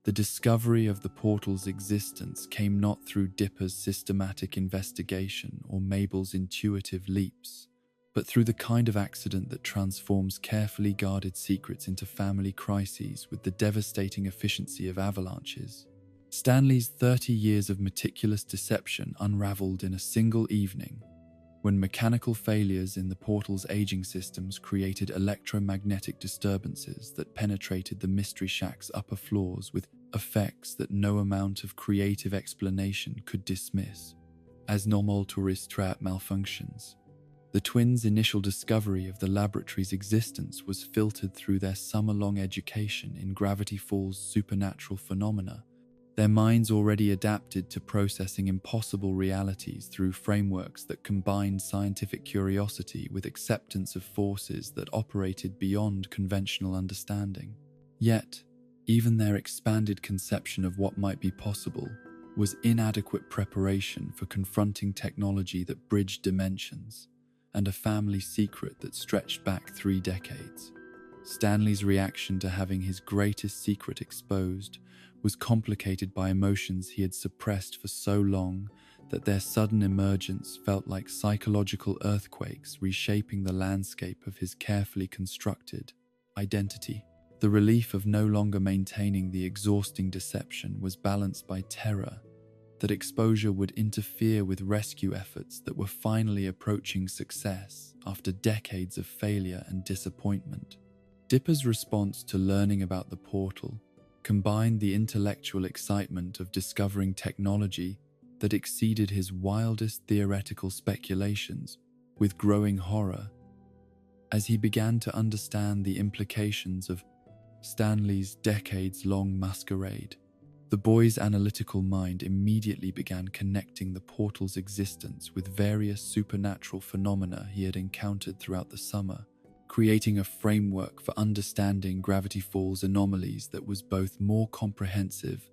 The discovery of the portal's existence came not through Dipper's systematic investigation or Mabel's intuitive leaps, but through the kind of accident that transforms carefully guarded secrets into family crises with the devastating efficiency of avalanches. Stanley's 30 years of meticulous deception unraveled in a single evening, when mechanical failures in the portal's aging systems created electromagnetic disturbances that penetrated the Mystery Shack's upper floors with effects that no amount of creative explanation could dismiss as normal tourist trap malfunctions. The twins' initial discovery of the laboratory's existence was filtered through their summer-long education in Gravity Falls' supernatural phenomena, their minds already adapted to processing impossible realities through frameworks that combined scientific curiosity with acceptance of forces that operated beyond conventional understanding. Yet, even their expanded conception of what might be possible was inadequate preparation for confronting technology that bridged dimensions and a family secret that stretched back 3 decades. Stanley's reaction to having his greatest secret exposed was complicated by emotions he had suppressed for so long that their sudden emergence felt like psychological earthquakes reshaping the landscape of his carefully constructed identity. The relief of no longer maintaining the exhausting deception was balanced by terror that exposure would interfere with rescue efforts that were finally approaching success after decades of failure and disappointment. Dipper's response to learning about the portal combined the intellectual excitement of discovering technology that exceeded his wildest theoretical speculations with growing horror as he began to understand the implications of Stanley's decades-long masquerade. The boy's analytical mind immediately began connecting the portal's existence with various supernatural phenomena he had encountered throughout the summer, creating a framework for understanding Gravity Falls anomalies that was both more comprehensive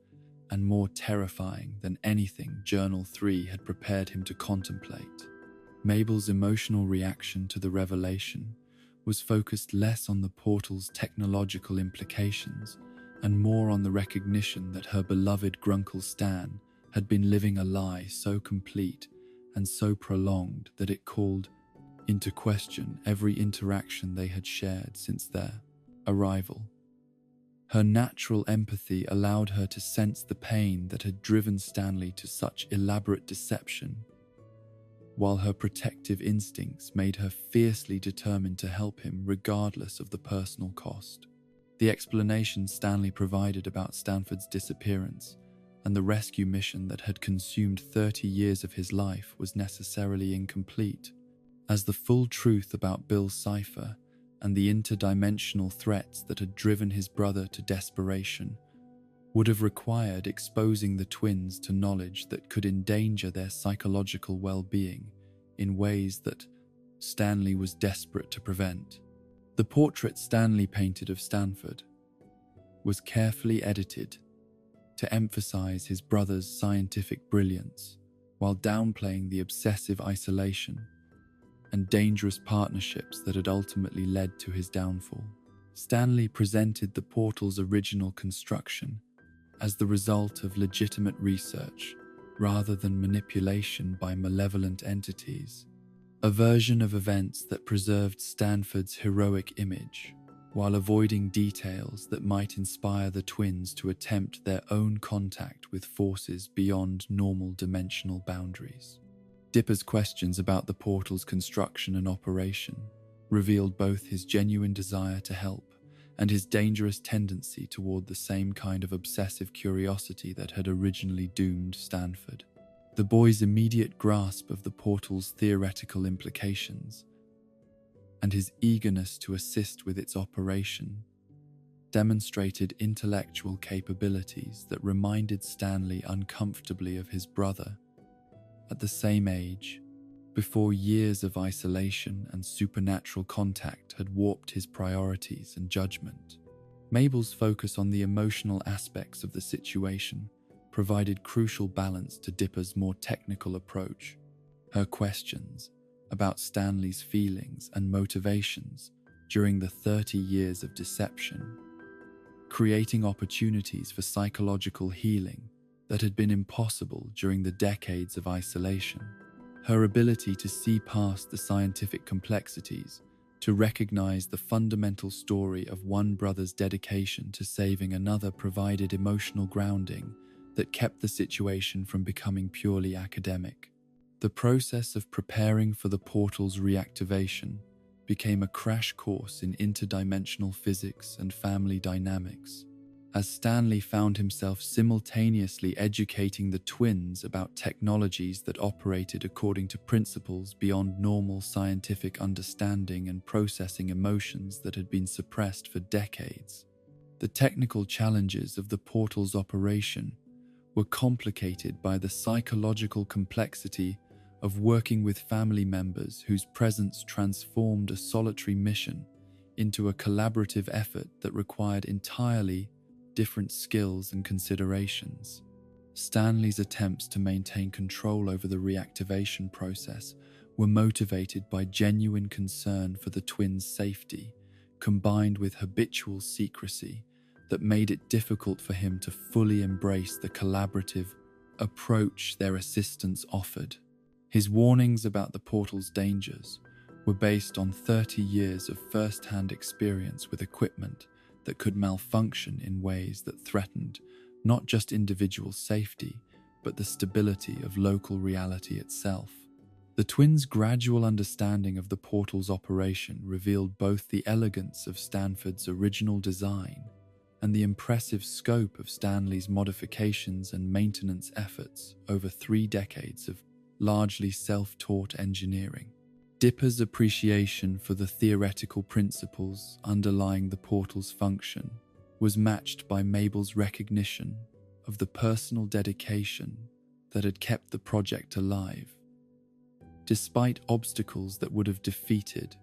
and more terrifying than anything Journal 3 had prepared him to contemplate. Mabel's emotional reaction to the revelation was focused less on the portal's technological implications and more on the recognition that her beloved Grunkle Stan had been living a lie so complete and so prolonged that it called into question every interaction they had shared since their arrival. Her natural empathy allowed her to sense the pain that had driven Stanley to such elaborate deception, while her protective instincts made her fiercely determined to help him regardless of the personal cost. The explanation Stanley provided about Stanford's disappearance and the rescue mission that had consumed 30 years of his life was necessarily incomplete, as the full truth about Bill's cipher and the interdimensional threats that had driven his brother to desperation would have required exposing the twins to knowledge that could endanger their psychological well-being in ways that Stanley was desperate to prevent. The portrait Stanley painted of Stanford was carefully edited to emphasize his brother's scientific brilliance while downplaying the obsessive isolation and dangerous partnerships that had ultimately led to his downfall. Stanley presented the portal's original construction as the result of legitimate research rather than manipulation by malevolent entities, a version of events that preserved Stanford's heroic image while avoiding details that might inspire the twins to attempt their own contact with forces beyond normal dimensional boundaries. Dipper's questions about the portal's construction and operation revealed both his genuine desire to help and his dangerous tendency toward the same kind of obsessive curiosity that had originally doomed Stanford. The boy's immediate grasp of the portal's theoretical implications and his eagerness to assist with its operation demonstrated intellectual capabilities that reminded Stanley uncomfortably of his brother at the same age, before years of isolation and supernatural contact had warped his priorities and judgment. Mabel's focus on the emotional aspects of the situation provided crucial balance to Dipper's more technical approach. Her questions about Stanley's feelings and motivations during the 30 years of deception, creating opportunities for psychological healing that had been impossible during the decades of isolation. Her ability to see past the scientific complexities, to recognize the fundamental story of one brother's dedication to saving another provided emotional grounding that kept the situation from becoming purely academic. The process of preparing for the portal's reactivation became a crash course in interdimensional physics and family dynamics, as Stanley found himself simultaneously educating the twins about technologies that operated according to principles beyond normal scientific understanding and processing emotions that had been suppressed for decades. The technical challenges of the portal's operation were complicated by the psychological complexity of working with family members whose presence transformed a solitary mission into a collaborative effort that required entirely different skills and considerations. Stanley's attempts to maintain control over the reactivation process were motivated by genuine concern for the twins' safety, combined with habitual secrecy that made it difficult for him to fully embrace the collaborative approach their assistance offered. His warnings about the portal's dangers were based on 30 years of first-hand experience with equipment that could malfunction in ways that threatened not just individual safety, but the stability of local reality itself. The twins' gradual understanding of the portal's operation revealed both the elegance of Stanford's original design and the impressive scope of Stanley's modifications and maintenance efforts over 3 decades of largely self-taught engineering. Dipper's appreciation for the theoretical principles underlying the portal's function was matched by Mabel's recognition of the personal dedication that had kept the project alive, despite obstacles that would have defeated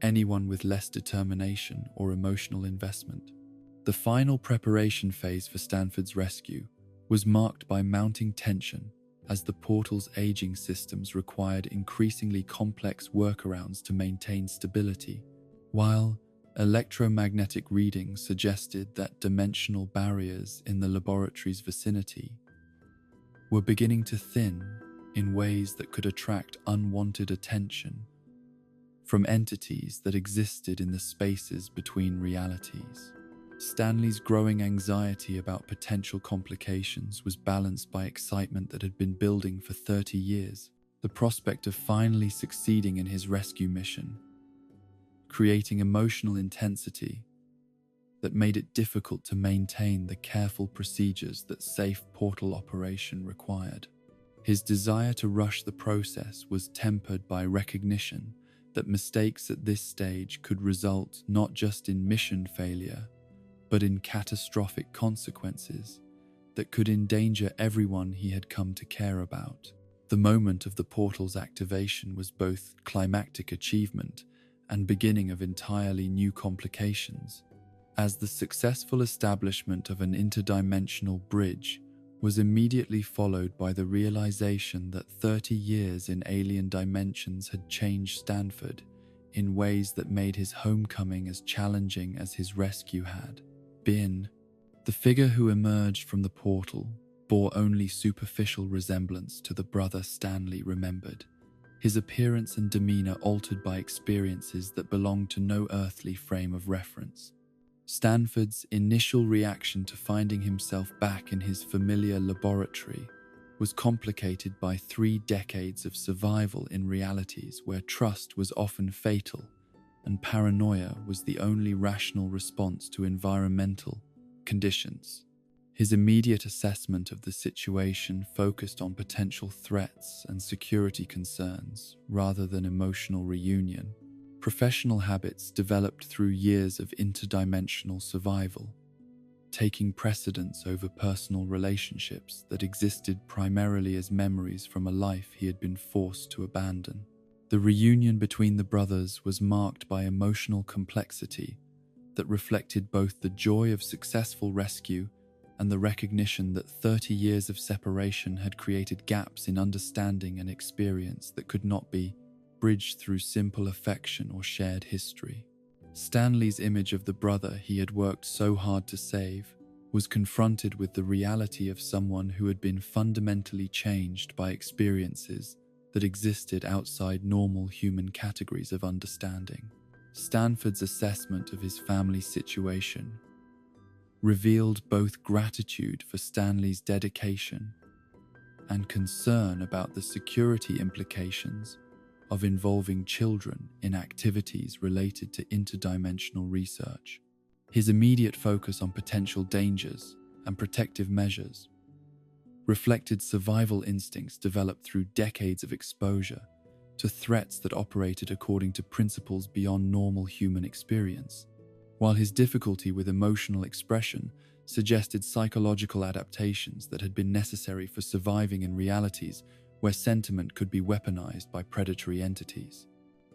anyone with less determination or emotional investment. The final preparation phase for Stanford's rescue was marked by mounting tension as the portal's aging systems required increasingly complex workarounds to maintain stability, while electromagnetic readings suggested that dimensional barriers in the laboratory's vicinity were beginning to thin in ways that could attract unwanted attention from entities that existed in the spaces between realities. Stanley's growing anxiety about potential complications was balanced by excitement that had been building for 30 years, the prospect of finally succeeding in his rescue mission, creating emotional intensity that made it difficult to maintain the careful procedures that safe portal operation required. His desire to rush the process was tempered by recognition that mistakes at this stage could result not just in mission failure, but in catastrophic consequences that could endanger everyone he had come to care about. The moment of the portal's activation was both climactic achievement and beginning of entirely new complications, as the successful establishment of an interdimensional bridge was immediately followed by the realization that 30 years in alien dimensions had changed Stanford in ways that made his homecoming as challenging as his rescue had been. The figure who emerged from the portal bore only superficial resemblance to the brother Stanley remembered, his appearance and demeanor altered by experiences that belonged to no earthly frame of reference. Stanford's initial reaction to finding himself back in his familiar laboratory was complicated by 3 decades of survival in realities where trust was often fatal and paranoia was the only rational response to environmental conditions. His immediate assessment of the situation focused on potential threats and security concerns rather than emotional reunion. Professional habits developed through years of interdimensional survival, taking precedence over personal relationships that existed primarily as memories from a life he had been forced to abandon. The reunion between the brothers was marked by emotional complexity that reflected both the joy of successful rescue and the recognition that 30 years of separation had created gaps in understanding and experience that could not be bridged through simple affection or shared history. Stanley's image of the brother he had worked so hard to save was confronted with the reality of someone who had been fundamentally changed by experiences that existed outside normal human categories of understanding. Stanford's assessment of his family's situation revealed both gratitude for Stanley's dedication and concern about the security implications of involving children in activities related to interdimensional research. His immediate focus on potential dangers and protective measures reflected survival instincts developed through decades of exposure to threats that operated according to principles beyond normal human experience, while his difficulty with emotional expression suggested psychological adaptations that had been necessary for surviving in realities where sentiment could be weaponized by predatory entities.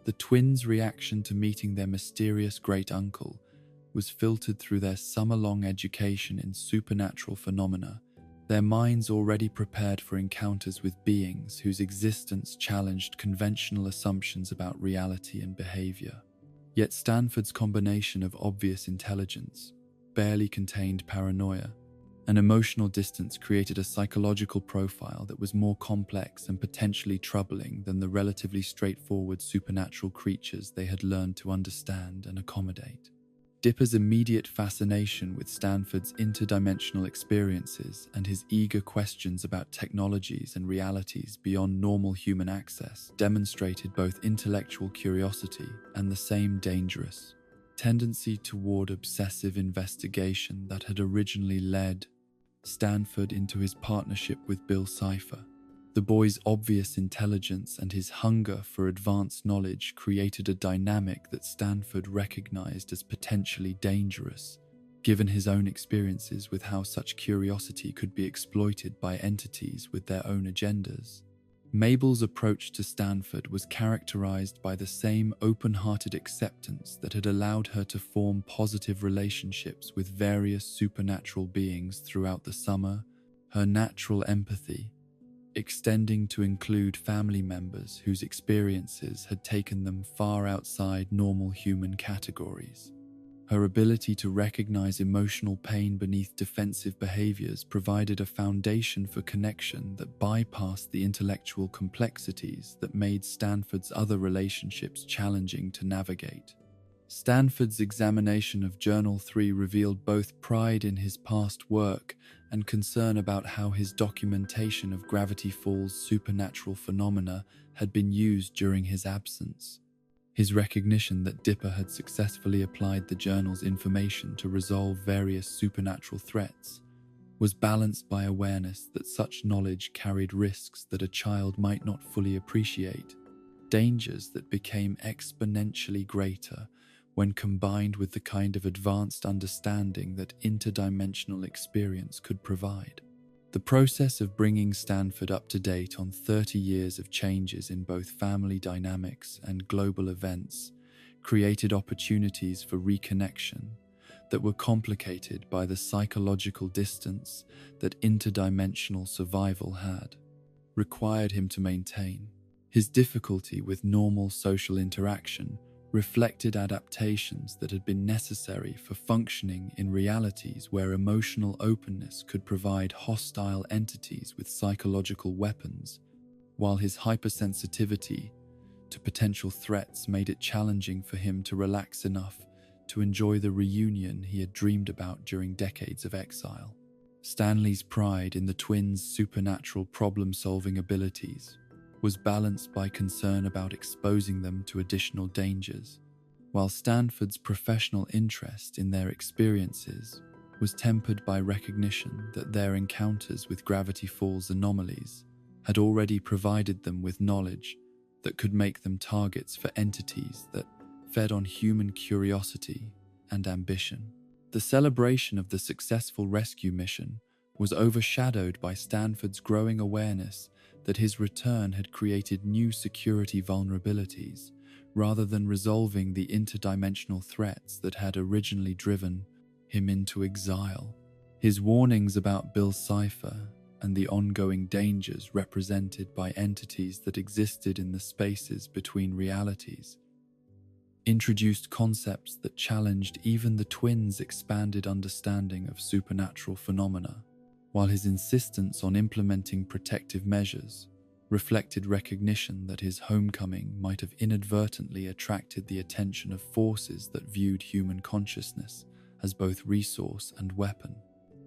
The twins' reaction to meeting their mysterious great uncle was filtered through their summer-long education in supernatural phenomena, their minds already prepared for encounters with beings whose existence challenged conventional assumptions about reality and behavior. Yet Stanford's combination of obvious intelligence, barely contained paranoia, and emotional distance created a psychological profile that was more complex and potentially troubling than the relatively straightforward supernatural creatures they had learned to understand and accommodate. Dipper's immediate fascination with Stanford's interdimensional experiences and his eager questions about technologies and realities beyond normal human access demonstrated both intellectual curiosity and the same dangerous tendency toward obsessive investigation that had originally led Stanford into his partnership with Bill Cipher. The boy's obvious intelligence and his hunger for advanced knowledge created a dynamic that Stanford recognized as potentially dangerous, given his own experiences with how such curiosity could be exploited by entities with their own agendas. Mabel's approach to Stanford was characterized by the same open-hearted acceptance that had allowed her to form positive relationships with various supernatural beings throughout the summer, her natural empathy extending to include family members whose experiences had taken them far outside normal human categories. Her ability to recognize emotional pain beneath defensive behaviors provided a foundation for connection that bypassed the intellectual complexities that made Stanford's other relationships challenging to navigate. Stanford's examination of Journal 3 revealed both pride in his past work and concern about how his documentation of Gravity Falls' supernatural phenomena had been used during his absence. His recognition that Dipper had successfully applied the journal's information to resolve various supernatural threats was balanced by awareness that such knowledge carried risks that a child might not fully appreciate, dangers that became exponentially greater when combined with the kind of advanced understanding that interdimensional experience could provide. The process of bringing Stanford up to date on 30 years of changes in both family dynamics and global events created opportunities for reconnection that were complicated by the psychological distance that interdimensional survival had required him to maintain. His difficulty with normal social interaction reflected adaptations that had been necessary for functioning in realities where emotional openness could provide hostile entities with psychological weapons, while his hypersensitivity to potential threats made it challenging for him to relax enough to enjoy the reunion he had dreamed about during decades of exile. Stanley's pride in the twins' supernatural problem-solving abilities was balanced by concern about exposing them to additional dangers, while Stanford's professional interest in their experiences was tempered by recognition that their encounters with Gravity Falls anomalies had already provided them with knowledge that could make them targets for entities that fed on human curiosity and ambition. The celebration of the successful rescue mission was overshadowed by Stanford's growing awareness that his return had created new security vulnerabilities, rather than resolving the interdimensional threats that had originally driven him into exile. His warnings about Bill Cipher and the ongoing dangers represented by entities that existed in the spaces between realities introduced concepts that challenged even the twins' expanded understanding of supernatural phenomena, while his insistence on implementing protective measures reflected recognition that his homecoming might have inadvertently attracted the attention of forces that viewed human consciousness as both resource and weapon.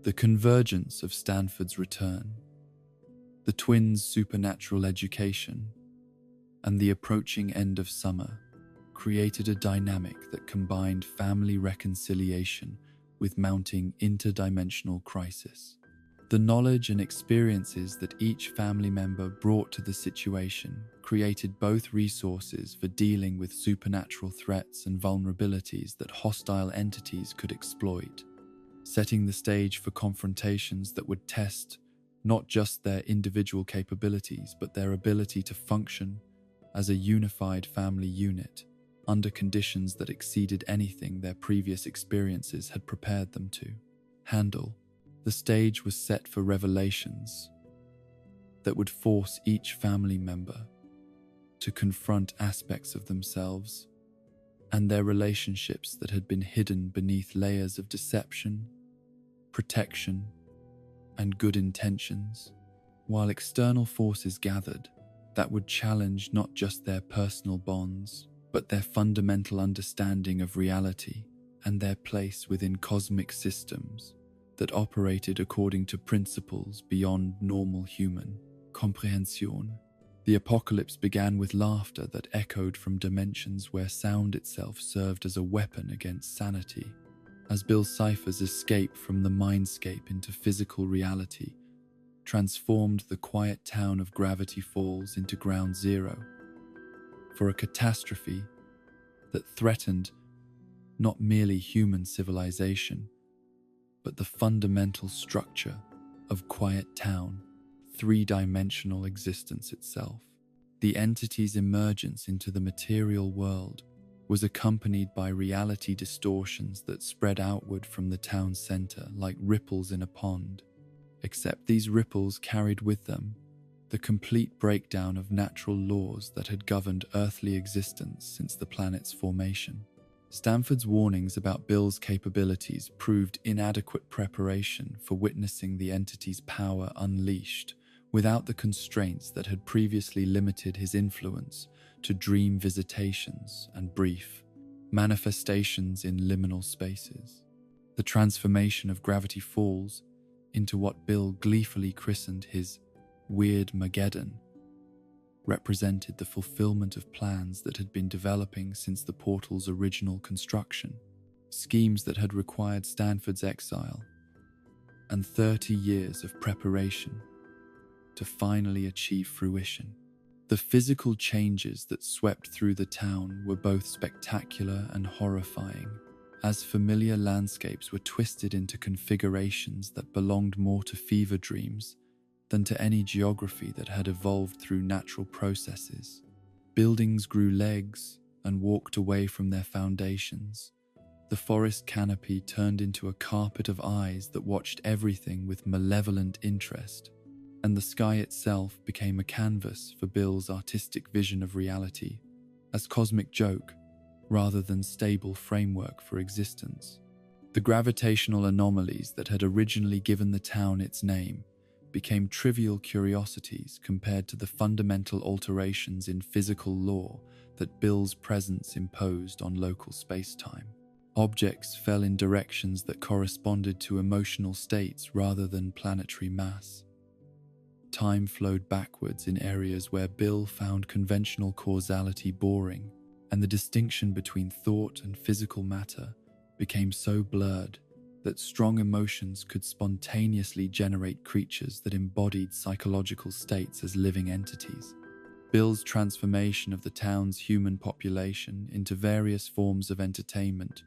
The convergence of Stanford's return, the twins' supernatural education, and the approaching end of summer created a dynamic that combined family reconciliation with mounting interdimensional crisis. The knowledge and experiences that each family member brought to the situation created both resources for dealing with supernatural threats and vulnerabilities that hostile entities could exploit, setting the stage for confrontations that would test not just their individual capabilities, but their ability to function as a unified family unit under conditions that exceeded anything their previous experiences had prepared them to handle. The stage was set for revelations that would force each family member to confront aspects of themselves and their relationships that had been hidden beneath layers of deception, protection, and good intentions, while external forces gathered that would challenge not just their personal bonds, but their fundamental understanding of reality and their place within cosmic systems that operated according to principles beyond normal human comprehension. The apocalypse began with laughter that echoed from dimensions where sound itself served as a weapon against sanity. As Bill's ciphers escape from the mindscape into physical reality, transformed the quiet town of Gravity Falls into ground zero for a catastrophe that threatened not merely human civilization, but the fundamental structure of Quiet Town, three-dimensional existence itself. The entity's emergence into the material world was accompanied by reality distortions that spread outward from the town center like ripples in a pond, except these ripples carried with them the complete breakdown of natural laws that had governed earthly existence since the planet's formation. Stanford's warnings about Bill's capabilities proved inadequate preparation for witnessing the entity's power unleashed without the constraints that had previously limited his influence to dream visitations and brief manifestations in liminal spaces. The transformation of Gravity Falls into what Bill gleefully christened his Weird Mageddon represented the fulfillment of plans that had been developing since the portal's original construction, schemes that had required Stanford's exile and 30 years of preparation to finally achieve fruition. The physical changes that swept through the town were both spectacular and horrifying, as familiar landscapes were twisted into configurations that belonged more to fever dreams than to any geography that had evolved through natural processes. Buildings grew legs and walked away from their foundations. The forest canopy turned into a carpet of eyes that watched everything with malevolent interest, and the sky itself became a canvas for Bill's artistic vision of reality as cosmic joke rather than stable framework for existence. The gravitational anomalies that had originally given the town its name became trivial curiosities compared to the fundamental alterations in physical law that Bill's presence imposed on local space-time. Objects fell in directions that corresponded to emotional states rather than planetary mass. Time flowed backwards in areas where Bill found conventional causality boring, and the distinction between thought and physical matter became so blurred that strong emotions could spontaneously generate creatures that embodied psychological states as living entities. Bill's transformation of the town's human population into various forms of entertainment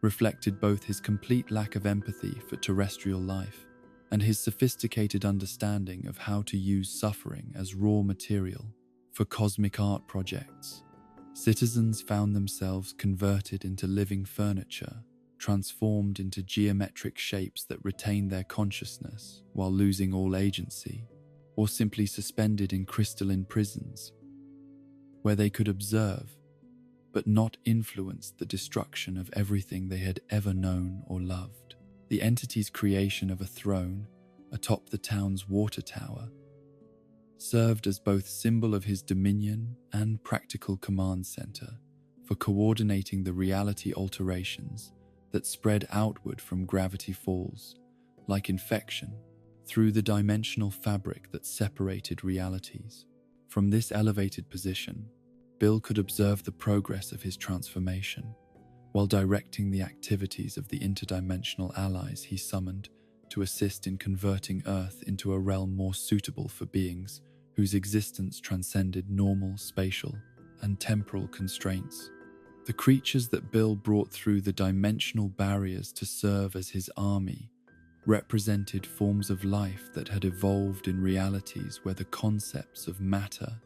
reflected both his complete lack of empathy for terrestrial life and his sophisticated understanding of how to use suffering as raw material for cosmic art projects. Citizens found themselves converted into living furniture, transformed into geometric shapes that retained their consciousness while losing all agency, or simply suspended in crystalline prisons, where they could observe but not influence the destruction of everything they had ever known or loved. The entity's creation of a throne atop the town's water tower served as both symbol of his dominion and practical command center for coordinating the reality alterations that spread outward from Gravity Falls, like infection, through the dimensional fabric that separated realities. From this elevated position, Bill could observe the progress of his transformation, while directing the activities of the interdimensional allies he summoned to assist in converting Earth into a realm more suitable for beings whose existence transcended normal spatial and temporal constraints. The creatures that Bill brought through the dimensional barriers to serve as his army represented forms of life that had evolved in realities where the concepts of matter,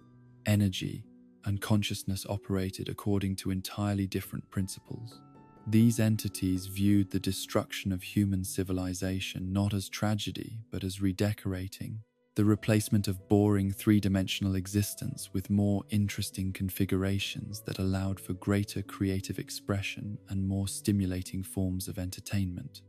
energy, and consciousness operated according to entirely different principles. These entities viewed the destruction of human civilization not as tragedy, but as redecorating, the replacement of boring three-dimensional existence with more interesting configurations that allowed for greater creative expression and more stimulating forms of entertainment.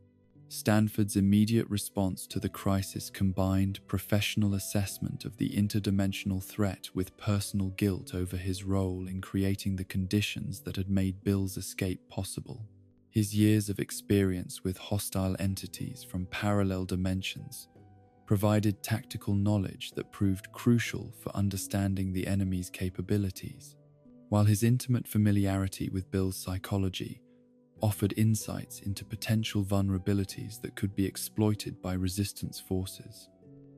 Stanford's immediate response to the crisis combined professional assessment of the interdimensional threat with personal guilt over his role in creating the conditions that had made Bill's escape possible. His years of experience with hostile entities from parallel dimensions provided tactical knowledge that proved crucial for understanding the enemy's capabilities, while his intimate familiarity with Bill's psychology offered insights into potential vulnerabilities that could be exploited by resistance forces.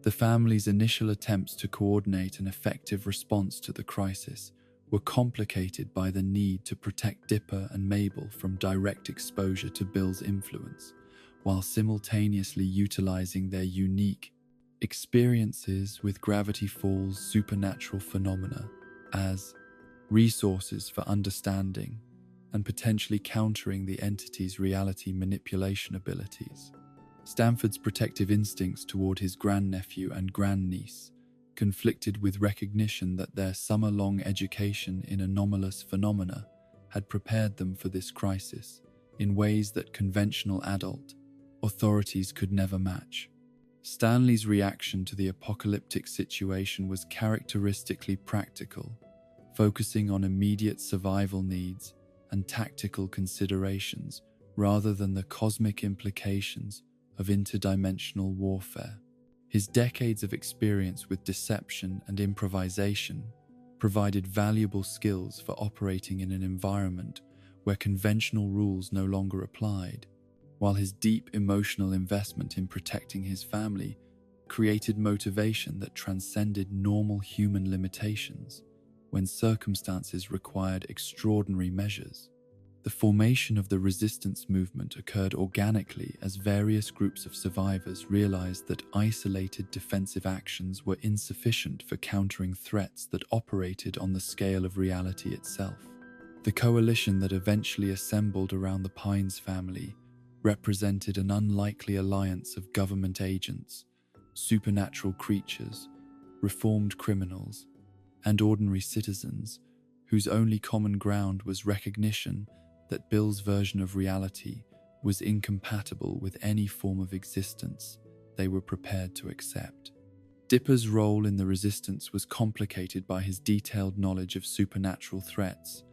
The family's initial attempts to coordinate an effective response to the crisis were complicated by the need to protect Dipper and Mabel from direct exposure to Bill's influence, while simultaneously utilizing their unique experiences with Gravity Falls' supernatural phenomena as resources for understanding and potentially countering the entity's reality manipulation abilities. Stanford's protective instincts toward his grandnephew and grandniece conflicted with recognition that their summer-long education in anomalous phenomena had prepared them for this crisis in ways that conventional adult authorities could never match. Stanley's reaction to the apocalyptic situation was characteristically practical, focusing on immediate survival needs and tactical considerations rather than the cosmic implications of interdimensional warfare. His decades of experience with deception and improvisation provided valuable skills for operating in an environment where conventional rules no longer applied, while his deep emotional investment in protecting his family created motivation that transcended normal human limitations when circumstances required extraordinary measures. The formation of the resistance movement occurred organically as various groups of survivors realized that isolated defensive actions were insufficient for countering threats that operated on the scale of reality itself. The coalition that eventually assembled around the Pines family represented an unlikely alliance of government agents, supernatural creatures, reformed criminals, and ordinary citizens whose only common ground was recognition that Bill's version of reality was incompatible with any form of existence they were prepared to accept. Dipper's role in the resistance was complicated by his detailed knowledge of supernatural threats,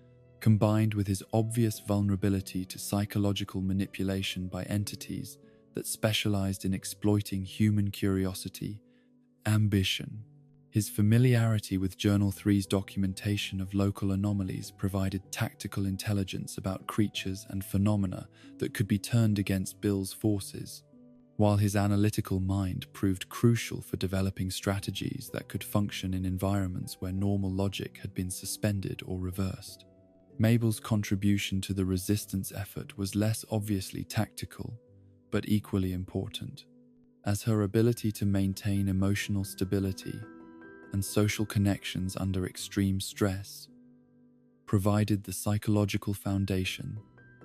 combined with his obvious vulnerability to psychological manipulation by entities that specialized in exploiting human curiosity, ambition. His familiarity with Journal 3's documentation of local anomalies provided tactical intelligence about creatures and phenomena that could be turned against Bill's forces, while his analytical mind proved crucial for developing strategies that could function in environments where normal logic had been suspended or reversed. Mabel's contribution to the resistance effort was less obviously tactical, but equally important, as her ability to maintain emotional stability and social connections under extreme stress provided the psychological foundation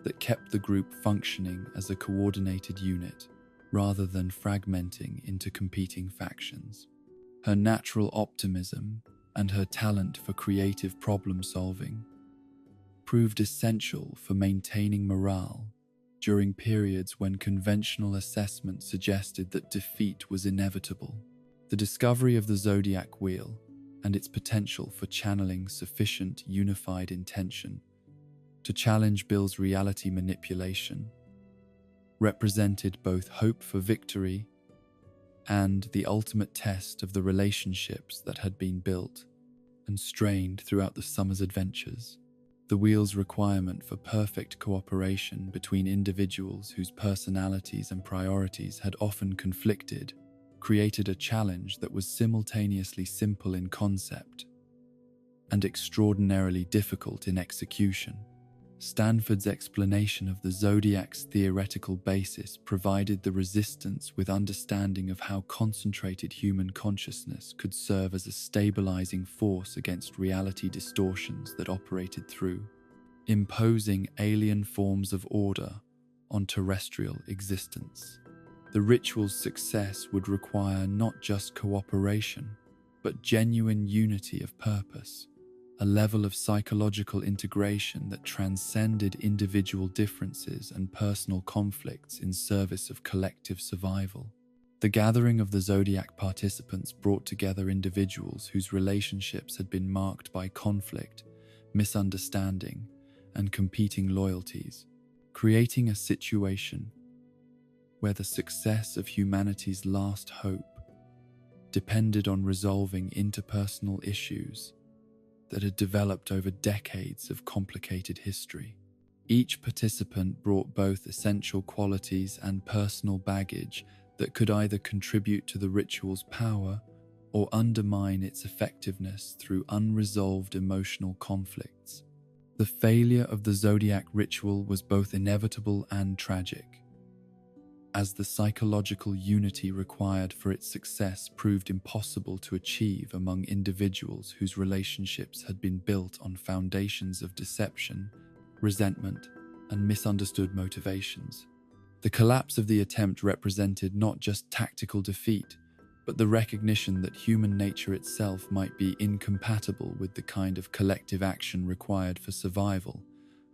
that kept the group functioning as a coordinated unit rather than fragmenting into competing factions. Her natural optimism and her talent for creative problem-solving proved essential for maintaining morale during periods when conventional assessment suggested that defeat was inevitable. The discovery of the Zodiac Wheel and its potential for channeling sufficient unified intention to challenge Bill's reality manipulation represented both hope for victory and the ultimate test of the relationships that had been built and strained throughout the summer's adventures. The wheel's requirement for perfect cooperation between individuals whose personalities and priorities had often conflicted created a challenge that was simultaneously simple in concept and extraordinarily difficult in execution. Stanford's explanation of the zodiac's theoretical basis provided the resistance with understanding of how concentrated human consciousness could serve as a stabilizing force against reality distortions that operated through, imposing alien forms of order on terrestrial existence. The ritual's success would require not just cooperation, but genuine unity of purpose, a level of psychological integration that transcended individual differences and personal conflicts in service of collective survival. The gathering of the Zodiac participants brought together individuals whose relationships had been marked by conflict, misunderstanding, and competing loyalties, creating a situation where the success of humanity's last hope depended on resolving interpersonal issues that had developed over decades of complicated history. Each participant brought both essential qualities and personal baggage that could either contribute to the ritual's power or undermine its effectiveness through unresolved emotional conflicts. The failure of the Zodiac ritual was both inevitable and tragic, as the psychological unity required for its success proved impossible to achieve among individuals whose relationships had been built on foundations of deception, resentment, and misunderstood motivations. The collapse of the attempt represented not just tactical defeat, but the recognition that human nature itself might be incompatible with the kind of collective action required for survival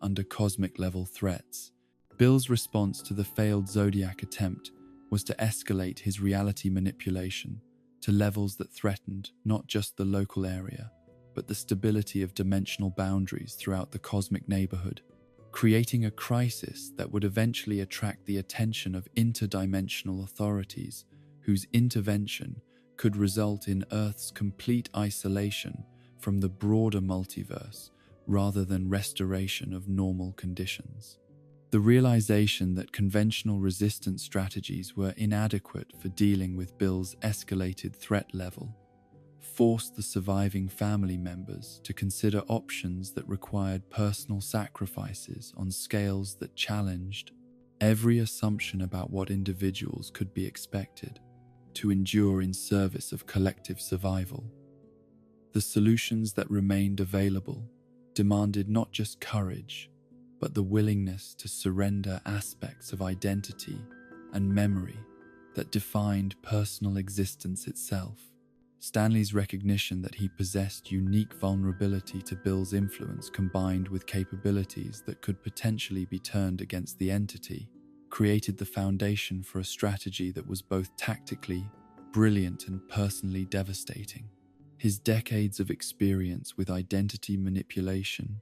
under cosmic-level threats. Bill's response to the failed Zodiac attempt was to escalate his reality manipulation to levels that threatened not just the local area, but the stability of dimensional boundaries throughout the cosmic neighborhood, creating a crisis that would eventually attract the attention of interdimensional authorities whose intervention could result in Earth's complete isolation from the broader multiverse rather than restoration of normal conditions. The realization that conventional resistance strategies were inadequate for dealing with Bill's escalated threat level forced the surviving family members to consider options that required personal sacrifices on scales that challenged every assumption about what individuals could be expected to endure in service of collective survival. The solutions that remained available demanded not just courage, but the willingness to surrender aspects of identity and memory that defined personal existence itself. Stanley's recognition that he possessed unique vulnerability to Bill's influence combined with capabilities that could potentially be turned against the entity created the foundation for a strategy that was both tactically brilliant and personally devastating. His decades of experience with identity manipulation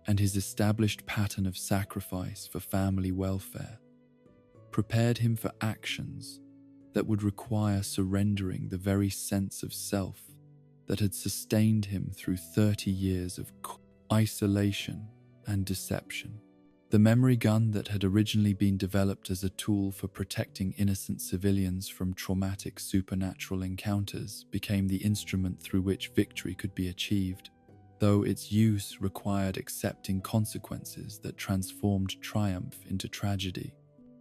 and his established pattern of sacrifice for family welfare prepared him for actions that would require surrendering the very sense of self that had sustained him through 30 years of isolation and deception. The memory gun that had originally been developed as a tool for protecting innocent civilians from traumatic supernatural encounters became the instrument through which victory could be achieved, though its use required accepting consequences that transformed triumph into tragedy.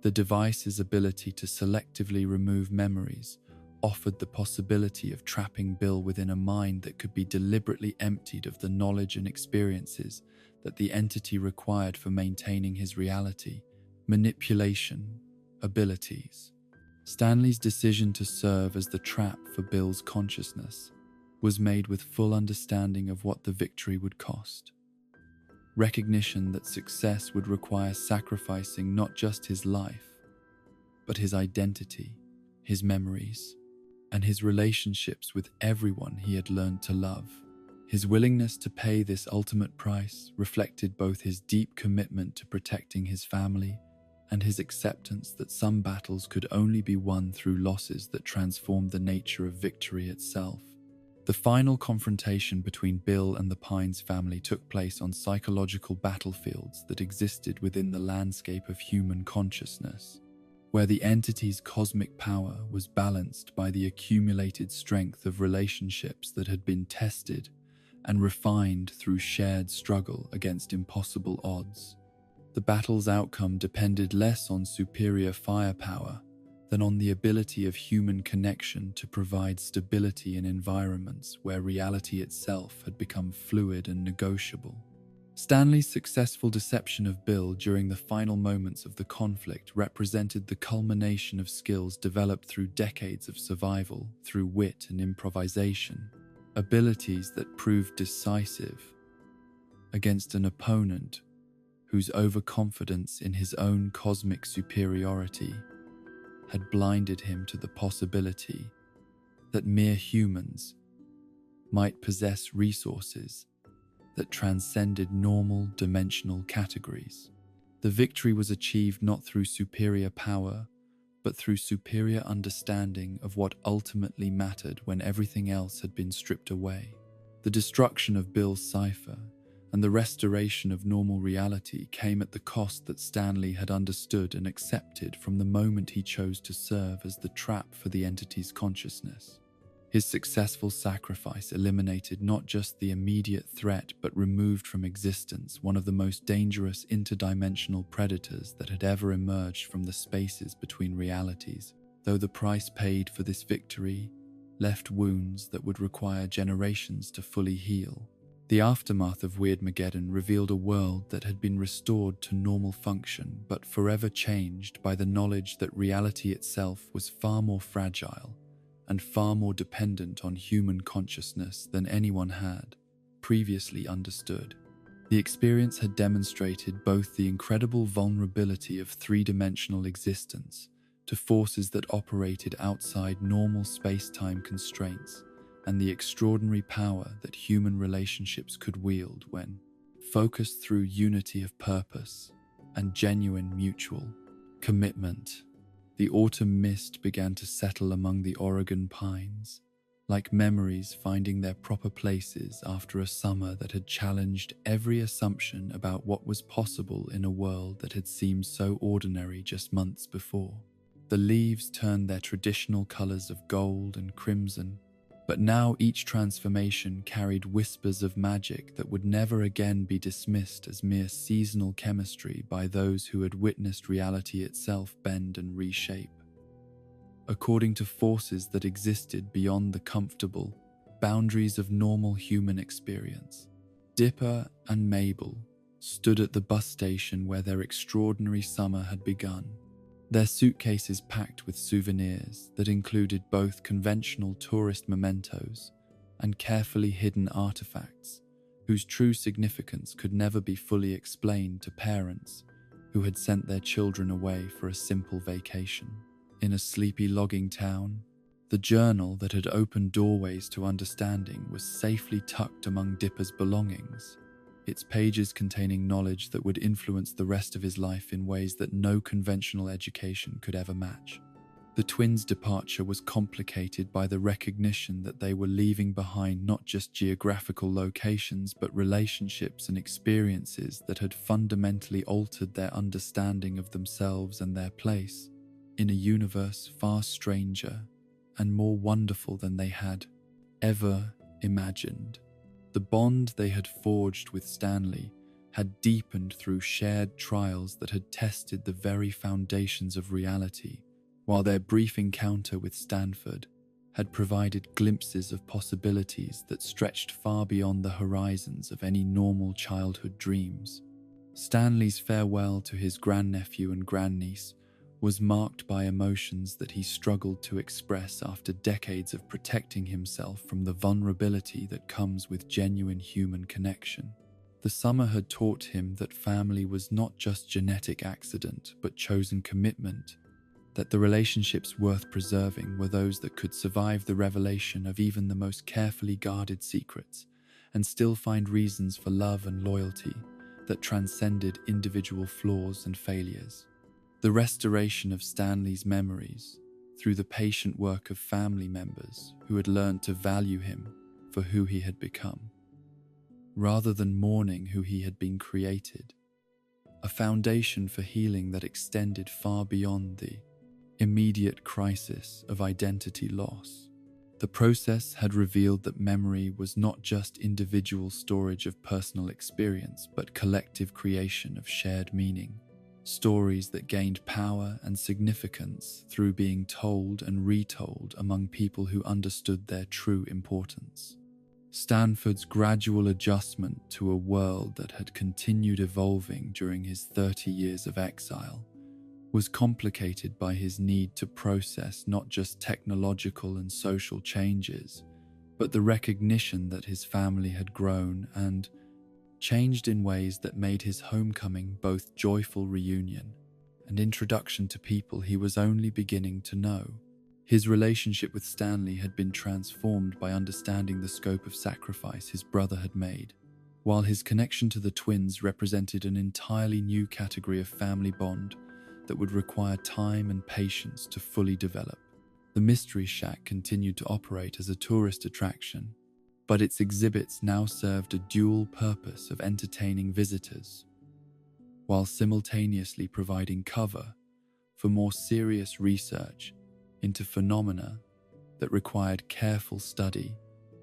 The device's ability to selectively remove memories offered the possibility of trapping Bill within a mind that could be deliberately emptied of the knowledge and experiences that the entity required for maintaining his reality, manipulation, abilities. Stanley's decision to serve as the trap for Bill's consciousness was made with full understanding of what the victory would cost. Recognition that success would require sacrificing not just his life, but his identity, his memories, and his relationships with everyone he had learned to love. His willingness to pay this ultimate price reflected both his deep commitment to protecting his family and his acceptance that some battles could only be won through losses that transformed the nature of victory itself. The final confrontation between Bill and the Pines family took place on psychological battlefields that existed within the landscape of human consciousness, where the entity's cosmic power was balanced by the accumulated strength of relationships that had been tested and refined through shared struggle against impossible odds. The battle's outcome depended less on superior firepower than on the ability of human connection to provide stability in environments where reality itself had become fluid and negotiable. Stanley's successful deception of Bill during the final moments of the conflict represented the culmination of skills developed through decades of survival through wit and improvisation, abilities that proved decisive against an opponent whose overconfidence in his own cosmic superiority had blinded him to the possibility that mere humans might possess resources that transcended normal dimensional categories. The victory was achieved not through superior power, but through superior understanding of what ultimately mattered when everything else had been stripped away. The destruction of Bill's cipher and the restoration of normal reality came at the cost that Stanley had understood and accepted from the moment he chose to serve as the trap for the entity's consciousness. His successful sacrifice eliminated not just the immediate threat but removed from existence one of the most dangerous interdimensional predators that had ever emerged from the spaces between realities, though the price paid for this victory left wounds that would require generations to fully heal. The aftermath of Weirdmageddon revealed a world that had been restored to normal function but forever changed by the knowledge that reality itself was far more fragile and far more dependent on human consciousness than anyone had previously understood. The experience had demonstrated both the incredible vulnerability of three-dimensional existence to forces that operated outside normal space-time constraints and the extraordinary power that human relationships could wield when focused through unity of purpose and genuine mutual commitment. The autumn mist began to settle among the Oregon pines, like memories finding their proper places after a summer that had challenged every assumption about what was possible in a world that had seemed so ordinary just months before. The leaves turned their traditional colors of gold and crimson, but now each transformation carried whispers of magic that would never again be dismissed as mere seasonal chemistry by those who had witnessed reality itself bend and reshape. According to forces that existed beyond the comfortable boundaries of normal human experience, Dipper and Mabel stood at the bus station where their extraordinary summer had begun. Their suitcases packed with souvenirs that included both conventional tourist mementos and carefully hidden artifacts whose true significance could never be fully explained to parents who had sent their children away for a simple vacation. In a sleepy logging town, the journal that had opened doorways to understanding was safely tucked among Dipper's belongings, its pages containing knowledge that would influence the rest of his life in ways that no conventional education could ever match. The twins' departure was complicated by the recognition that they were leaving behind not just geographical locations but relationships and experiences that had fundamentally altered their understanding of themselves and their place in a universe far stranger and more wonderful than they had ever imagined. The bond they had forged with Stanley had deepened through shared trials that had tested the very foundations of reality, while their brief encounter with Stanford had provided glimpses of possibilities that stretched far beyond the horizons of any normal childhood dreams. Stanley's farewell to his grandnephew and grandniece was marked by emotions that he struggled to express after decades of protecting himself from the vulnerability that comes with genuine human connection. The summer had taught him that family was not just genetic accident but chosen commitment, that the relationships worth preserving were those that could survive the revelation of even the most carefully guarded secrets and still find reasons for love and loyalty that transcended individual flaws and failures. The restoration of Stanley's memories, through the patient work of family members who had learned to value him for who he had become, rather than mourning who he had been created, a foundation for healing that extended far beyond the immediate crisis of identity loss. The process had revealed that memory was not just individual storage of personal experience, but collective creation of shared meaning, stories that gained power and significance through being told and retold among people who understood their true importance. Stanford's gradual adjustment to a world that had continued evolving during his 30 years of exile was complicated by his need to process not just technological and social changes, but the recognition that his family had grown and changed in ways that made his homecoming both joyful reunion and introduction to people he was only beginning to know. His relationship with Stanley had been transformed by understanding the scope of sacrifice his brother had made, while his connection to the twins represented an entirely new category of family bond that would require time and patience to fully develop. The Mystery Shack continued to operate as a tourist attraction, but its exhibits now served a dual purpose of entertaining visitors, while simultaneously providing cover for more serious research into phenomena that required careful study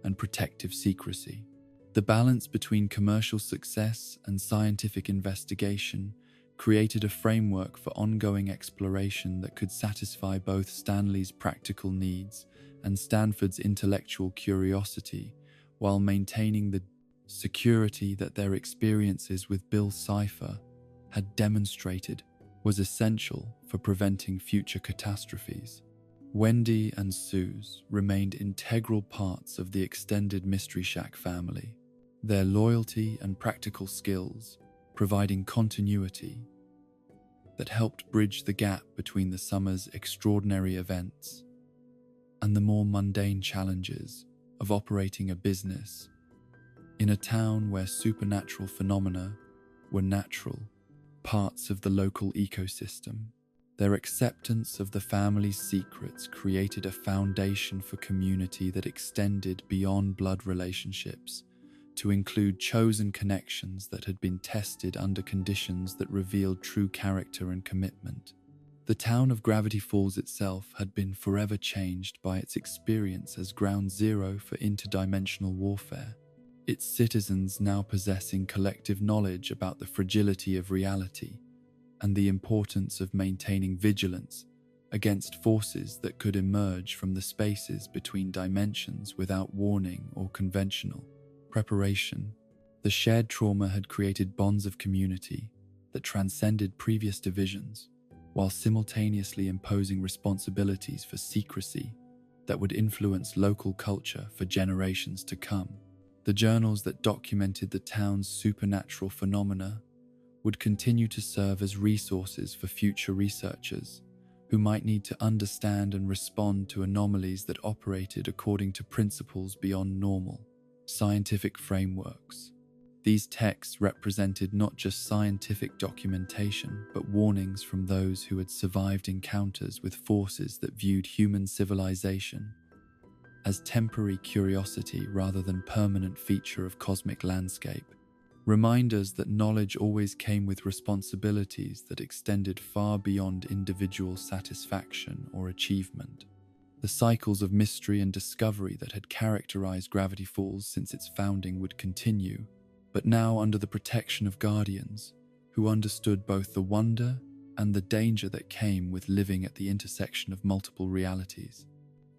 and protective secrecy. The balance between commercial success and scientific investigation created a framework for ongoing exploration that could satisfy both Stanley's practical needs and Stanford's intellectual curiosity, while maintaining the security that their experiences with Bill Cipher had demonstrated was essential for preventing future catastrophes. Wendy and Suze remained integral parts of the extended Mystery Shack family, their loyalty and practical skills providing continuity that helped bridge the gap between the summer's extraordinary events and the more mundane challenges of operating a business in a town where supernatural phenomena were natural parts of the local ecosystem. Their acceptance of the family's secrets created a foundation for community that extended beyond blood relationships to include chosen connections that had been tested under conditions that revealed true character and commitment. The town of Gravity Falls itself had been forever changed by its experience as ground zero for interdimensional warfare, its citizens now possessing collective knowledge about the fragility of reality and the importance of maintaining vigilance against forces that could emerge from the spaces between dimensions without warning or conventional preparation. The shared trauma had created bonds of community that transcended previous divisions, while simultaneously imposing responsibilities for secrecy that would influence local culture for generations to come. The journals that documented the town's supernatural phenomena would continue to serve as resources for future researchers who might need to understand and respond to anomalies that operated according to principles beyond normal scientific frameworks. These texts represented not just scientific documentation, but warnings from those who had survived encounters with forces that viewed human civilization as temporary curiosity rather than permanent feature of cosmic landscape. Reminders that knowledge always came with responsibilities that extended far beyond individual satisfaction or achievement. The cycles of mystery and discovery that had characterized Gravity Falls since its founding would continue, but now under the protection of guardians who understood both the wonder and the danger that came with living at the intersection of multiple realities.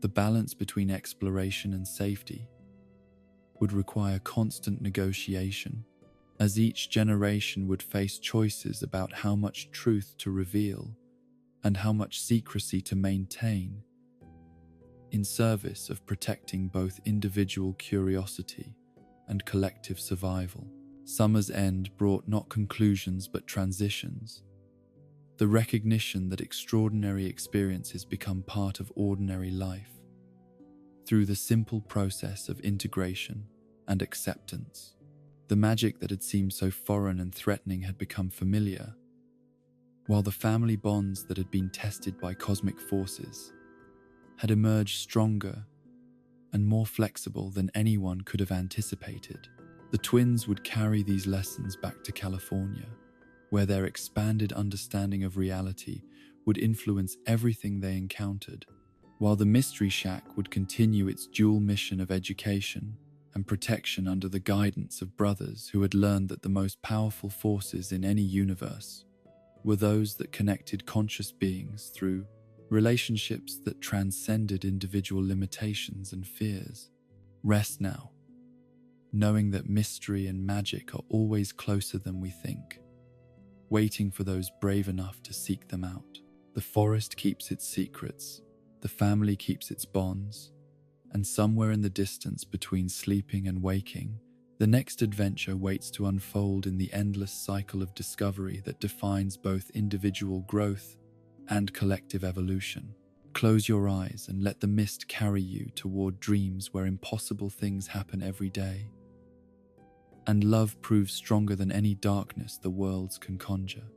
The balance between exploration and safety would require constant negotiation, as each generation would face choices about how much truth to reveal and how much secrecy to maintain, in service of protecting both individual curiosity and collective survival. Summer's end brought not conclusions but transitions, the recognition that extraordinary experiences become part of ordinary life through the simple process of integration and acceptance. The magic that had seemed so foreign and threatening had become familiar, while the family bonds that had been tested by cosmic forces had emerged stronger and more flexible than anyone could have anticipated. The twins would carry these lessons back to California, where their expanded understanding of reality would influence everything they encountered, while the Mystery Shack would continue its dual mission of education and protection under the guidance of brothers who had learned that the most powerful forces in any universe were those that connected conscious beings through relationships that transcended individual limitations and fears. Rest now, knowing that mystery and magic are always closer than we think, waiting for those brave enough to seek them out. The forest keeps its secrets, the family keeps its bonds, and somewhere in the distance between sleeping and waking, the next adventure waits to unfold in the endless cycle of discovery that defines both individual growth and collective evolution. Close your eyes and let the mist carry you toward dreams where impossible things happen every day, and love proves stronger than any darkness the worlds can conjure.